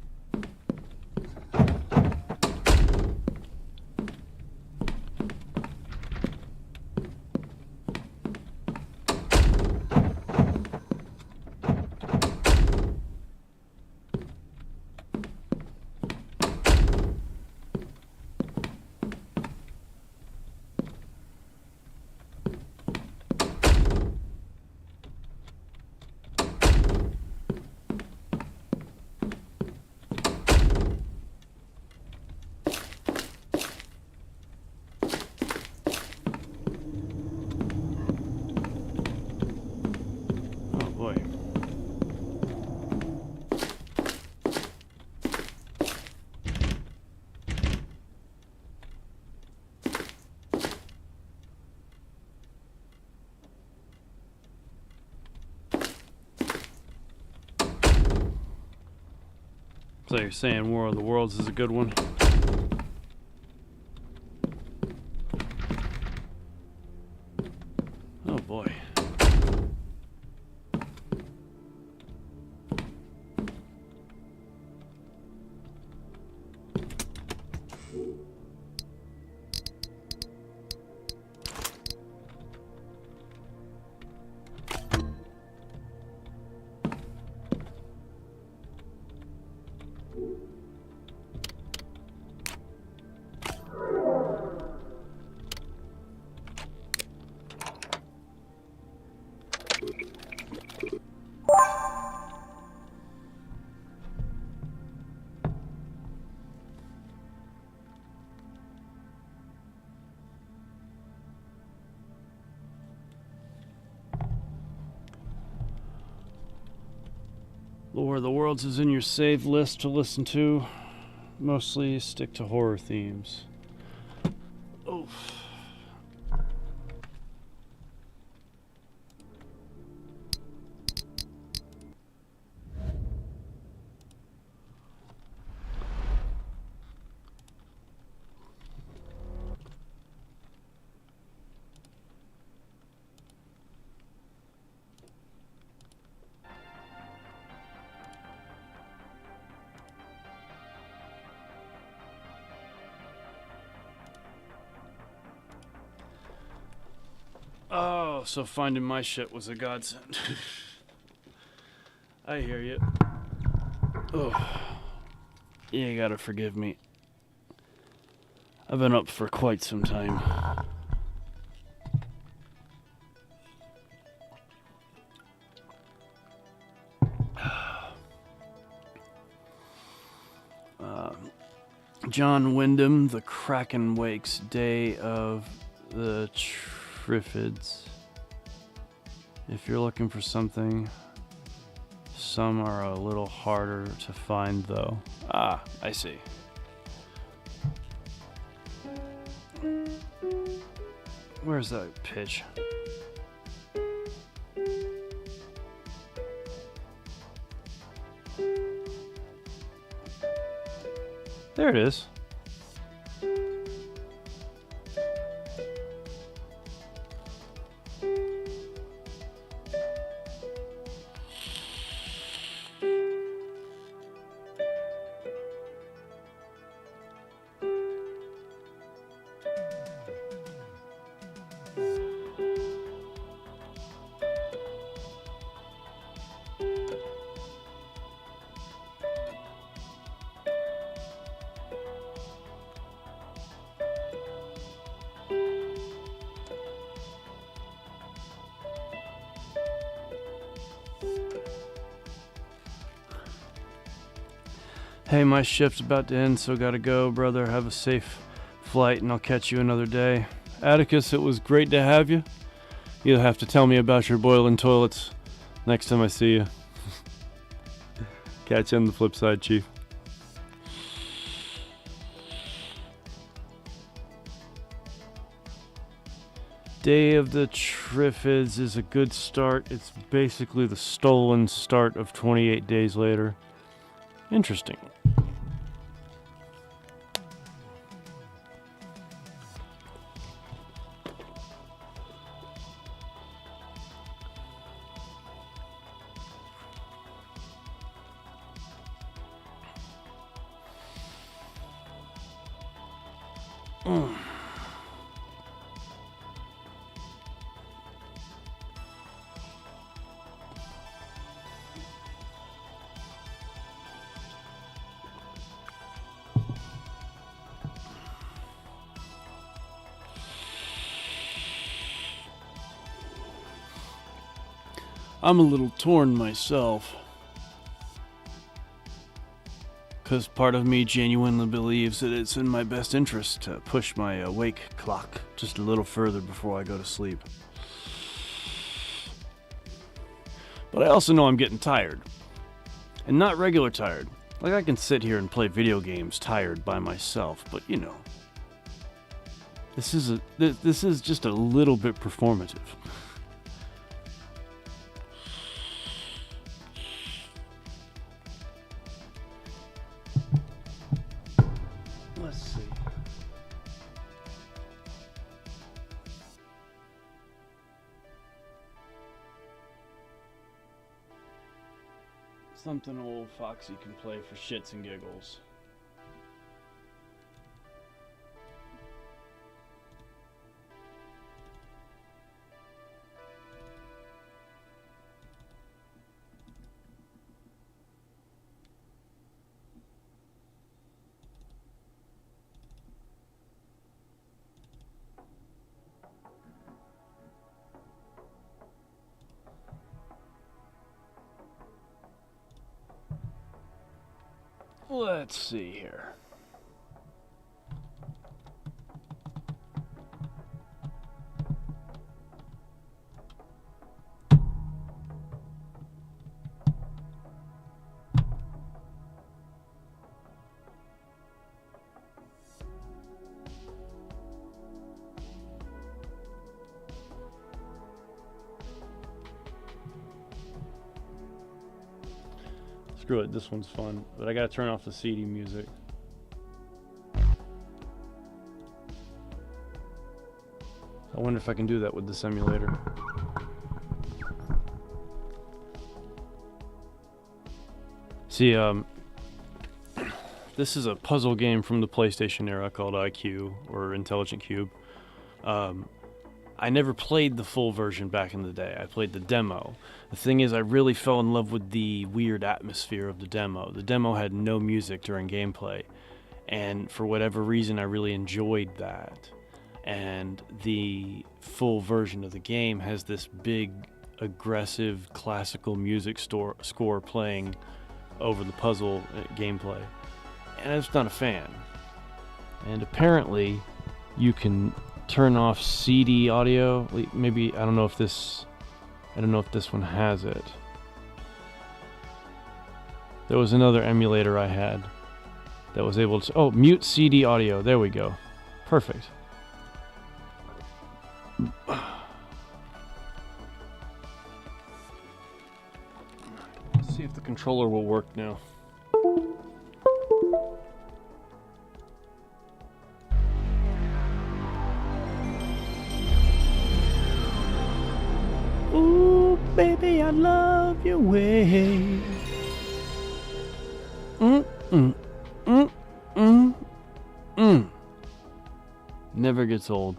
Oh boy. So you're saying War of the Worlds is a good one? Oh boy. Lore of the Worlds is in your saved list to listen to. Mostly stick to horror themes. Oh. Oh, so finding my shit was a godsend. I hear you. Oh, you gotta forgive me. I've been up for quite some time. John Wyndham, The Kraken Wakes, Day of the Triffids. If you're looking for something, some are a little harder to find though. Ah, I see. Where's that pitch? There it is. Hey, my shift's about to end, so gotta go, brother. Have a safe flight, and I'll catch you another day. Atticus, it was great to have you. You'll have to tell me about your boiling toilets next time I see you. Catch you on the flip side, Chief. Day of the Triffids is a good start. It's basically the stolen start of 28 days later. Interesting. I'm a little torn myself, because part of me genuinely believes that it's in my best interest to push my awake clock just a little further before I go to sleep. But I also know I'm getting tired, and not regular tired. Like, I can sit here and play video games tired by myself, but you know, this is just a little bit performative. Let's see. Something old Foxy can play for shits and giggles. Let's see here. Screw it, this one's fun. But I gotta turn off the CD music. I wonder if I can do that with this emulator. See, this is a puzzle game from the PlayStation era called IQ, or Intelligent Cube. I never played the full version back in the day. I played the demo. The thing is, I really fell in love with the weird atmosphere of the demo. The demo had no music during gameplay, and for whatever reason, I really enjoyed that. And the full version of the game has this big, aggressive, classical music score playing over the puzzle gameplay. And I was not a fan. And apparently, you can turn off CD audio. Maybe I don't know if this one has it. There was another emulator I had that was able to mute CD audio. There we go. Perfect. Let's see if the controller will work now. Ooh, baby, I love your way. Never gets old.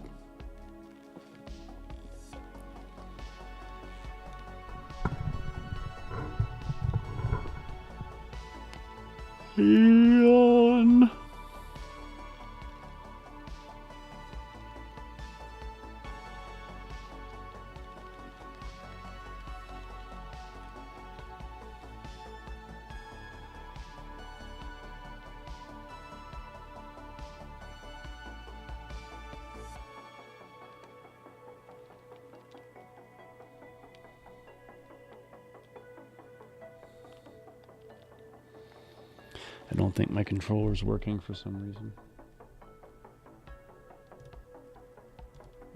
Yawn. I don't think my controller's working for some reason.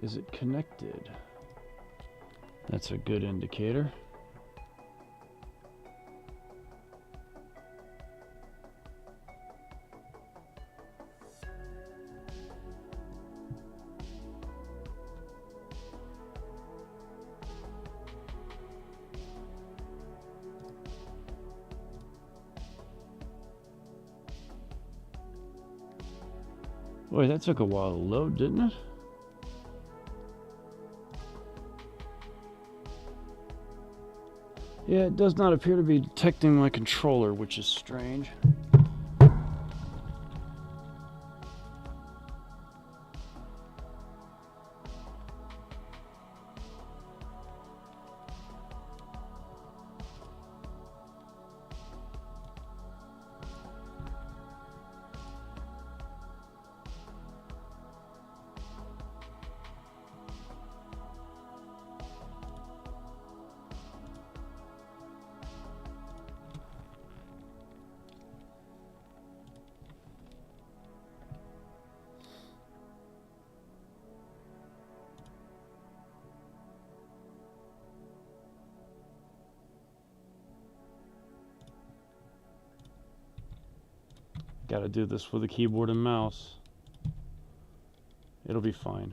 Is it connected? That's a good indicator. Boy, that took a while to load, didn't it? Yeah, it does not appear to be detecting my controller, which is strange. Gotta do this with a keyboard and mouse. It'll be fine.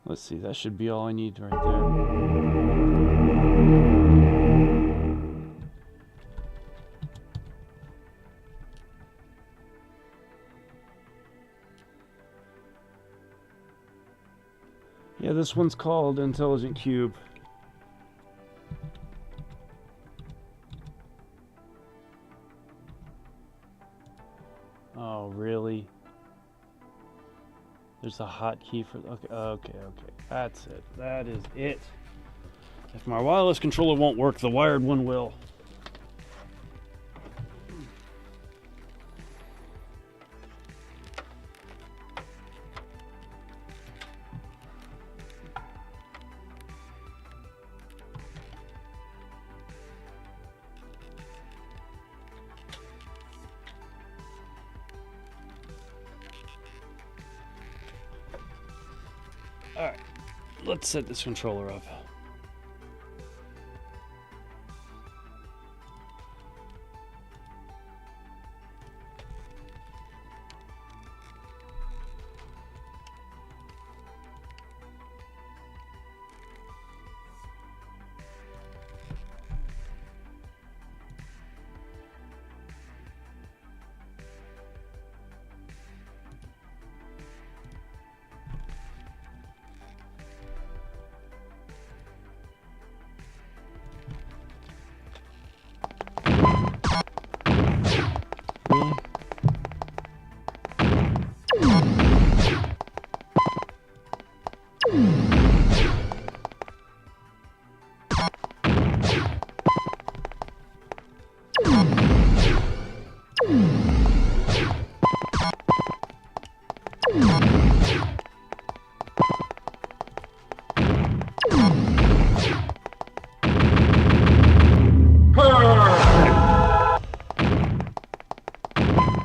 Let's see, that should be all I need right there. Yeah, this one's called Intelligent Cube. Oh, really? There's a hotkey for... Okay. That's it. That is it. If my wireless controller won't work, the wired one will. Alright, let's set this controller up. Really?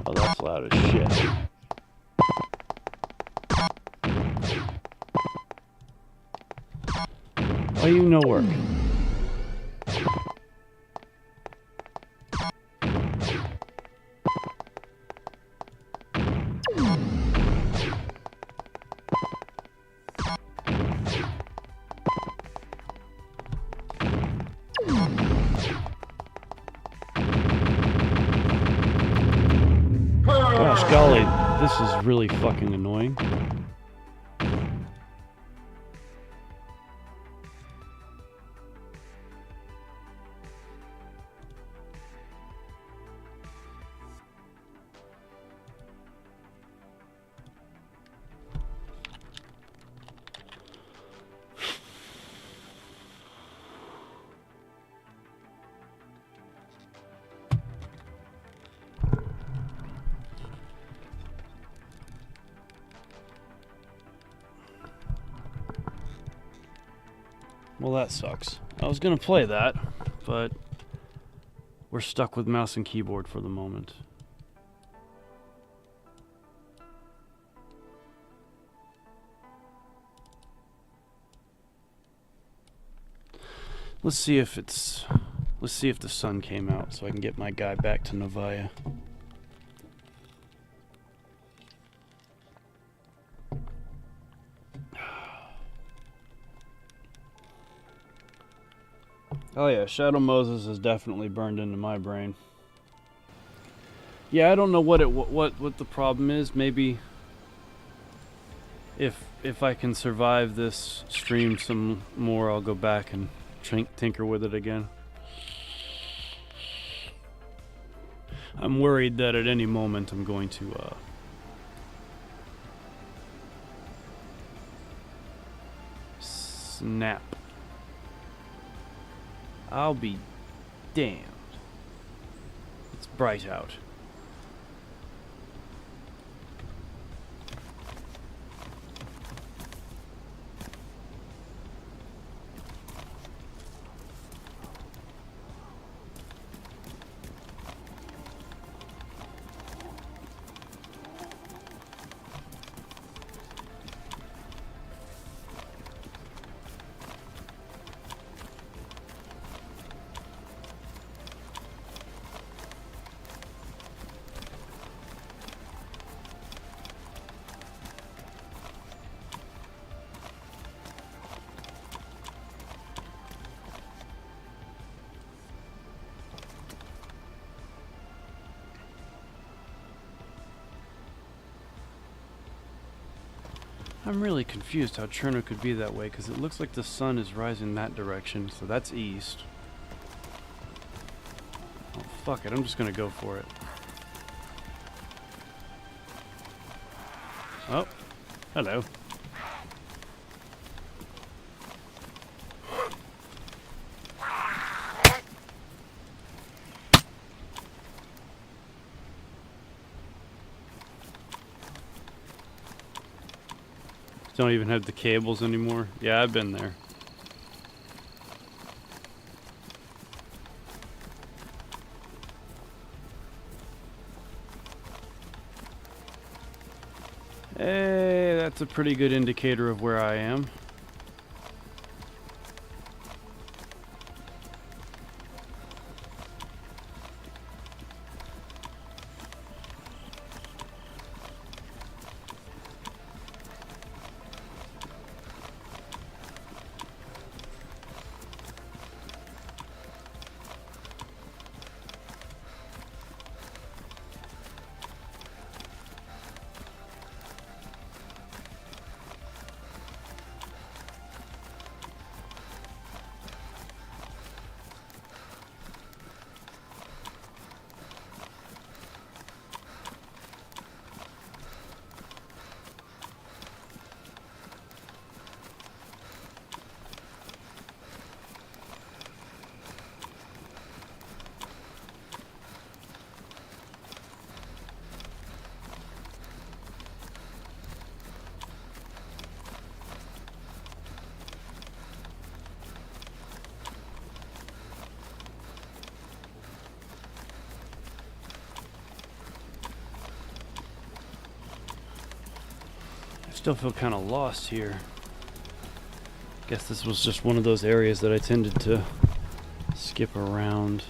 Oh, that's loud as shit. Why you no work? Gosh golly, this is really fucking annoying. Well, that sucks. I was gonna play that, but we're stuck with mouse and keyboard for the moment. Let's see if the sun came out so I can get my guy back to Novaya. Oh yeah, Shadow Moses is definitely burned into my brain. Yeah, I don't know what the problem is. Maybe if I can survive this stream some more, I'll go back and tinker with it again. I'm worried that at any moment I'm going to snap. I'll be damned. It's bright out. I'm really confused how Cherno could be that way, because it looks like the sun is rising that direction, so that's east. Oh, fuck it, I'm just gonna go for it. Oh, hello. Don't even have the cables anymore. Yeah, I've been there. Hey, that's a pretty good indicator of where I am. Still feel kind of lost here. Guess this was just one of those areas that I tended to skip around.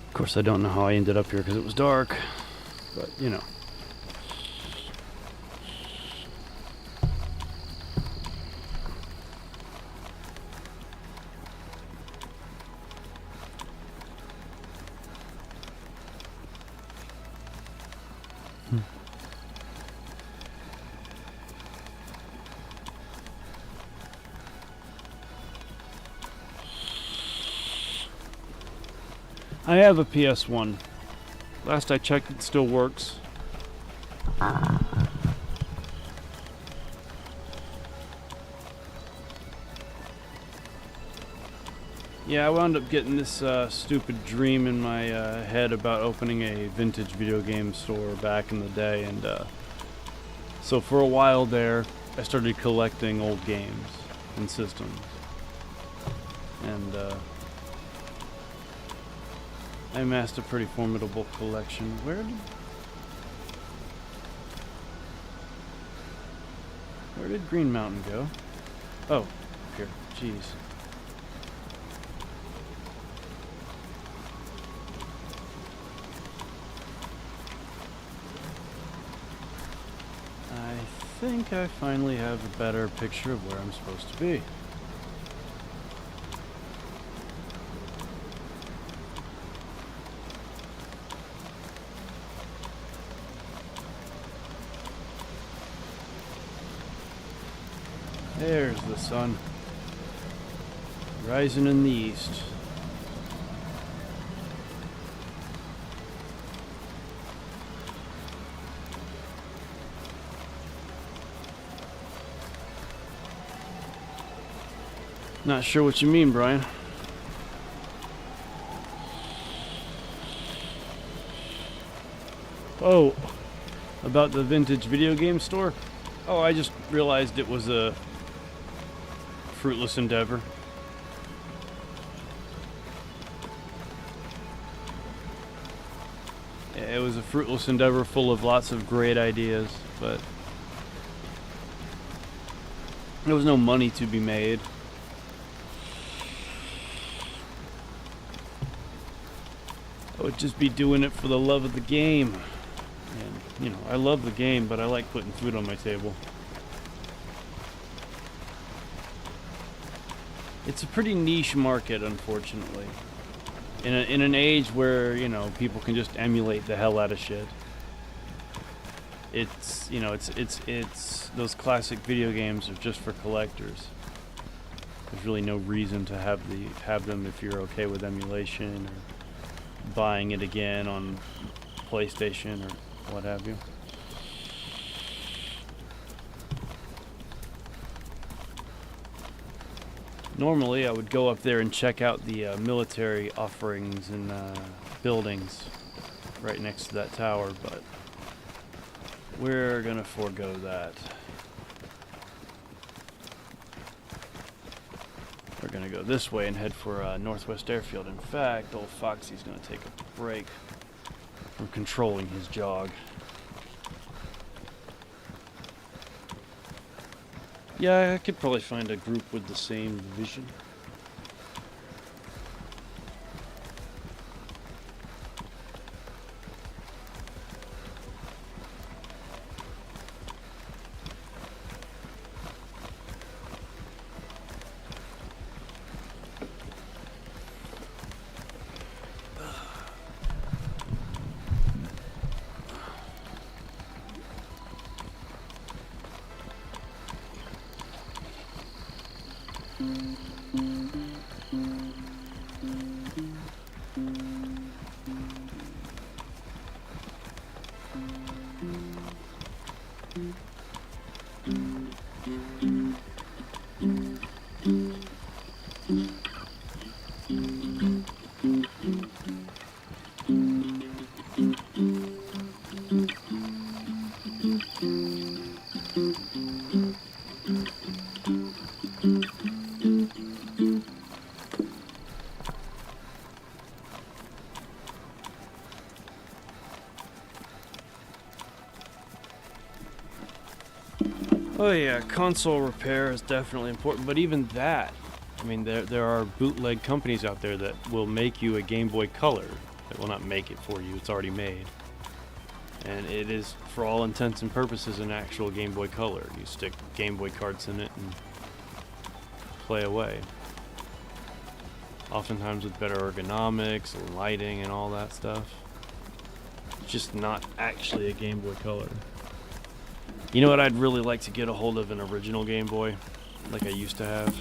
Of course, I don't know how I ended up here because it was dark, but you know. I have a PS1. Last I checked, it still works. Yeah, I wound up getting this stupid dream in my head about opening a vintage video game store back in the day, and so for a while there, I started collecting old games and systems, and I amassed a pretty formidable collection. Where did Green Mountain go? Oh, here. Jeez. I think I finally have a better picture of where I'm supposed to be. There's the sun, rising in the east. Not sure what you mean, Brian. Oh, about the vintage video game store? Oh, I just realized it was a fruitless endeavor. It was a fruitless endeavor full of lots of great ideas, but there was no money to be made. I would just be doing it for the love of the game. And, you know, I love the game, but I like putting food on my table. It's a pretty niche market, unfortunately. In an age where, you know, people can just emulate the hell out of shit. It's, you know, it's those classic video games are just for collectors. There's really no reason to have them if you're okay with emulation or buying it again on PlayStation or what have you. Normally, I would go up there and check out the military offerings and buildings right next to that tower, but we're gonna forego that. We're gonna go this way and head for Northwest Airfield. In fact, old Foxy's gonna take a break from controlling his jog. Yeah, I could probably find a group with the same vision. Oh yeah, console repair is definitely important, but even that, I mean, there are bootleg companies out there that will make you a Game Boy Color. It will not make it for you, it's already made. And it is, for all intents and purposes, an actual Game Boy Color. You stick Game Boy cards in it and play away. Oftentimes with better ergonomics and lighting and all that stuff. It's just not actually a Game Boy Color. You know what I'd really like to get a hold of? An original Game Boy, like I used to have.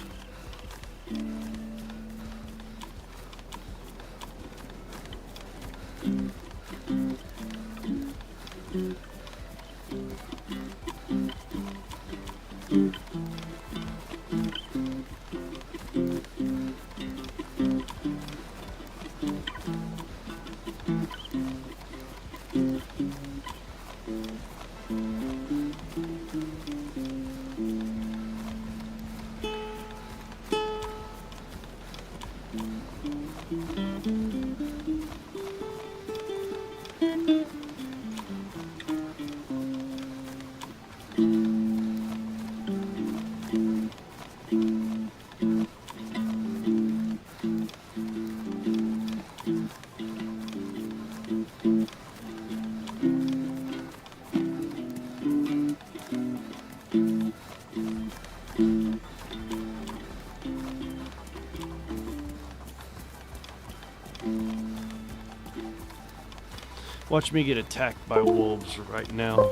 Watch me get attacked by wolves right now.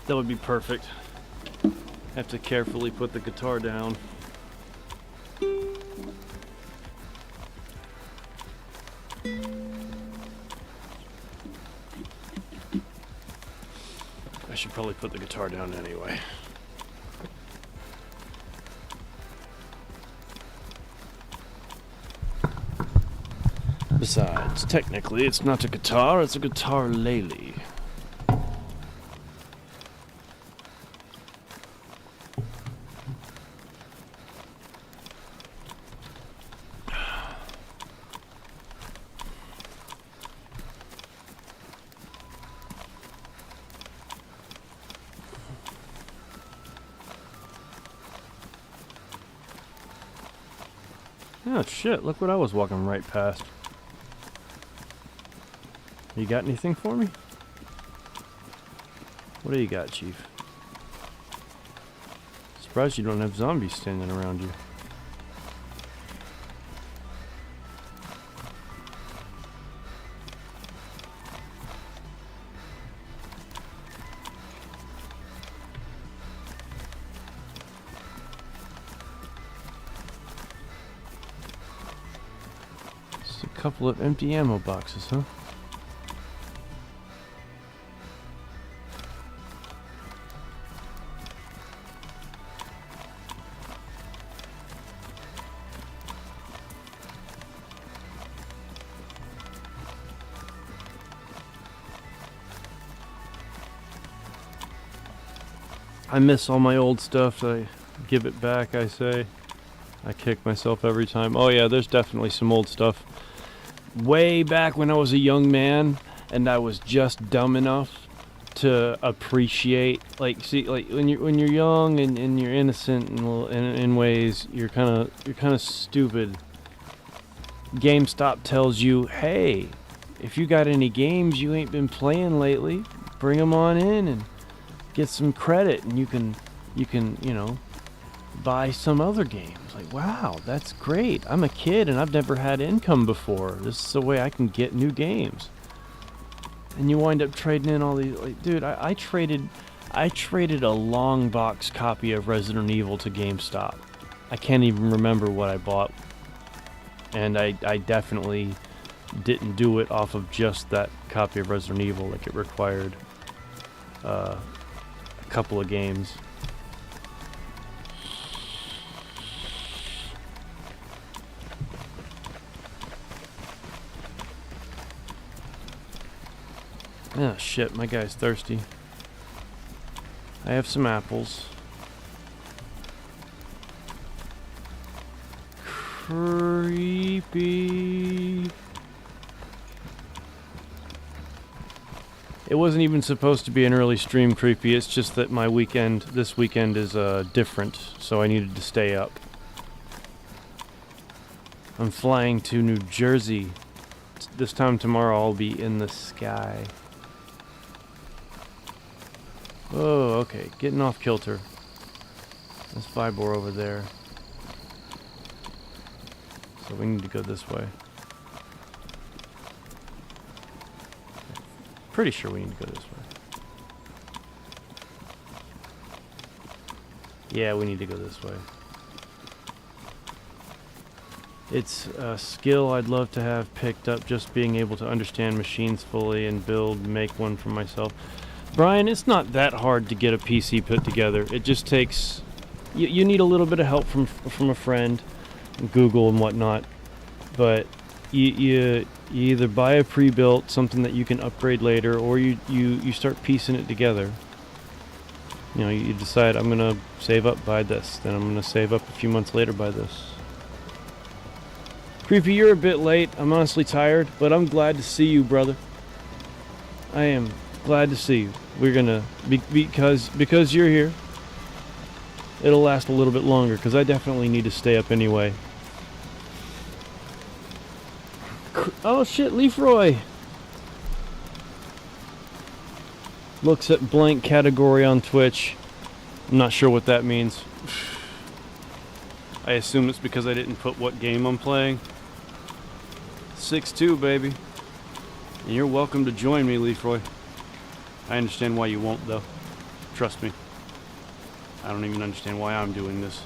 That would be perfect. Have to carefully put the guitar down. I should probably put the guitar down anyway. Besides, technically, it's not a guitar, it's a guitar lele. Oh shit, look what I was walking right past. You got anything for me? What do you got, Chief? Surprised you don't have zombies standing around you. Just a couple of empty ammo boxes, huh? I miss all my old stuff. I give it back, I say. I kick myself every time. Oh yeah, there's definitely some old stuff way back when I was a young man and I was just dumb enough to appreciate, like, see, like when you're young and you're innocent in ways, you're kind of stupid. GameStop tells you, hey, if you got any games you ain't been playing lately, bring them on in and get some credit, and you can buy some other games. Like, wow, that's great. I'm a kid and I've never had income before. This is the way I can get new games. And you wind up trading in all these, like, dude, I traded a long box copy of Resident Evil to GameStop. I can't even remember what I bought. And I definitely didn't do it off of just that copy of Resident Evil. Like, it required a couple of games. Oh shit, my guy's thirsty. I have some apples. Creepy. It wasn't even supposed to be an early stream, Creepy. It's just that this weekend is different, so I needed to stay up. I'm flying to New Jersey. This time tomorrow I'll be in the sky. Oh, okay. Getting off kilter. There's Vibor over there. So we need to go this way. Pretty sure we need to go this way. Yeah, we need to go this way. It's a skill I'd love to have picked up, just being able to understand machines fully and make one for myself. Brian, it's not that hard to get a PC put together. It just takes... You need a little bit of help from a friend, Google and whatnot. But you either buy a pre-built, something that you can upgrade later, or you start piecing it together. You know, you decide, I'm going to save up, buy this. Then I'm going to save up a few months later, buy this. Creepy, you're a bit late. I'm honestly tired, but I'm glad to see you, brother. I am glad to see you. We're gonna because you're here. It'll last a little bit longer because I definitely need to stay up anyway. Oh shit, Leafroy looks at blank category on Twitch. I'm not sure what that means. I assume it's because I didn't put what game I'm playing. 6-2, baby. And you're welcome to join me, Leafroy. I understand why you won't, though. Trust me. I don't even understand why I'm doing this.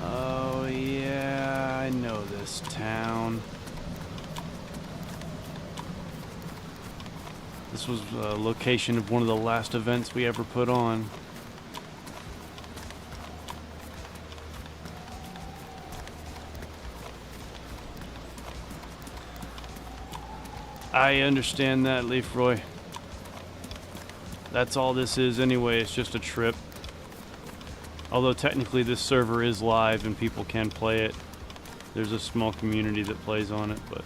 Oh, yeah, I know this town. This was a location of one of the last events we ever put on. I understand that, Leafroy. That's all this is anyway, it's just a trip. Although technically this server is live and people can play it. There's a small community that plays on it, but...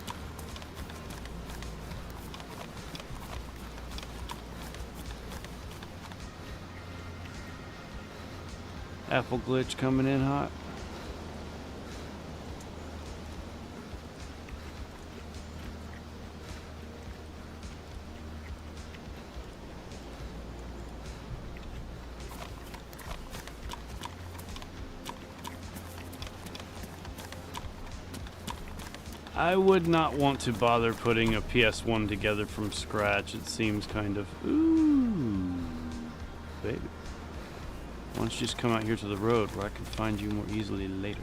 Apple glitch coming in hot. I would not want to bother putting a PS1 together from scratch. It seems kind of... Ooh, baby. Why don't you just come out here to the road where I can find you more easily later.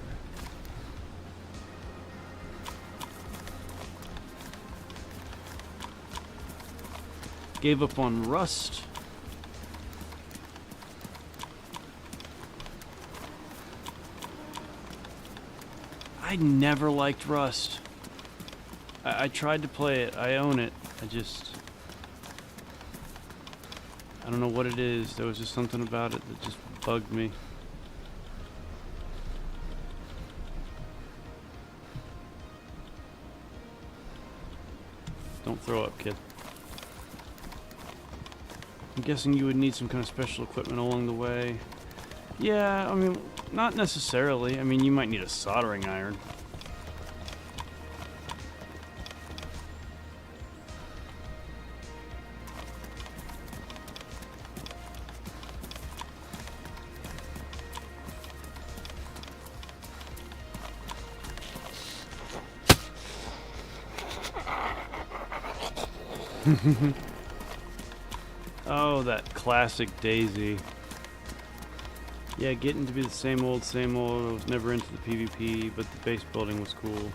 Gave up on Rust. I never liked Rust. I tried to play it. I own it. I don't know what it is. There was just something about it that just bugged me. Don't throw up, kid. I'm guessing you would need some kind of special equipment along the way. Yeah, I mean, not necessarily. I mean, you might need a soldering iron. Oh, that classic Daisy. Yeah, getting to be the same old, same old. I was never into the PvP, but the base building was cool.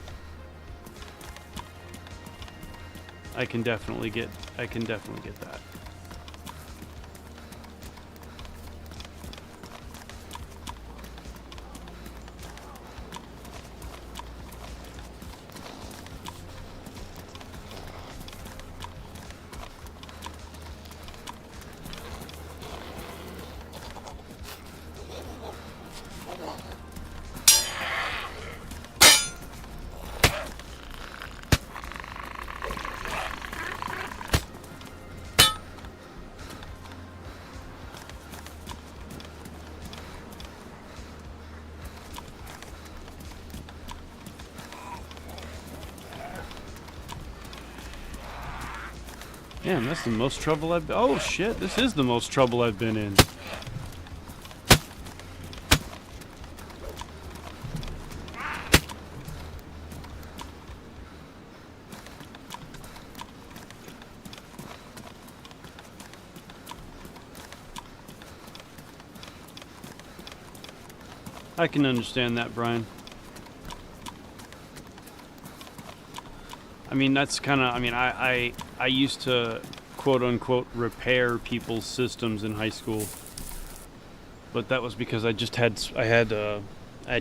I can definitely get that. Damn, that's the most trouble I've been. Oh shit, this is the most trouble I've been in. I can understand that, Brian. I mean, that's kind of, I mean, I used to quote unquote repair people's systems in high school, but that was because I had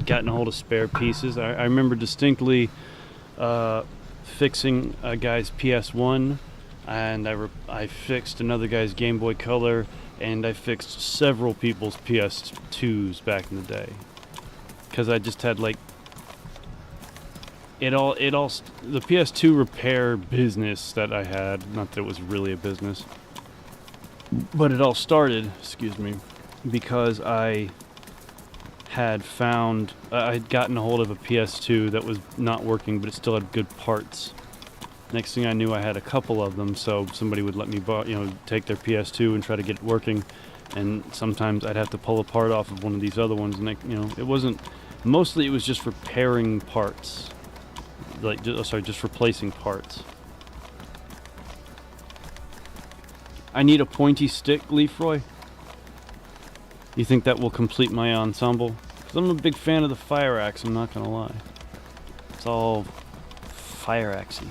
gotten a hold of spare pieces. I remember distinctly fixing a guy's PS1, and I fixed another guy's Game Boy Color, and I fixed several people's PS2s back in the day, because I just had like the PS2 repair business that I had, not that it was really a business, but it all started, because I had gotten a hold of a PS2 that was not working, but it still had good parts. Next thing I knew, I had a couple of them, so somebody would let me take their PS2 and try to get it working, and sometimes I'd have to pull a part off of one of these other ones, and it wasn't, mostly it was just repairing parts. Just replacing parts. I need a pointy stick, Leafroy. You think that will complete my ensemble? Because I'm a big fan of the fire axe, I'm not gonna lie. It's all fire axey.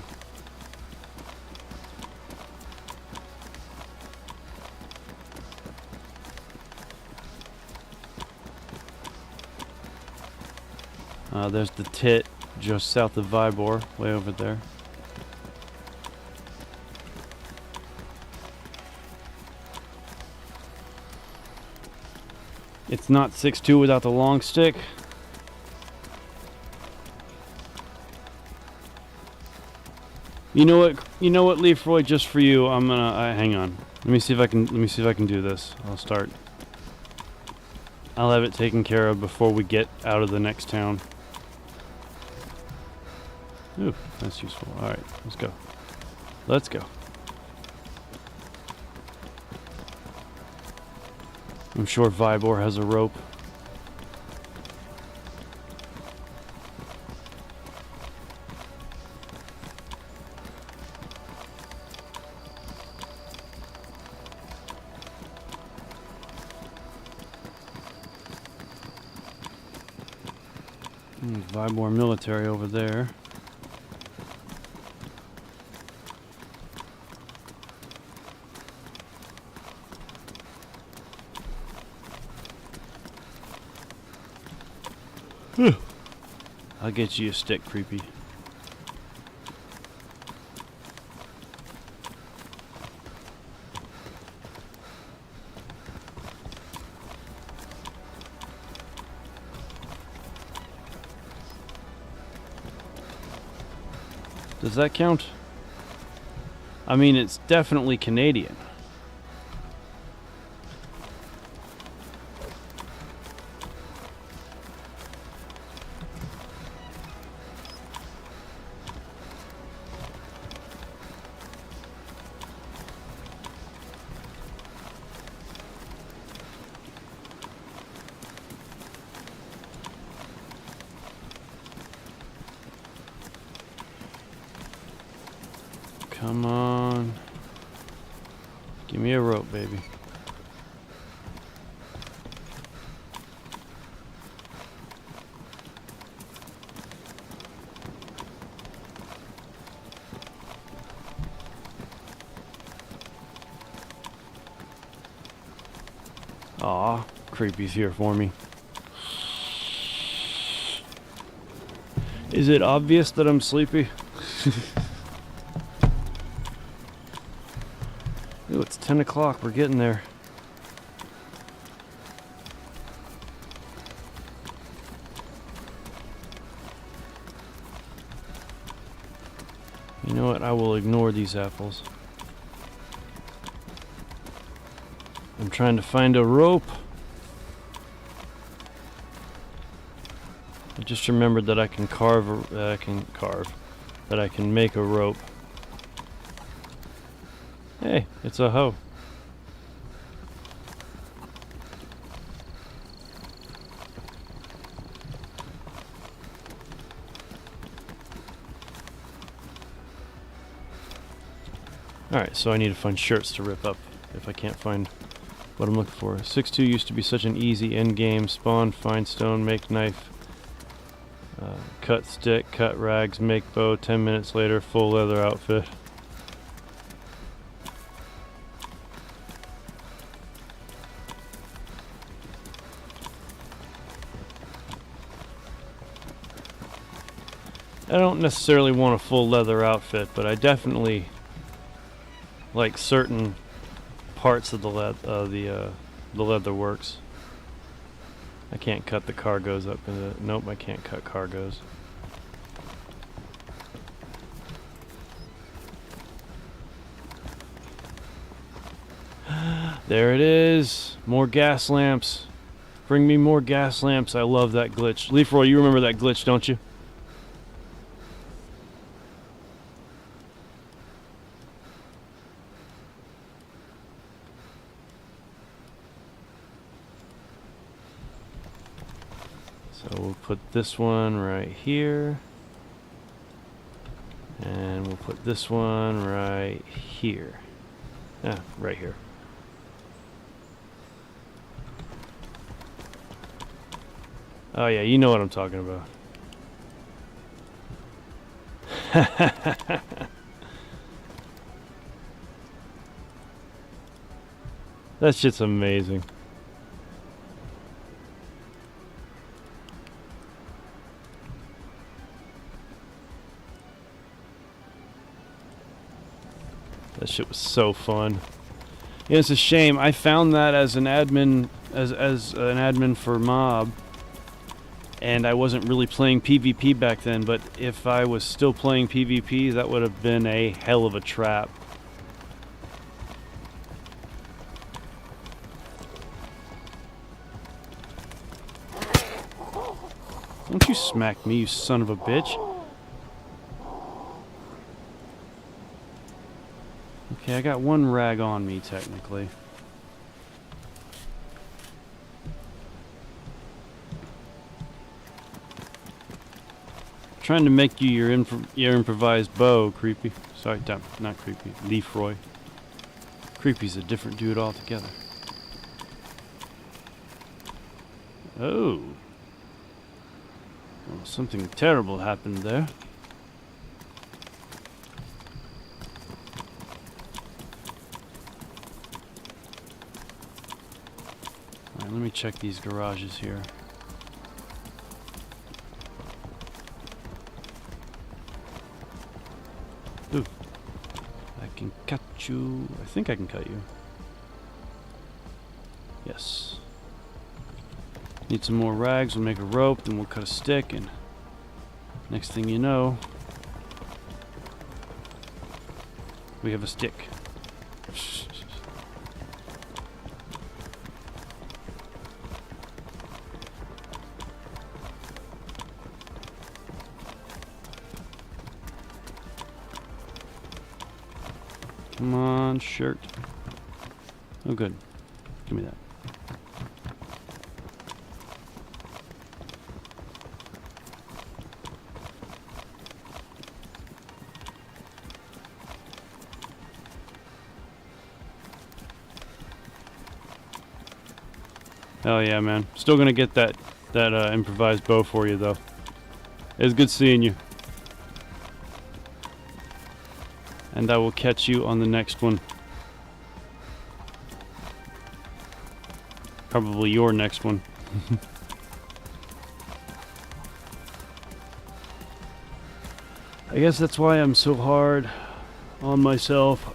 There's the tit. Just south of Vybor, way over there. It's not 6'2" without the long stick. You know what, Leafroy, just for you, I'm gonna hang on. Let me see if I can do this. I'll have it taken care of before we get out of the next town. Ooh, that's useful. Alright, let's go. Let's go. I'm sure Vybor has a rope. Vybor military over there. I'll get you a stick, creepy. Does that count? I mean, it's definitely Canadian. Come on. Give me a rope, baby. Aw, Creepy's here for me. Is it obvious that I'm sleepy? Ooh, it's 10 o'clock. We're getting there. You know what? I will ignore these apples. I'm trying to find a rope. I just remembered that I can that I can make a rope. Hey, it's a hoe. Alright, so I need to find shirts to rip up if I can't find what I'm looking for. 6-2 used to be such an easy end game. Spawn, find stone, make knife, cut stick, cut rags, make bow. 10 minutes later, full leather outfit. I don't necessarily want a full leather outfit, but I definitely like certain parts of the leather works. I can't cut the cargoes up in the... Nope, I can't cut cargoes. There it is! More gas lamps. Bring me more gas lamps. I love that glitch. Leafroy, you remember that glitch, don't you? So we'll put this one right here. And we'll put this one right here. Yeah, right here. Oh yeah, you know what I'm talking about. That shit's amazing. That shit was so fun. Yeah, it's a shame. I found that as an admin, as an admin for Mob, and I wasn't really playing PvP back then. But if I was still playing PvP, that would have been a hell of a trap. Don't you smack me, you son of a bitch. Okay, I got one rag on me, technically. Trying to make you your improvised bow, Creepy. Sorry, not Creepy. Leafroy. Creepy's a different dude altogether. Oh. Well, something terrible happened there. Let me check these garages here. Ooh. I can cut you. I think I can cut you. Yes. Need some more rags. We'll make a rope, then we'll cut a stick, and next thing you know, We have a stick. Come on, shirt. Oh, good. Give me that. Hell yeah, man. Still gonna get that improvised bow for you, though. It was good seeing you. And I will catch you on the next one. Probably your next one. I guess that's why I'm so hard on myself.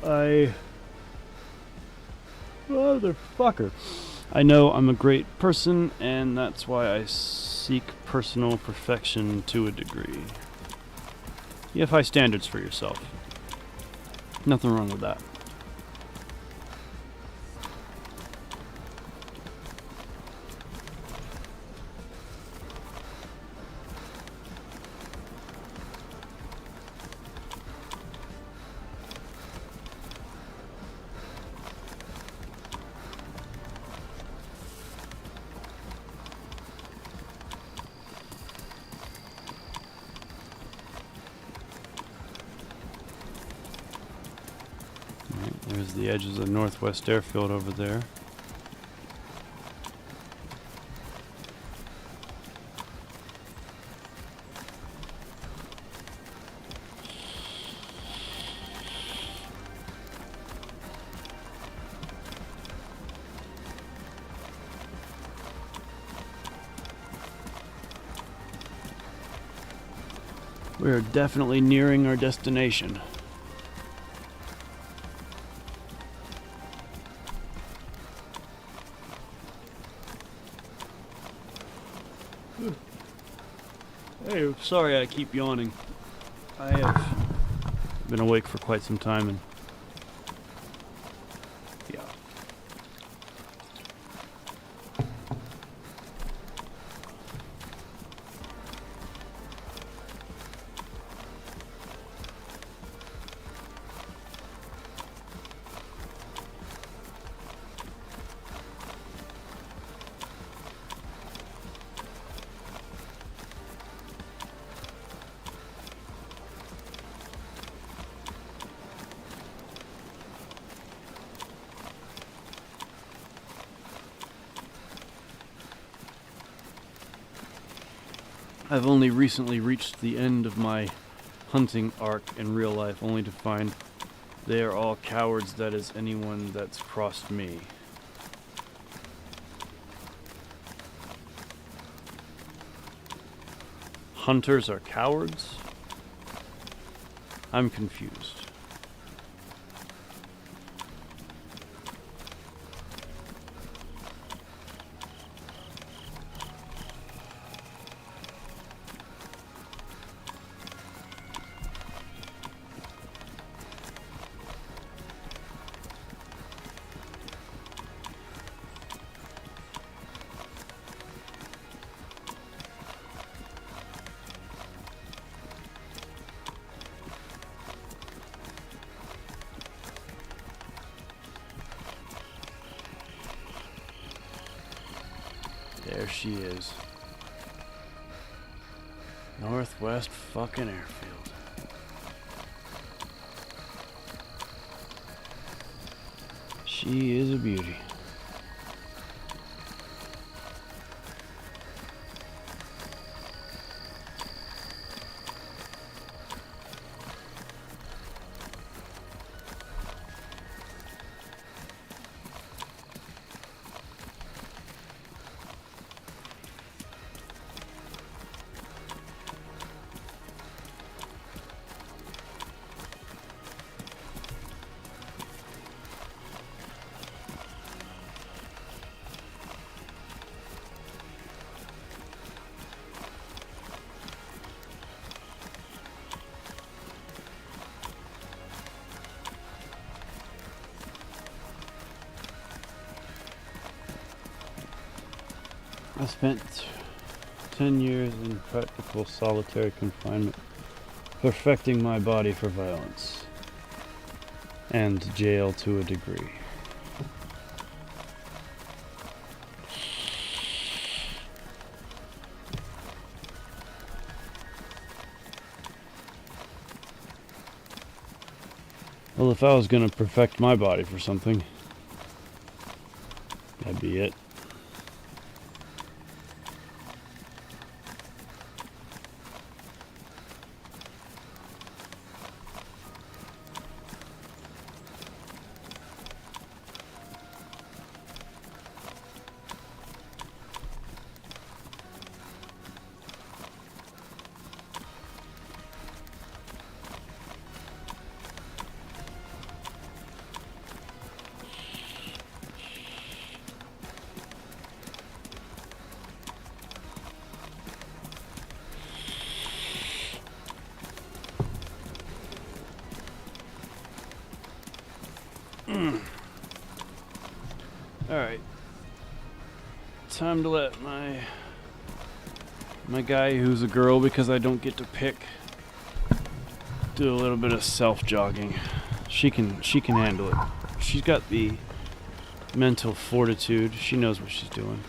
Motherfucker. I know I'm a great person, and that's why I seek personal perfection to a degree. You have high standards for yourself. Nothing wrong with that. There's the edges of the Northwest Airfield over there. We're definitely nearing our destination. Hey, sorry I keep yawning. I have been awake for quite some time and yeah. I've only recently reached the end of my hunting arc in real life, only to find they are all cowards, that is anyone that's crossed me. Hunters are cowards? I'm confused. There she is. Northwest fucking Airfield. She is a beauty. I spent 10 years in practical solitary confinement, perfecting my body for violence, and jail to a degree. Well, if I was gonna perfect my body for something, that'd be it. Alright. Time to let my guy who's a girl, because I don't get to pick, do a little bit of self-jogging. She can handle it. She's got the mental fortitude. She knows what she's doing.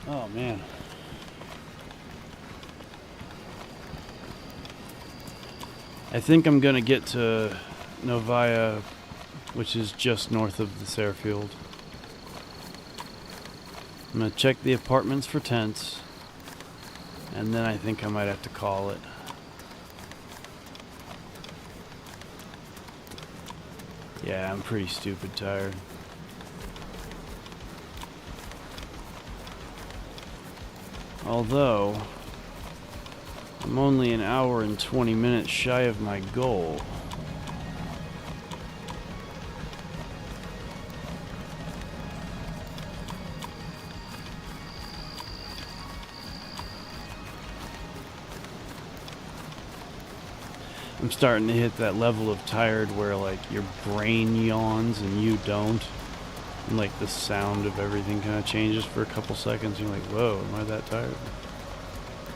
Oh man. I think I'm gonna get to Novaya, which is just north of this airfield. I'm gonna check the apartments for tents, and then I think I might have to call it. Yeah, I'm pretty stupid tired. Although, I'm only an hour and 20 minutes shy of my goal. I'm starting to hit that level of tired where like your brain yawns and you don't. And like the sound of everything kind of changes for a couple seconds. You're like, whoa, am I that tired?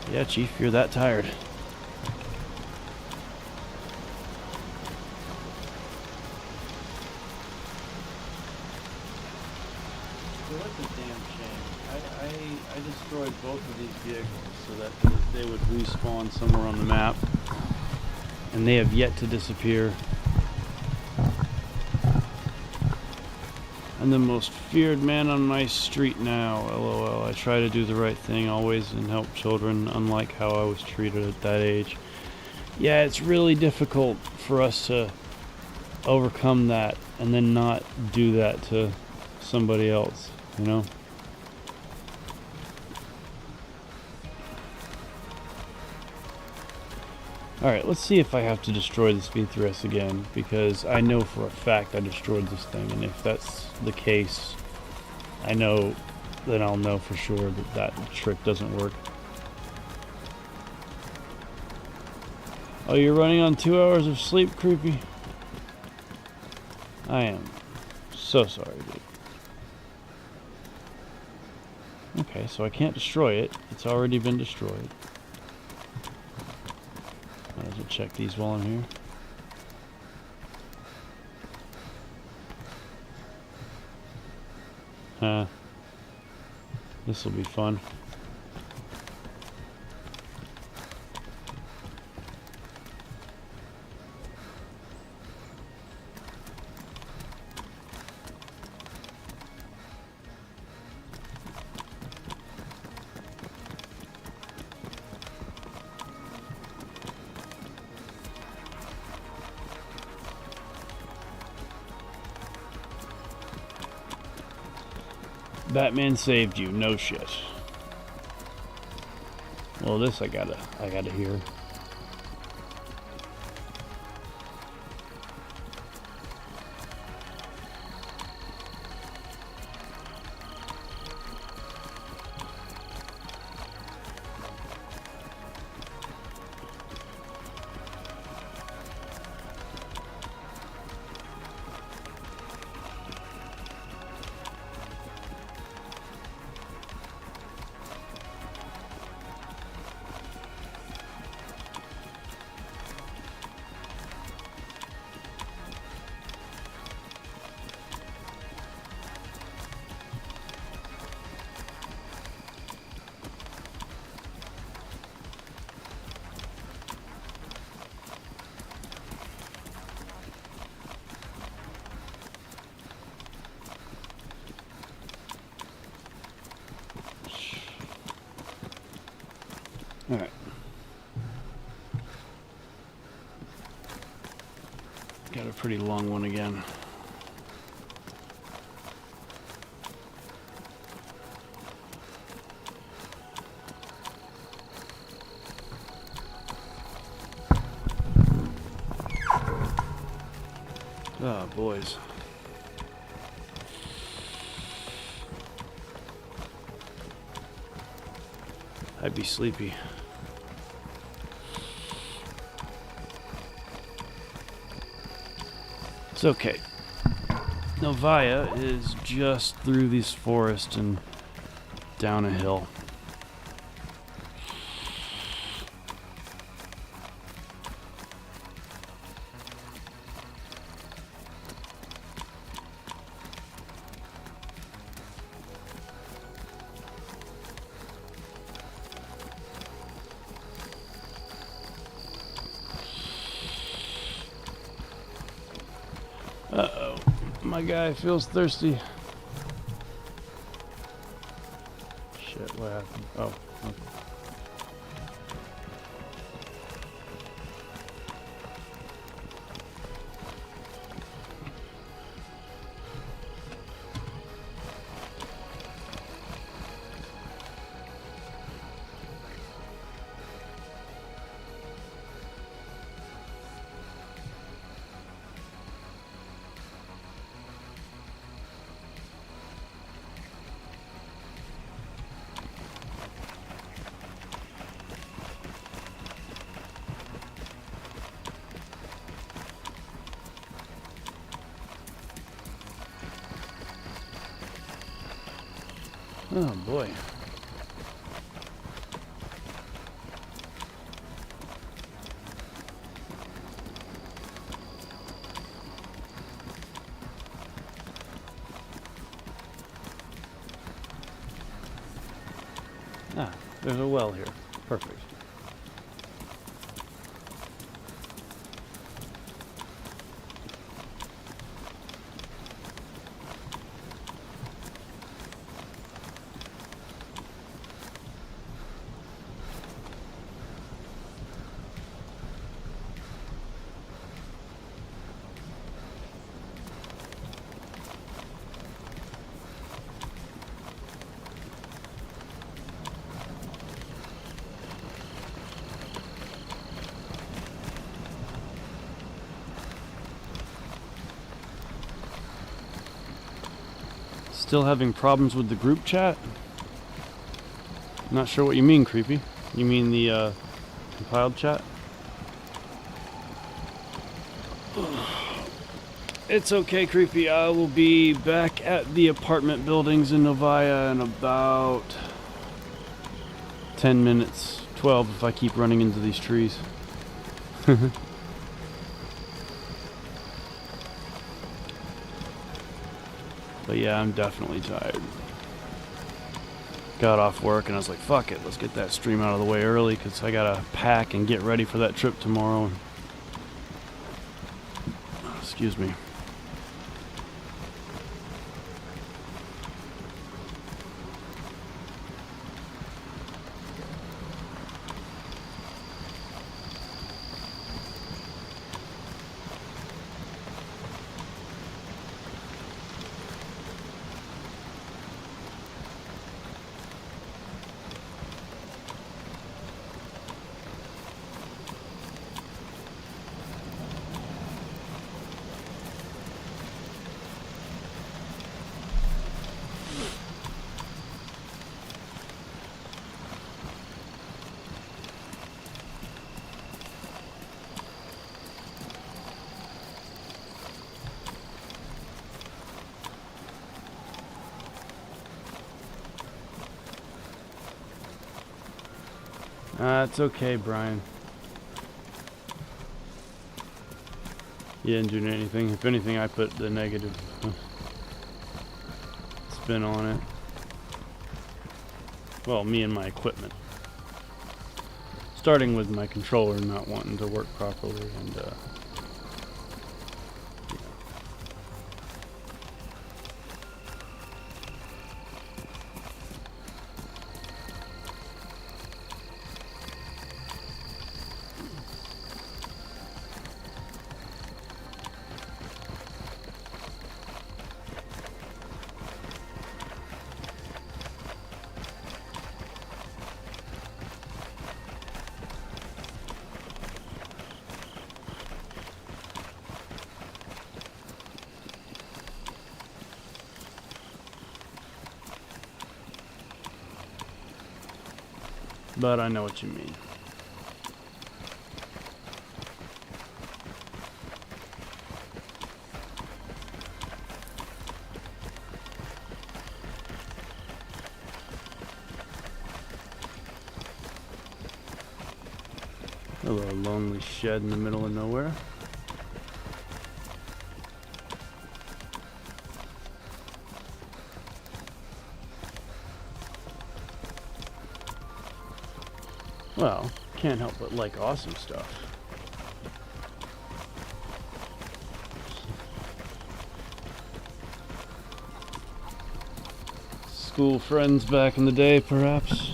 Yeah, Chief, you're that tired. So that's a damn shame. I destroyed both of these vehicles so that they would respawn somewhere on the map. And they have yet to disappear. I'm the most feared man on my street now, lol. I try to do the right thing always and help children, unlike how I was treated at that age. Yeah, it's really difficult for us to overcome that and then not do that to somebody else, you know? Alright, let's see if I have to destroy this V3S again, because I know for a fact I destroyed this thing, and if that's the case, I know, then I'll know for sure that that trick doesn't work. Oh, you're running on 2 hours of sleep, creepy? I am so sorry, dude. Okay, so I can't destroy it. It's already been destroyed. Might as well check these while I'm here. This will be fun. Batman saved you, no shit. Well, this I gotta hear. Alright. Got a pretty long one again. Oh, boys. I'd be sleepy. It's okay. Novaya is just through this forest and down a hill. Uh-oh, my guy feels thirsty. Shit, what happened? Oh, okay. Oh boy. Ah, there's a well here. Perfect. Still having problems with the group chat? Not sure what you mean, Creepy. You mean the compiled chat? It's okay, Creepy. I will be back at the apartment buildings in Novaya in about 10 minutes. 12 if I keep running into these trees. But yeah, I'm definitely tired. Got off work and I was like, fuck it, let's get that stream out of the way early because I gotta pack and get ready for that trip tomorrow. And excuse me. It's okay, Brian. You didn't do anything. If anything, I put the negative spin on it. Well, me and my equipment. Starting with my controller not wanting to work properly and but I know what you mean. Hello, lonely shed in the middle of nowhere. Well, can't help but like awesome stuff. School friends back in the day, perhaps.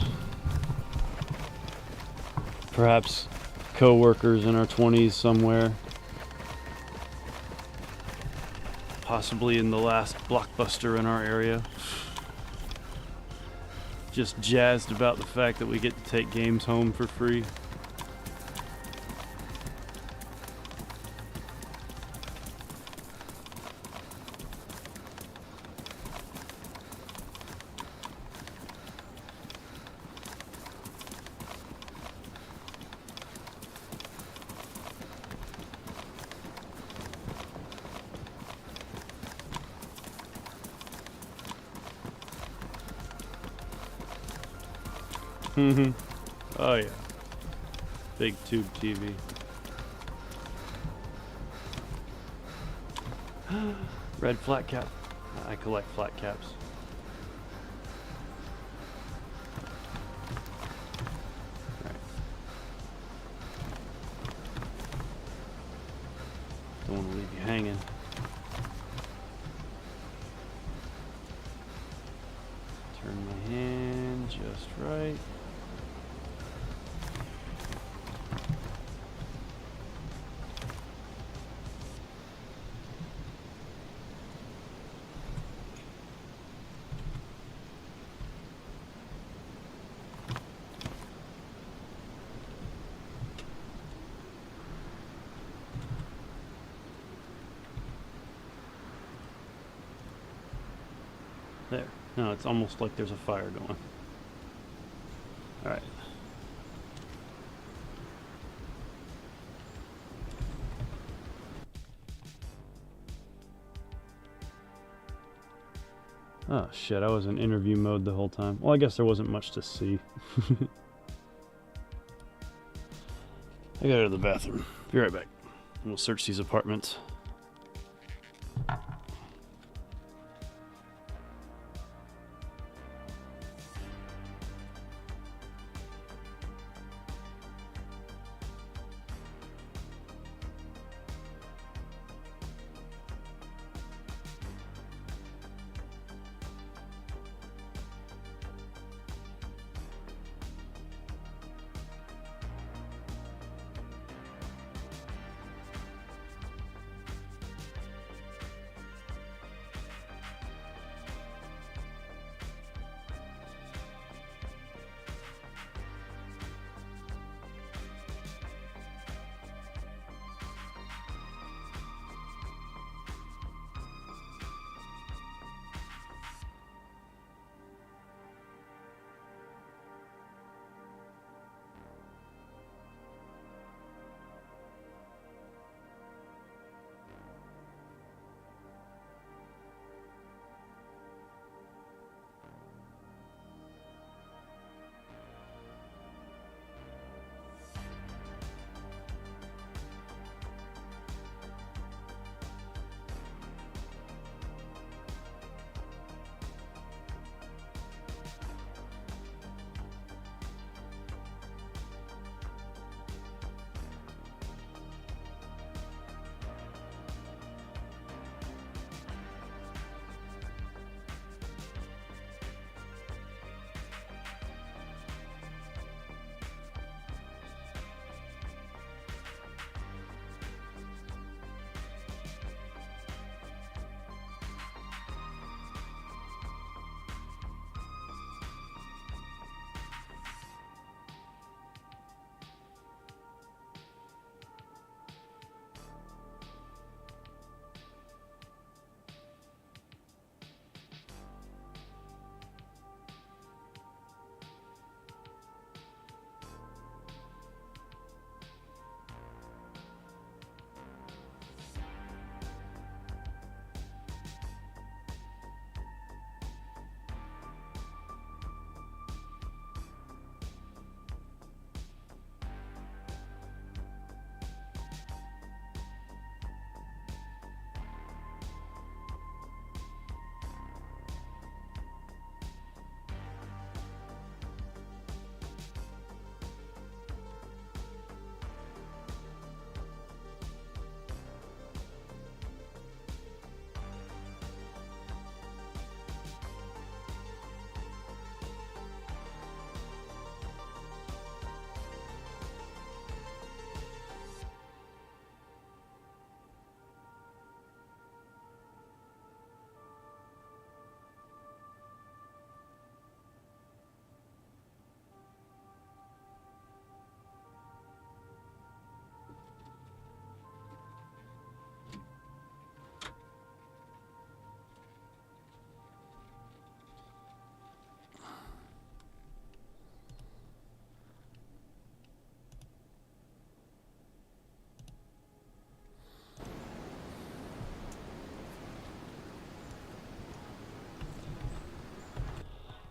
Perhaps co-workers in our 20s somewhere. Possibly in the last Blockbuster in our area. Just jazzed about the fact that we get to take games home for free. Oh yeah. Big tube TV. Red flat cap. I collect flat caps. Right. Don't want to leave you hanging. Turn my hand just right. There. No, it's almost like there's a fire going. Alright. Oh shit, I was in interview mode the whole time. Well, I guess there wasn't much to see. I gotta go to the bathroom. Be right back. We'll search these apartments.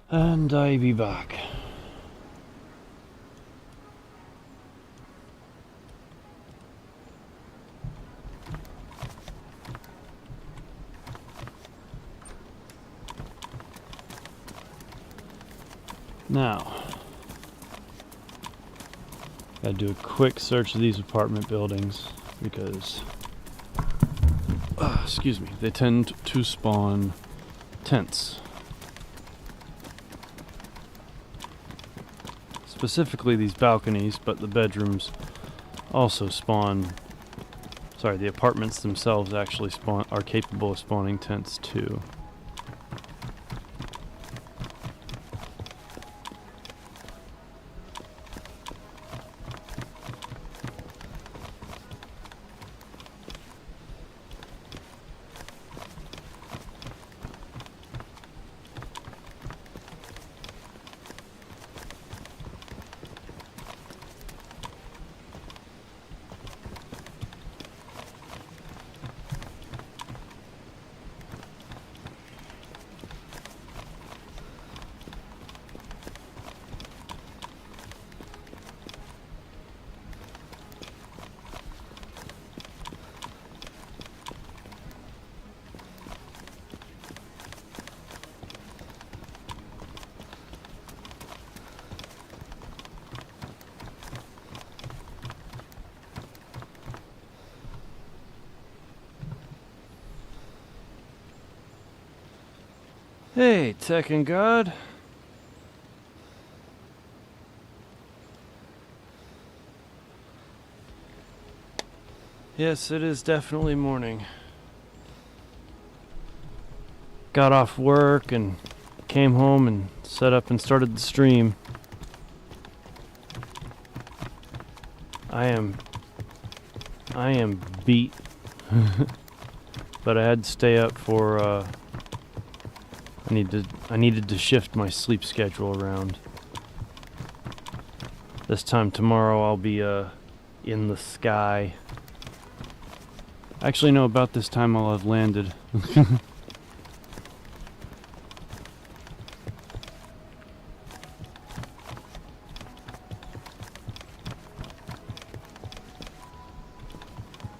And I be back. Now, gotta do a quick search of these apartment buildings because, excuse me, they tend to spawn tents. Specifically these balconies, but the bedrooms also spawn. Sorry, the apartments themselves actually are capable of spawning tents too. Hey, Tekken God. Yes, it is definitely morning. Got off work and came home and set up and started the stream. I am beat. But I had to stay up for I needed to shift my sleep schedule around. This time tomorrow I'll be in the sky. Actually no, about this time I'll have landed.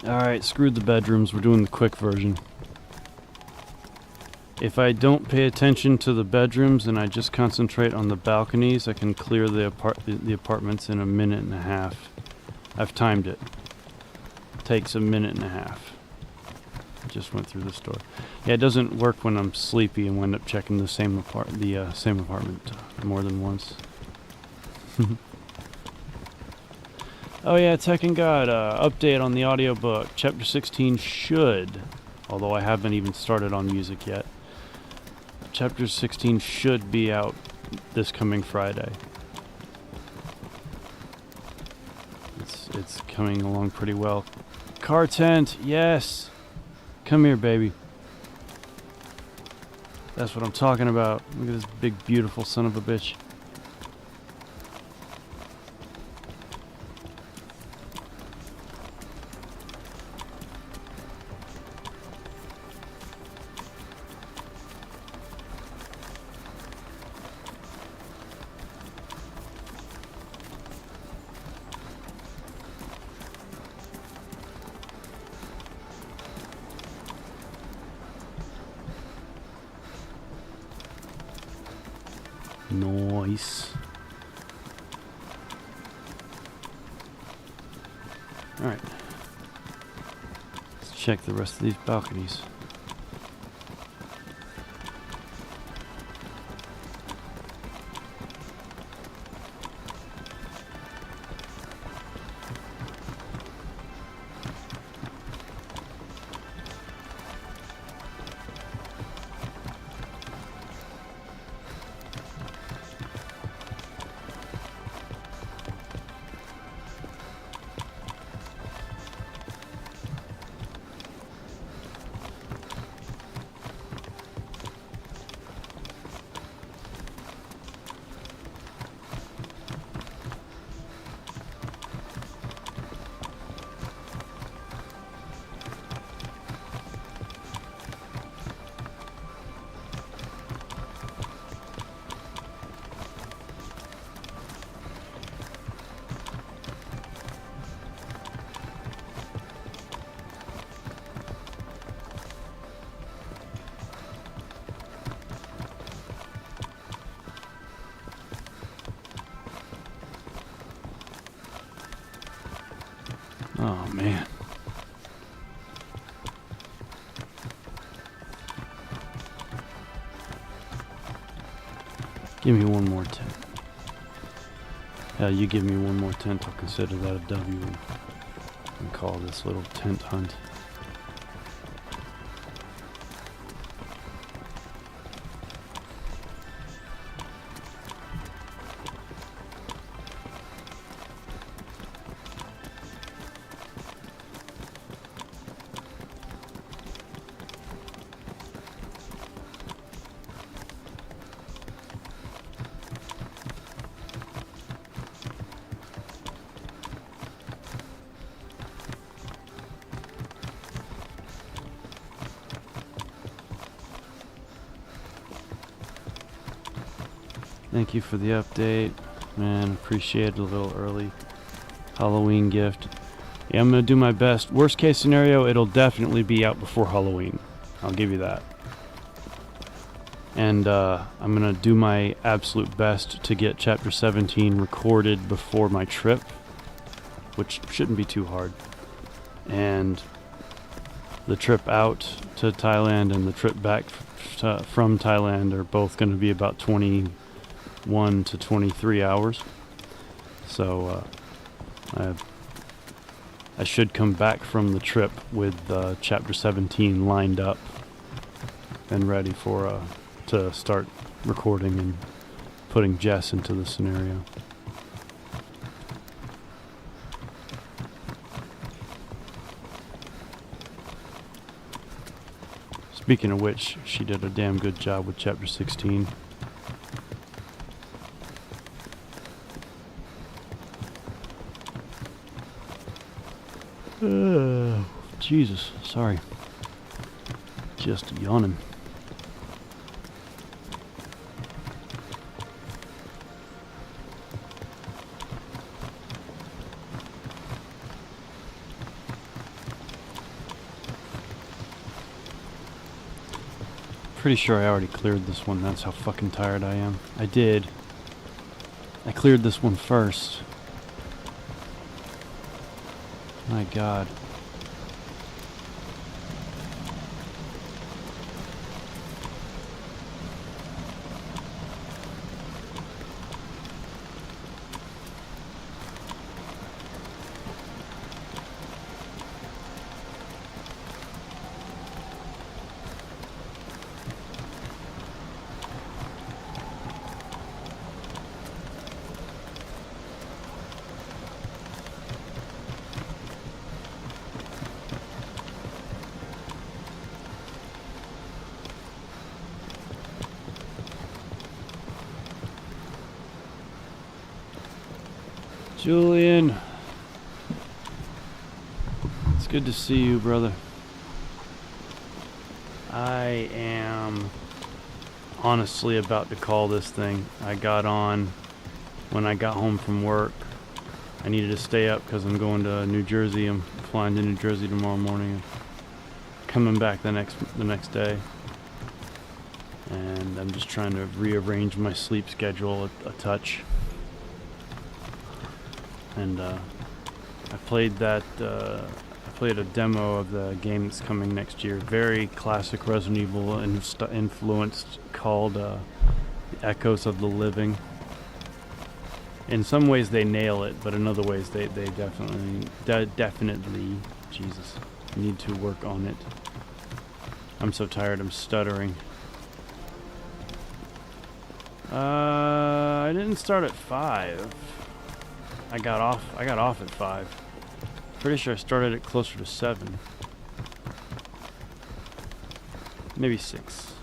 Alright, screw the bedrooms, we're doing the quick version. If I don't pay attention to the bedrooms and I just concentrate on the balconies, I can clear the apartments in a minute and a half. I've timed it. Takes a minute and a half. I just went through the store. Yeah, it doesn't work when I'm sleepy and wind up checking the same apartment more than once. Oh yeah, Tekken God, update on the audiobook. Chapter 16 should, although I haven't even started on music yet. Chapter 16 should be out this coming Friday. It's coming along pretty well. Car tent, yes! Come here, baby. That's what I'm talking about. Look at this big, beautiful son of a bitch. Nice. Alright. Let's check the rest of these balconies. Oh man. Give me one more tent. Hell, you give me one more tent, I'll consider that a W and call this little tent hunt. Thank you for the update, man. Appreciate it. A little early Halloween gift. Yeah, I'm gonna do my best. Worst case scenario, it'll definitely be out before Halloween. I'll give you that. And I'm gonna do my absolute best to get Chapter 17 recorded before my trip, which shouldn't be too hard. And the trip out to Thailand and the trip back from Thailand are both going to be about 21 to 23 hours. So I should come back from the trip with Chapter 17 lined up and ready for to start recording and putting Jess into the scenario. Speaking of which, she did a damn good job with Chapter 16. Jesus, sorry. Just yawning. Pretty sure I already cleared this one. That's how fucking tired I am. I did. I cleared this one first. My God. Julian, it's good to see you, brother. I am honestly about to call this thing. I got on when I got home from work. I needed to stay up because I'm going to New Jersey. I'm flying to New Jersey tomorrow morning. Coming back the next day. And I'm just trying to rearrange my sleep schedule a touch. And I played that. I played a demo of the game that's coming next year. Very classic Resident Evil influenced, called The Echoes of the Living. In some ways they nail it, but in other ways they definitely Jesus need to work on it. I'm so tired. I'm stuttering. I didn't start at 5. I got off at 5. Pretty sure I started it closer to 7. Maybe 6.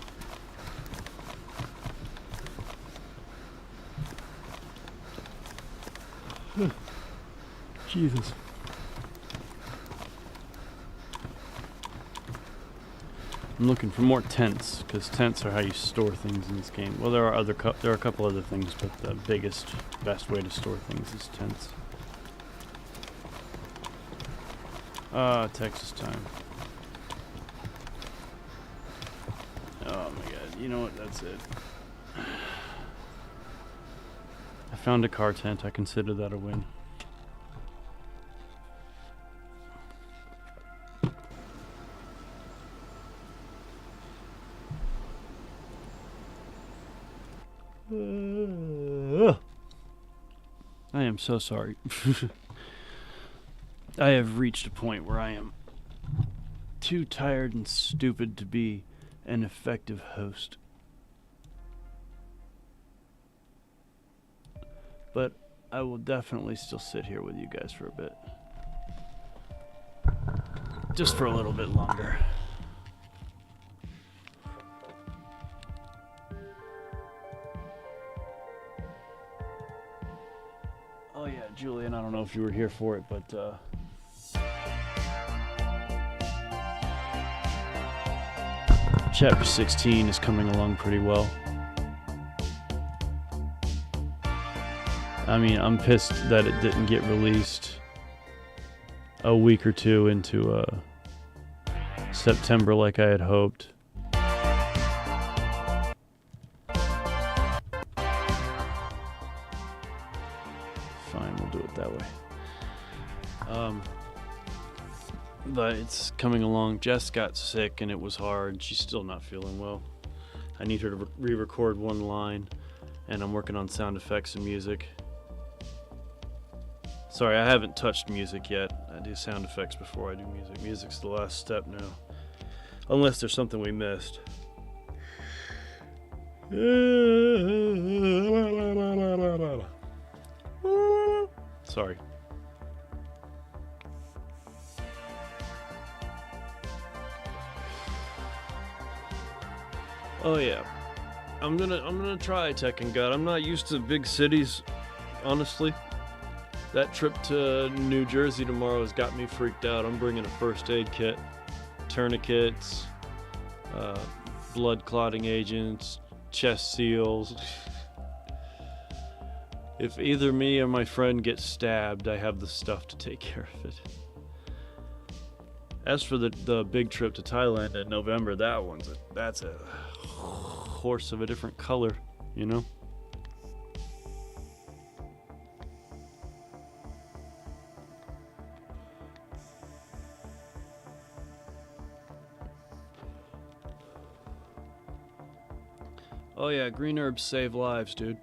Jesus. I'm looking for more tents, because tents are how you store things in this game. Well, there are a couple other things, but the best way to store things is tents. Texas time. Oh my God! You know what? That's it. I found a car tent. I consider that a win. am so sorry. I have reached a point where I am too tired and stupid to be an effective host. But I will definitely still sit here with you guys for a bit. Just for a little bit longer. Oh yeah, Julian, I don't know if you were here for it, but Chapter 16 is coming along pretty well. I mean, I'm pissed that it didn't get released a week or two into September like I had hoped. Fine, we'll do it that way. But it's coming along. Jess got sick and it was hard. She's still not feeling well. I need her to re-record one line, and I'm working on sound effects and music. Sorry, I haven't touched music yet. I do sound effects before I do music. Music's the last step now. Unless there's something we missed. Sorry. Oh yeah. I'm gonna try Tekken God. I'm not used to big cities, honestly. That trip to New Jersey tomorrow has got me freaked out. I'm bringing a first aid kit, tourniquets, blood clotting agents, chest seals. If either me or my friend gets stabbed, I have the stuff to take care of it. As for the big trip to Thailand in November, that's a horse of a different color, you know? Oh yeah, green herbs save lives, dude.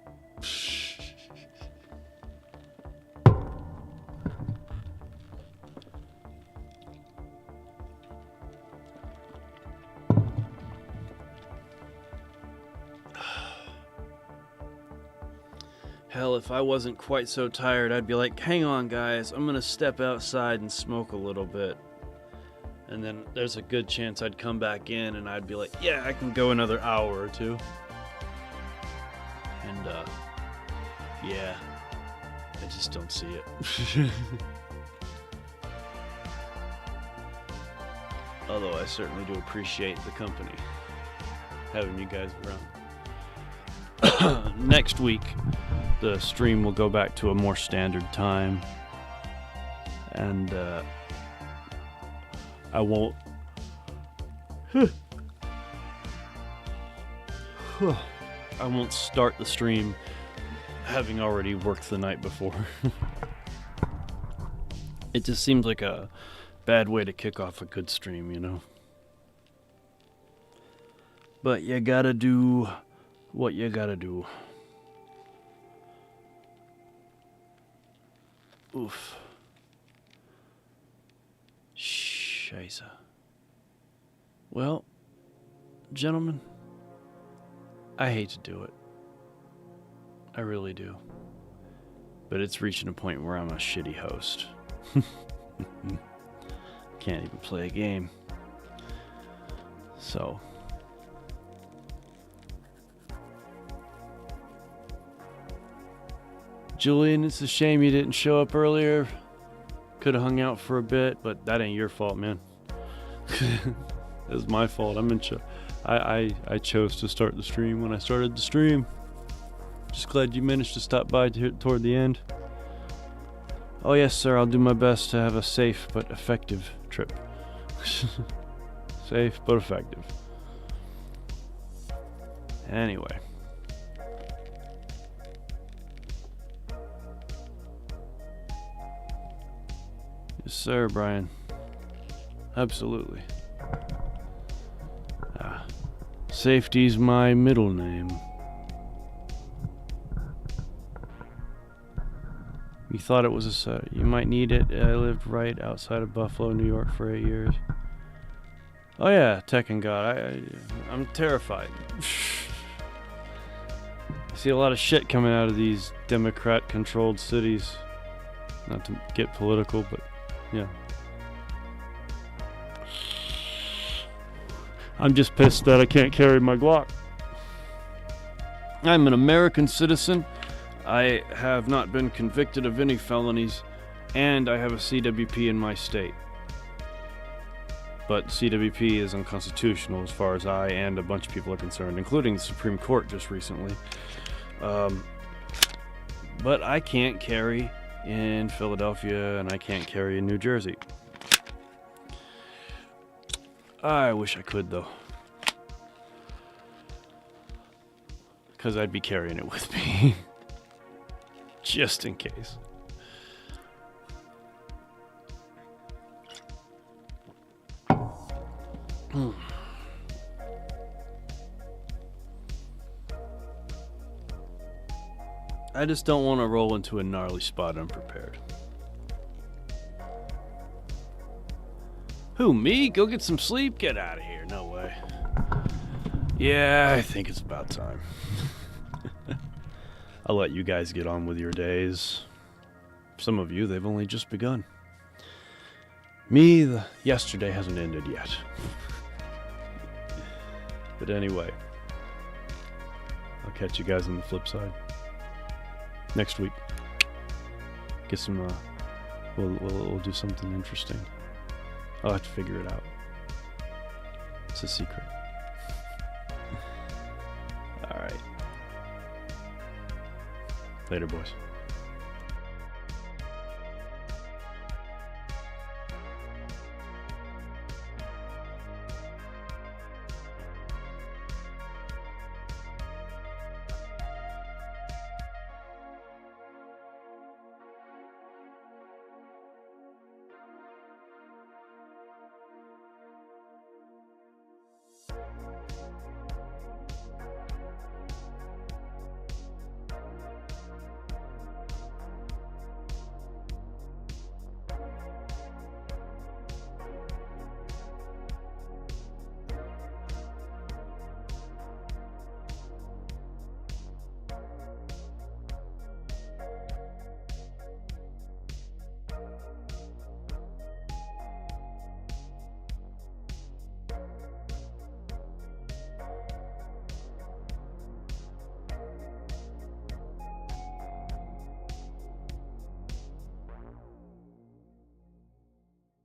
Hell, if I wasn't quite so tired, I'd be like, hang on guys, I'm gonna step outside and smoke a little bit. And then there's a good chance I'd come back in and I'd be like, yeah, I can go another hour or two. And, yeah, I just don't see it. Although I certainly do appreciate the company, having you guys around. Next week, the stream will go back to a more standard time, and I won't start the stream having already worked the night before. It just seems like a bad way to kick off a good stream, you know? But you gotta do what you gotta do. Oof. Scheisse. Well, gentlemen, I hate to do it. I really do. But it's reaching a point where I'm a shitty host. Can't even play a game. So. Julian, it's a shame you didn't show up earlier. Could have hung out for a bit, but that ain't your fault, man. It was my fault. I chose to start the stream when I started the stream. Just glad you managed to stop by toward the end. Oh yes, sir, I'll do my best to have a safe but effective trip. Safe but effective. Anyway. Yes, sir, Brian. Absolutely. Safety's my middle name. You thought it was a set. You might need it. I lived right outside of Buffalo, New York for 8 years. Oh yeah, Tekken God. I'm terrified. I see a lot of shit coming out of these Democrat-controlled cities. Not to get political, but yeah. I'm just pissed that I can't carry my Glock. I'm an American citizen. I have not been convicted of any felonies, and I have a CWP in my state. But CWP is unconstitutional as far as I and a bunch of people are concerned, including the Supreme Court just recently. But I can't carry in Philadelphia, and I can't carry in New Jersey. I wish I could, though. Because I'd be carrying it with me. Just in case. I just don't want to roll into a gnarly spot unprepared. Who, me? Go get some sleep? Get out of here. No way. Yeah, I think it's about time. I'll let you guys get on with your days. Some of you, they've only just begun. Me, the yesterday hasn't ended yet. But anyway, I'll catch you guys on the flip side. Next week. Get some, we'll do something interesting. I'll have to figure it out. It's a secret. Alright. Later, boys.